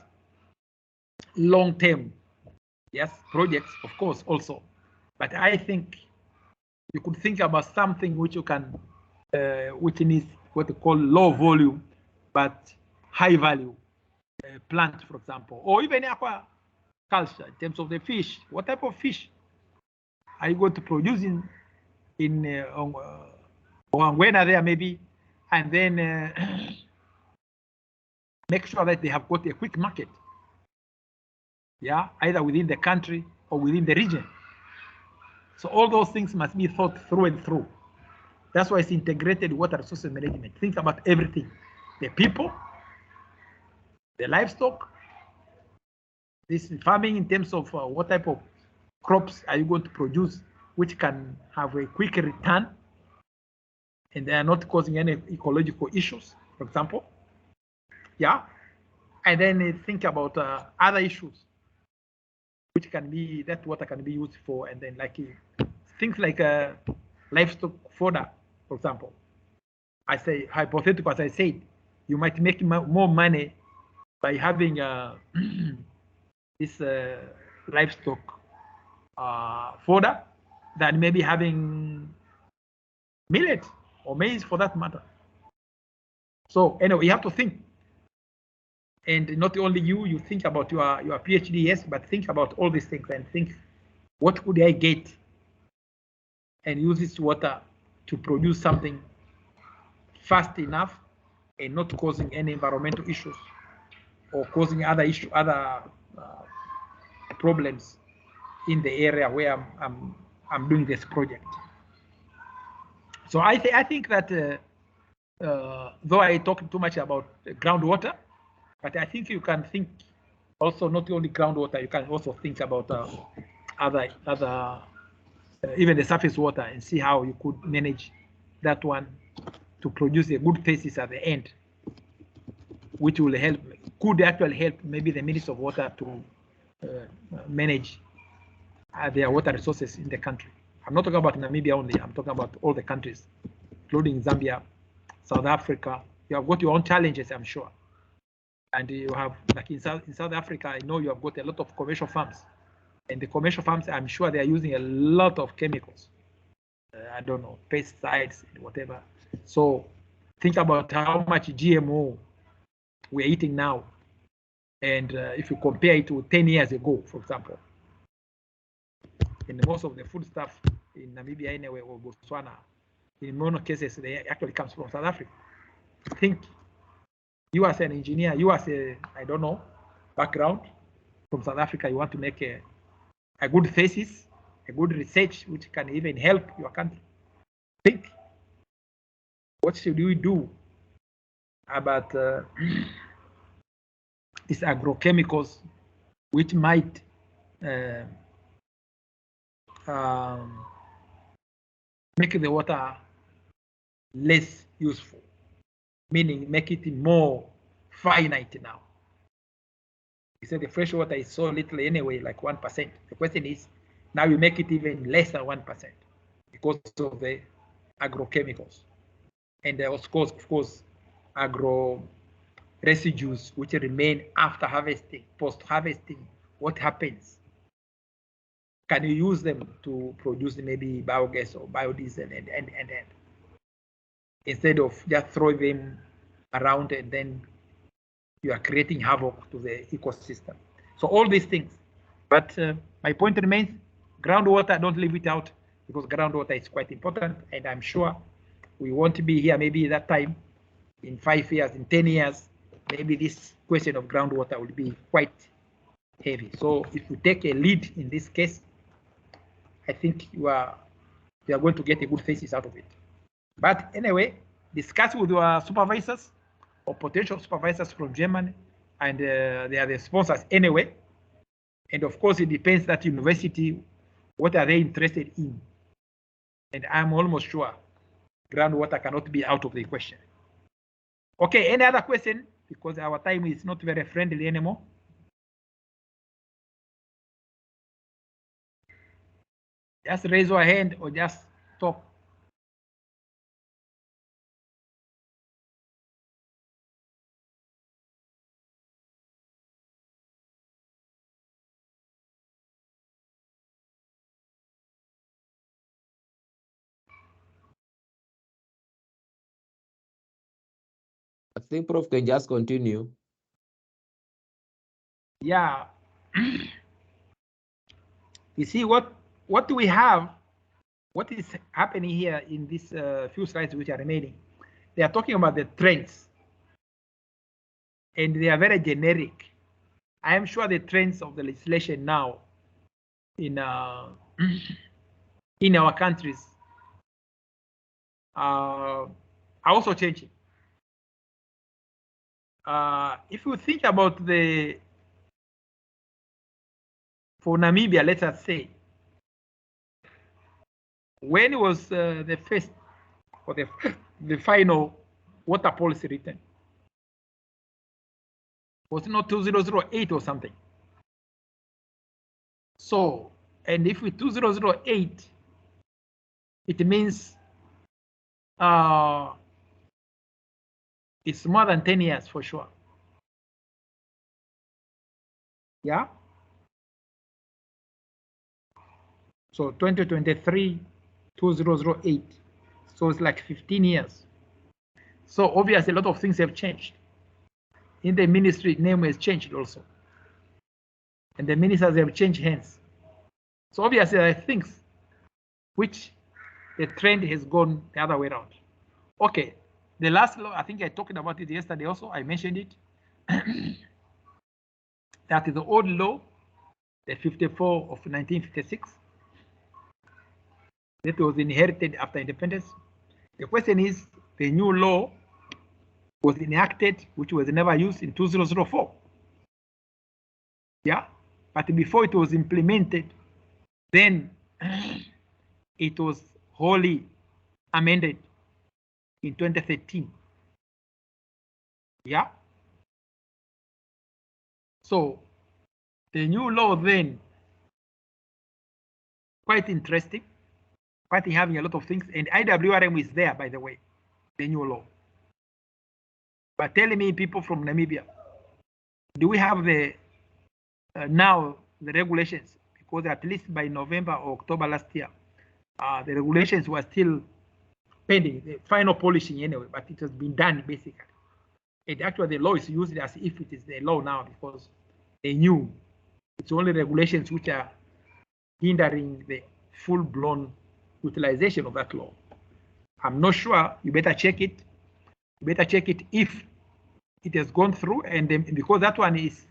long-term, yes, projects, of course, also. But I think you could think about something which you can, which needs what they call low volume, but high value plant, for example, or even aquaculture in terms of the fish. What type of fish are you going to produce in Ongwena there maybe, and then make sure that they have got a quick market. yeah, either within the country or within the region. So all those things must be thought through and through. That's why it's integrated water resources management. Think about everything: the people, the livestock, this farming in terms of what type of crops are you going to produce, which can have a quick return, and they are not causing any ecological issues, for example. Yeah, and then think about other issues, which can be that water can be used for, and then like things like livestock fodder, for example. I say hypothetical, as I said, you might make more money by having this livestock fodder than maybe having millet or maize for that matter. So anyway, you have to think. And not only you think about your PhD, yes, but think about all these things and think, what could I get and use this water to produce something fast enough and not causing any environmental issues or causing other problems in the area where I'm doing this project. So I think that though I talk too much about groundwater, but I think you can think also not only groundwater, you can also think about other even the surface water and see how you could manage that one to produce a good thesis at the end, which will help, could actually help maybe the Ministry of Water to manage their water resources in the country. I'm not talking about Namibia only, I'm talking about all the countries, including Zambia, South Africa. You have got your own challenges, I'm sure. And you have, like in South Africa, I know you have got a lot of commercial farms. And the commercial farms, I'm sure they are using a lot of chemicals. I don't know, pesticides, whatever. So think about how much GMO we're eating now. And if you compare it to 10 years ago, for example, in most of the food stuff in Namibia anyway, or Botswana, in many cases, they actually comes from South Africa. Think, you as an engineer, you as a, I don't know, background from South Africa, you want to make a good thesis, a good research, which can even help your country. Think, what should we do about these agrochemicals, which might make the water less useful, meaning make it more finite now. You said the fresh water is so little anyway, like 1%. The question is, now you make it even less than 1% because of the agrochemicals. And of course, agro residues which remain after harvesting, post-harvesting, what happens? Can you use them to produce maybe biogas or biodiesel and instead of just throwing them around and then you are creating havoc to the ecosystem. So all these things. But my point remains, groundwater, don't leave it out because groundwater is quite important. And I'm sure we won't be here maybe that time in 5 years, in 10 years, maybe this question of groundwater will be quite heavy. So if you take a lead in this case, I think you are going to get a good thesis out of it. But anyway, discuss with your supervisors or potential supervisors from Germany, and they are the sponsors anyway. And of course, it depends that university, what are they interested in? And I'm almost sure groundwater cannot be out of the equation. Okay, any other question? Because our time is not very friendly anymore. Just raise your hand or just talk. I think Prof can just continue. Yeah. You see what we have, what is happening here in these few slides which are remaining. They are talking about the trends, and they are very generic. I am sure the trends of the legislation now in in our countries are also changing. If you think about for Namibia, let us say, when was the first or the final water policy written? Was it not 2008 or something? So, and if with 2008, it means it's more than 10 years for sure. Yeah. So 2023, 2008. So it's like 15 years. So obviously a lot of things have changed. In the ministry, name has changed also. And the ministers have changed hands. So obviously there are things which the trend has gone the other way around. Okay, the last law, I think I talked about it yesterday also, I mentioned it. That is the old law, the 54 of 1956. That was inherited after independence. The question is, the new law was enacted, which was never used in 2004. Yeah, but before it was implemented, then it was wholly amended in 2013. Yeah. So the new law then, quite interesting, quite having a lot of things, and IWRM is there, by the way, the new law. But tell me, people from Namibia, do we have the now the regulations? Because at least by November or October last year, the regulations were still pending, the final polishing anyway, but it has been done basically. And actually the law is used as if it is the law now, because they knew it's only regulations which are hindering the full-blown utilization of that law. I'm not sure, you better check it. You better check it if it has gone through, and then, because that one is,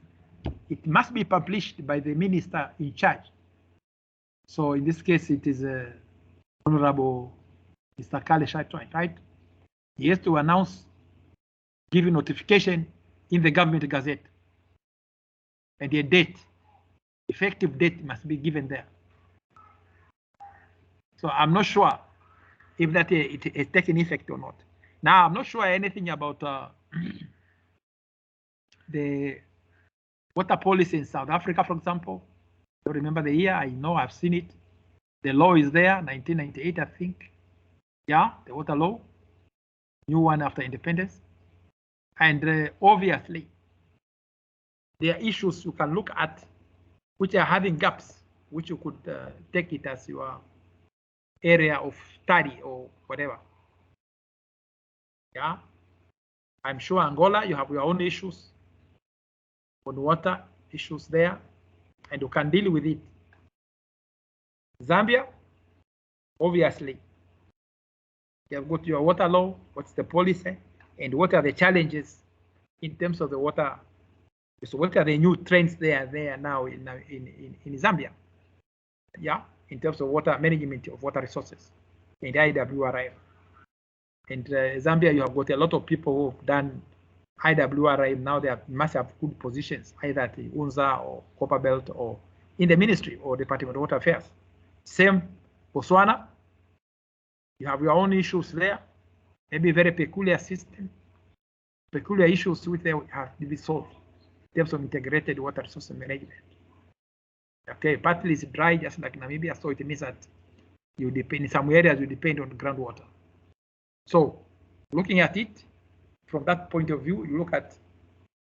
it must be published by the minister in charge. So in this case, it is Honorable Mr. Kale Shatwine, right? He has to announce, give notification in the government gazette, and the date, effective date must be given there. So I'm not sure if that it has taken effect or not. Now, I'm not sure anything about the water policy in South Africa, for example. I don't remember the year. I know I've seen it. The law is there, 1998, I think. Yeah, the water law, new one after independence. And obviously, there are issues you can look at which are having gaps, which you could take it as your area of study or whatever. Yeah, I'm sure Angola, you have your own issues on water, issues there, and you can deal with it. Zambia, obviously, you have got your water law, what's the policy, and what are the challenges in terms of the water. So what are the new trends there now in Zambia? Yeah, in terms of water management of water resources in the IWRM. And Zambia, you have got a lot of people who have done IWRM. Now they must have good positions, either at the UNZA or Copperbelt or in the ministry or Department of Water Affairs. Same Botswana, you have your own issues there, maybe very peculiar system, peculiar issues which they have to be solved in terms of integrated water resource management. Okay, partly it's dry, just like Namibia, so it means that you depend, in some areas you depend on groundwater. So looking at it from that point of view, you look at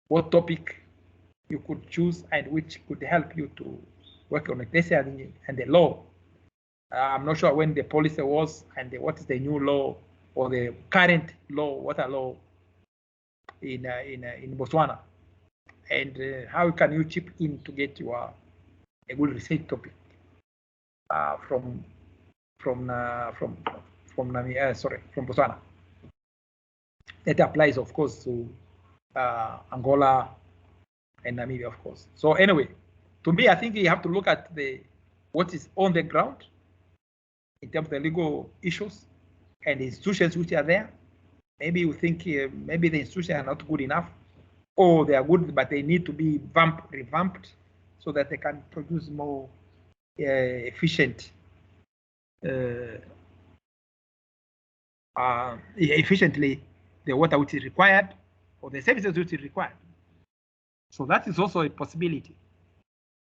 what topic you could choose and which could help you to work on it. And the law, I'm not sure when the policy was and what is the new law or the current law, water law in Botswana, and how can you chip in to get your a good research topic from Botswana. That applies, of course, to Angola, and Namibia, of course. So anyway, to me, I think you have to look at what is on the ground in terms of the legal issues and the institutions which are there. Maybe you think maybe the institutions are not good enough, or they are good, but they need to be revamped so that they can produce more efficiently the water which is required or the services which is required. So that is also a possibility.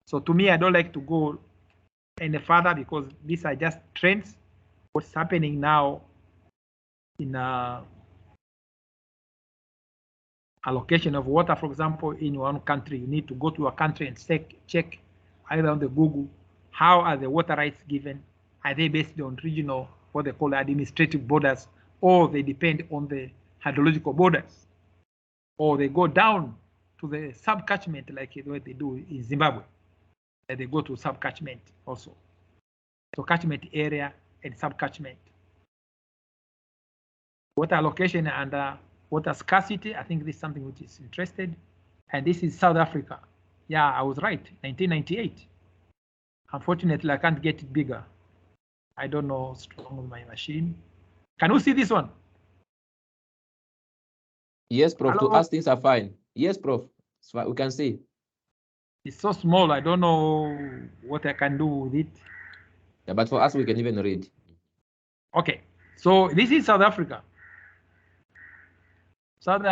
So to me, I don't like to go any further because these are just trends. What's happening now in allocation of water, for example, in one country, you need to go to a country and check either on the Google, how are the water rights given? Are they based on regional, what they call administrative borders, or they depend on the hydrological borders, or they go down to the sub-catchment like what they do in Zimbabwe, and they go to sub-catchment also. So catchment area and sub-catchment. Water allocation and water scarcity, I think this is something which is interested. And this is South Africa. Yeah, I was right, 1998. Unfortunately, I can't get it bigger. I don't know what's wrong with my machine. Can you see this one? Yes, Prof. Hello? To us, things are fine. Yes, Prof. We can see. It's so small. I don't know what I can do with it. Yeah, but for us, we can even read. Okay, so this is South Africa. South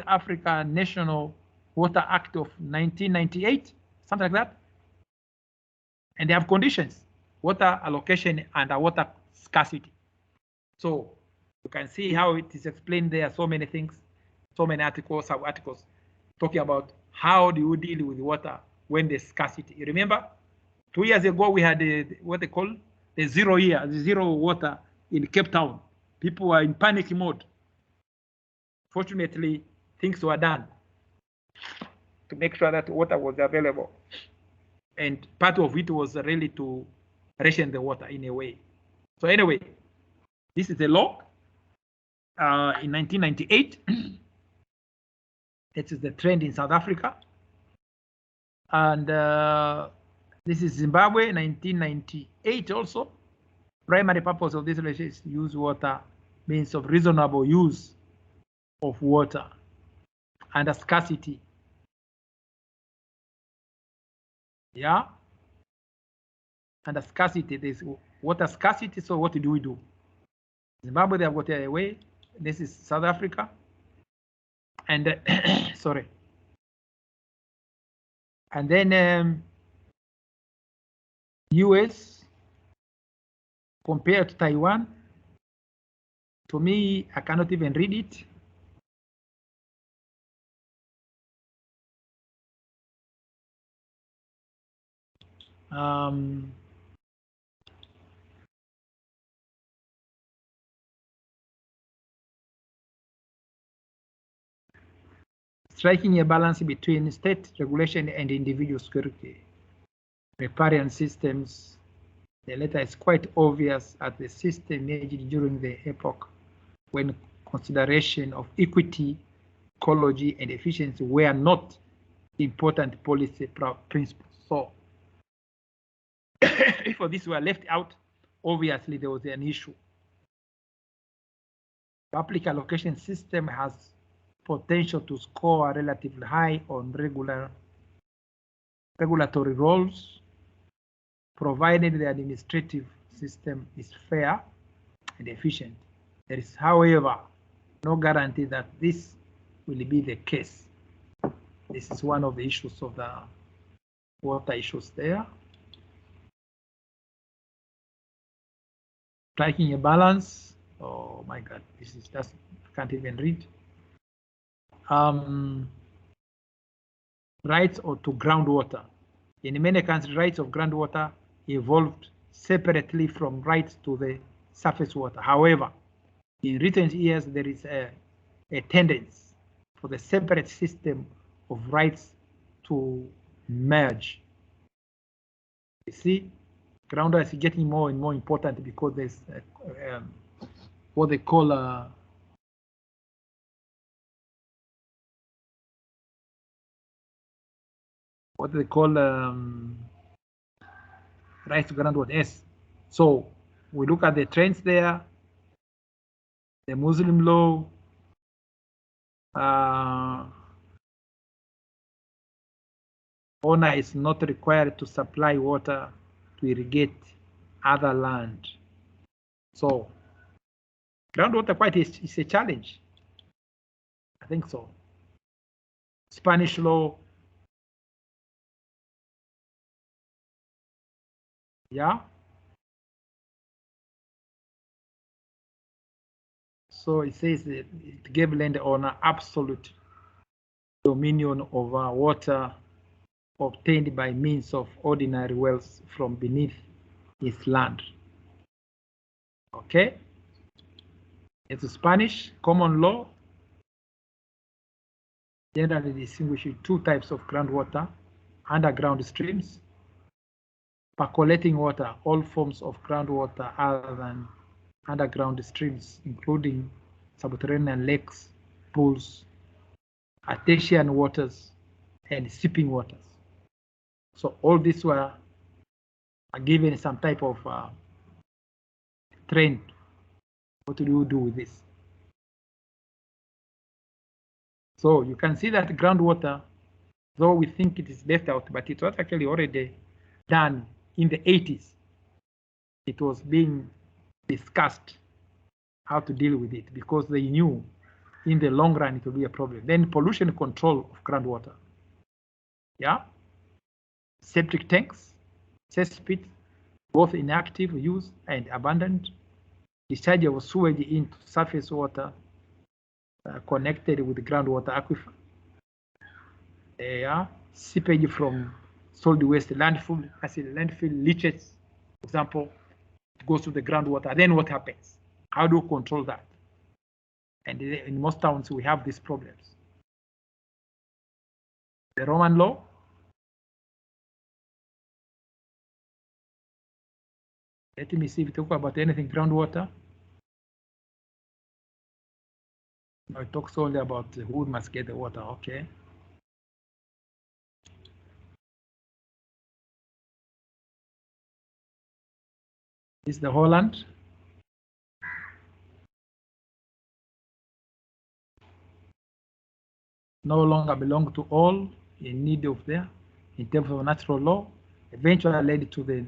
Africa National Water Act of 1998, something like that. And they have conditions, water allocation and water scarcity. So you can see how it is explained there, so many things, so many articles, sub-articles, talking about how do you deal with water when there's scarcity. You remember, 2 years ago, we had what they call the zero water in Cape Town. People were in panic mode. Fortunately, things were done to make sure that water was available. And part of it was really to ration the water in a way. So anyway, this is a law in 1998. It is the trend in South Africa. And this is Zimbabwe, 1998 also. Primary purpose of this legislation is to use water, means of reasonable use of water and a scarcity. Yeah. And a scarcity, there's water scarcity, so what do we do? Zimbabwe, they have got a way. This is South Africa. And sorry. And then US compared to Taiwan. To me, I cannot even read it. Striking a balance between state regulation and individual security. Riparian systems. The latter is quite obvious as the system emerged during the epoch when consideration of equity, ecology, and efficiency were not important policy principles. So if this were left out, obviously there was an issue. Public allocation system has potential to score relatively high on regulatory roles, provided the administrative system is fair and efficient. There is, however, no guarantee that this will be the case. This is one of the issues of the water issues there. Striking a balance. Oh my God, this is just, I can't even read. Rights to groundwater. In many countries, rights of groundwater evolved separately from rights to the surface water. However, in recent years, there is a tendency for the separate system of rights to merge. You see, groundwater is getting more and more important because there's what they call what they call rights to groundwater. Yes. So we look at the trends there. The Muslim law, owner is not required to supply water to irrigate other land. So groundwater quite is a challenge. I think so. Spanish law. Yeah. So it says that it gave landowner absolute dominion over water obtained by means of ordinary wells from beneath his land. Okay. It's Spanish common law. Generally distinguishes two types of groundwater: underground streams, percolating water, all forms of groundwater other than underground streams, including subterranean lakes, pools, artesian waters, and seeping waters. So all these were given some type of trend. What do you do with this? So you can see that groundwater, though we think it is left out, but it was actually already done in the 80s. It was being discussed how to deal with it because they knew in the long run it will be a problem. Then pollution control of groundwater. Yeah. Septic tanks, cesspits, both in active use and abandoned. Discharge of sewage into surface water connected with the groundwater aquifer. Yeah. Seepage from solid waste landfill, landfill leaches, for example, it goes to the groundwater. Then what happens? How do you control that? And in most towns, we have these problems. The Roman law. Let me see if we talk about anything groundwater. No, it talks only about who must get the water. Okay. This is the Holland. No longer belong to all in need of there in terms of natural law, eventually led to the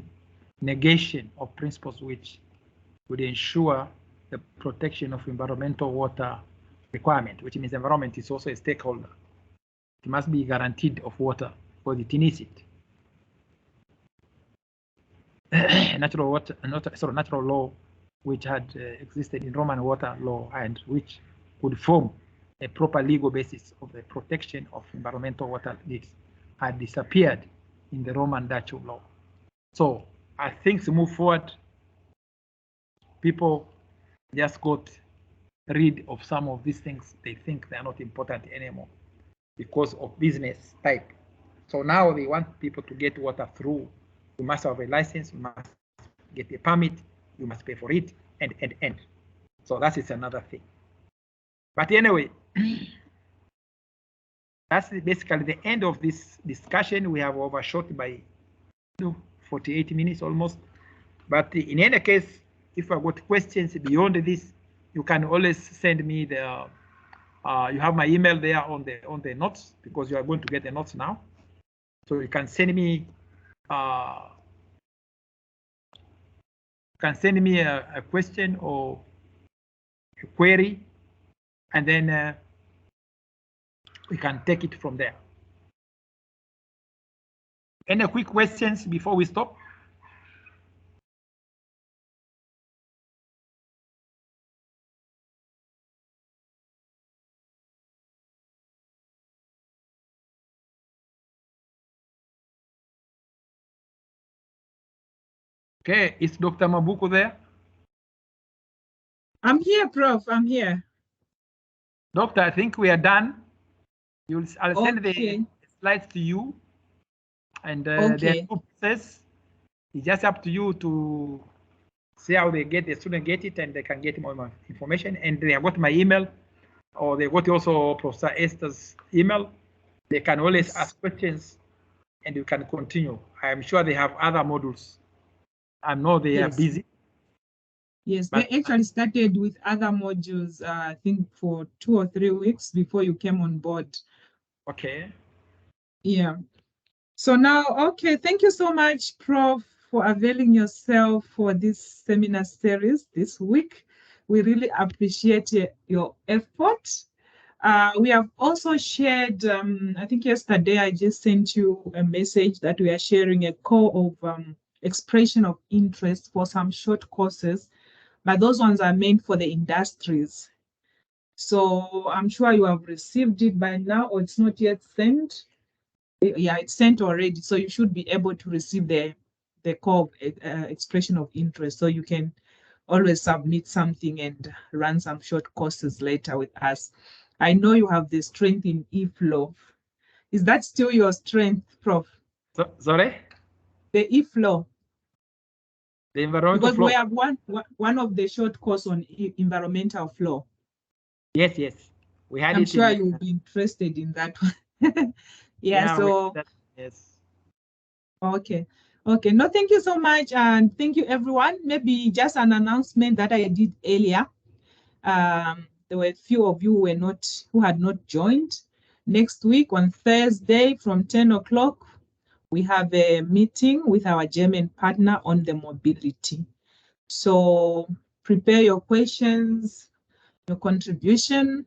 negation of principles which would ensure the protection of environmental water requirement, which means environment is also a stakeholder. It must be guaranteed of water because it needs it. Natural water, natural law, which had existed in Roman water law and which would form a proper legal basis of the protection of environmental water needs, had disappeared in the Roman Dutch law. So as things move forward, people just got rid of some of these things. They think they are not important anymore because of business type. So now they want people to get water through. You must have a license, you must get a permit, you must pay for it, and. So that is another thing. But anyway, that's basically the end of this discussion. We have overshot by 48 minutes almost. But in any case, if I've got questions beyond this, you can always send me the, you have my email there on the notes because you are going to get the notes now. So you can send me, a question or a query, and then we can take it from there. Any quick questions before we stop? Okay, is Dr. Mabuko there? I'm here, Prof. I'm here. Doctor, I think we are done. I'll send Okay. the slides to you. And there are Okay. two processes. It's just up to you to see how the student get it, and they can get more information. And they have got my email, or they got also Professor Esther's email. They can always ask questions and you can continue. I am sure they have other modules. I know they are Yes. busy. Yes, But- they actually started with other modules, I think for 2 or 3 weeks before you came on board. Okay. Yeah. So now, okay, thank you so much, Prof, for availing yourself for this seminar series this week. We really appreciate your effort. We have also shared, I think yesterday I just sent you a message that we are sharing a call of expression of interest for some short courses, but those ones are meant for the industries. So I'm sure you have received it by now, or it's not yet sent. Yeah, it's sent already. So you should be able to receive the call expression of interest. So you can always submit something and run some short courses later with us. I know you have the strength in eFlow. Is that still your strength, Prof? Sorry? The eFlow. The environmental Because flow. we have one of the short course on environmental flow. Yes, yes. We had I'm it. sure you'll be interested in that one. Yeah, so yes. okay. Okay. No, thank you so much. And thank you, everyone. Maybe just an announcement that I did earlier. There were a few of you who had not joined. Next week on Thursday from 10 o'clock, we have a meeting with our German partner on the mobility. So prepare your questions, your contribution.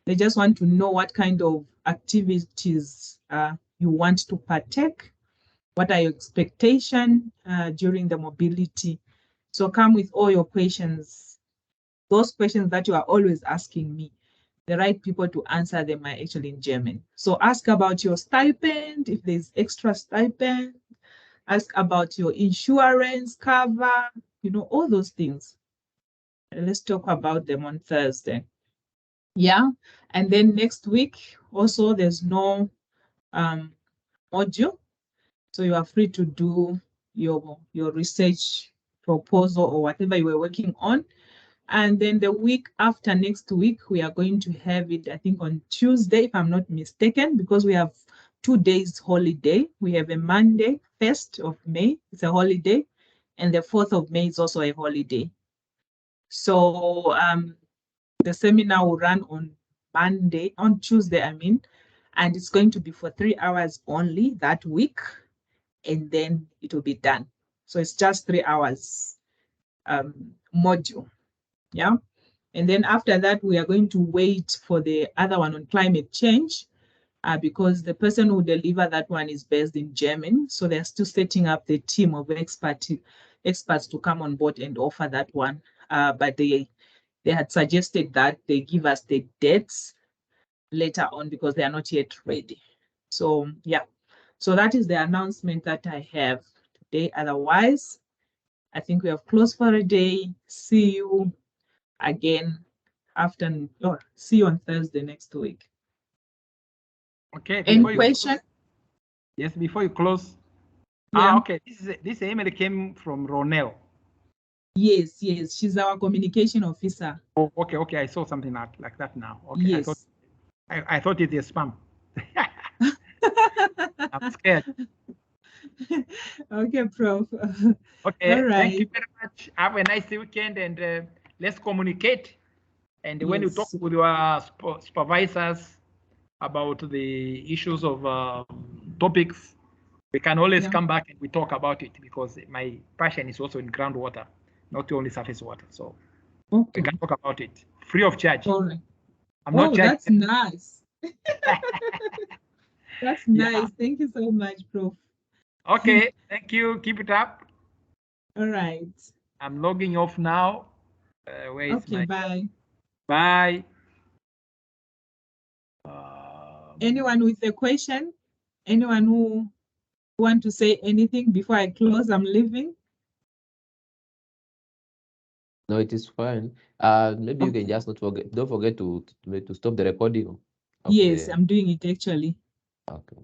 They just want to know what kind of activities you want to partake. What are your expectations during the mobility? So come with all your questions. Those questions that you are always asking me, the right people to answer them are actually in German. So ask about your stipend, if there's extra stipend. Ask about your insurance cover, all those things. Let's talk about them on Thursday. Yeah, and then next week, also there's no module. So you are free to do your research proposal or whatever you were working on. And then the week after next week, we are going to have it, I think, on Tuesday, if I'm not mistaken, because we have 2 days holiday. We have a Monday, 1st of May, it's a holiday, and the 4th of May is also a holiday. So the seminar will run on Tuesday, and it's going to be for 3 hours only that week, and then it will be done. So it's just 3 hours module. Yeah. And then after that, we are going to wait for the other one on climate change because the person who deliver that one is based in Germany. So they're still setting up the team of experts to come on board and offer that one. But they had suggested that they give us the dates later on because they are not yet ready. So yeah, so that is the announcement that I have today. Otherwise, I think we have closed for a day. See you again see you on Thursday next week. Okay. Any question? Yes, before you close. Yeah. Okay. This email came from Ronel. Yes, she's our communication officer. Oh, okay. I saw something like that now. Okay. Yes. I thought it was spam. I'm scared. Okay, Prof. Okay. All right. Thank you very much. Have a nice weekend, and let's communicate. And when you talk with your supervisors about the issues of topics, we can always come back and we talk about it, because my passion is also in groundwater, not only surface water. So we can talk about it free of charge. All right. I'm not charging. That's nice. That's nice. Thank you so much, Prof. Okay. Thank you. Keep it up. All right. I'm logging off now. Okay, bye. Bye. Anyone with a question? Anyone who want to say anything before I close? I'm leaving. No, it is fine. Maybe you can just don't forget to stop the recording. Yes, I'm doing it actually. Okay.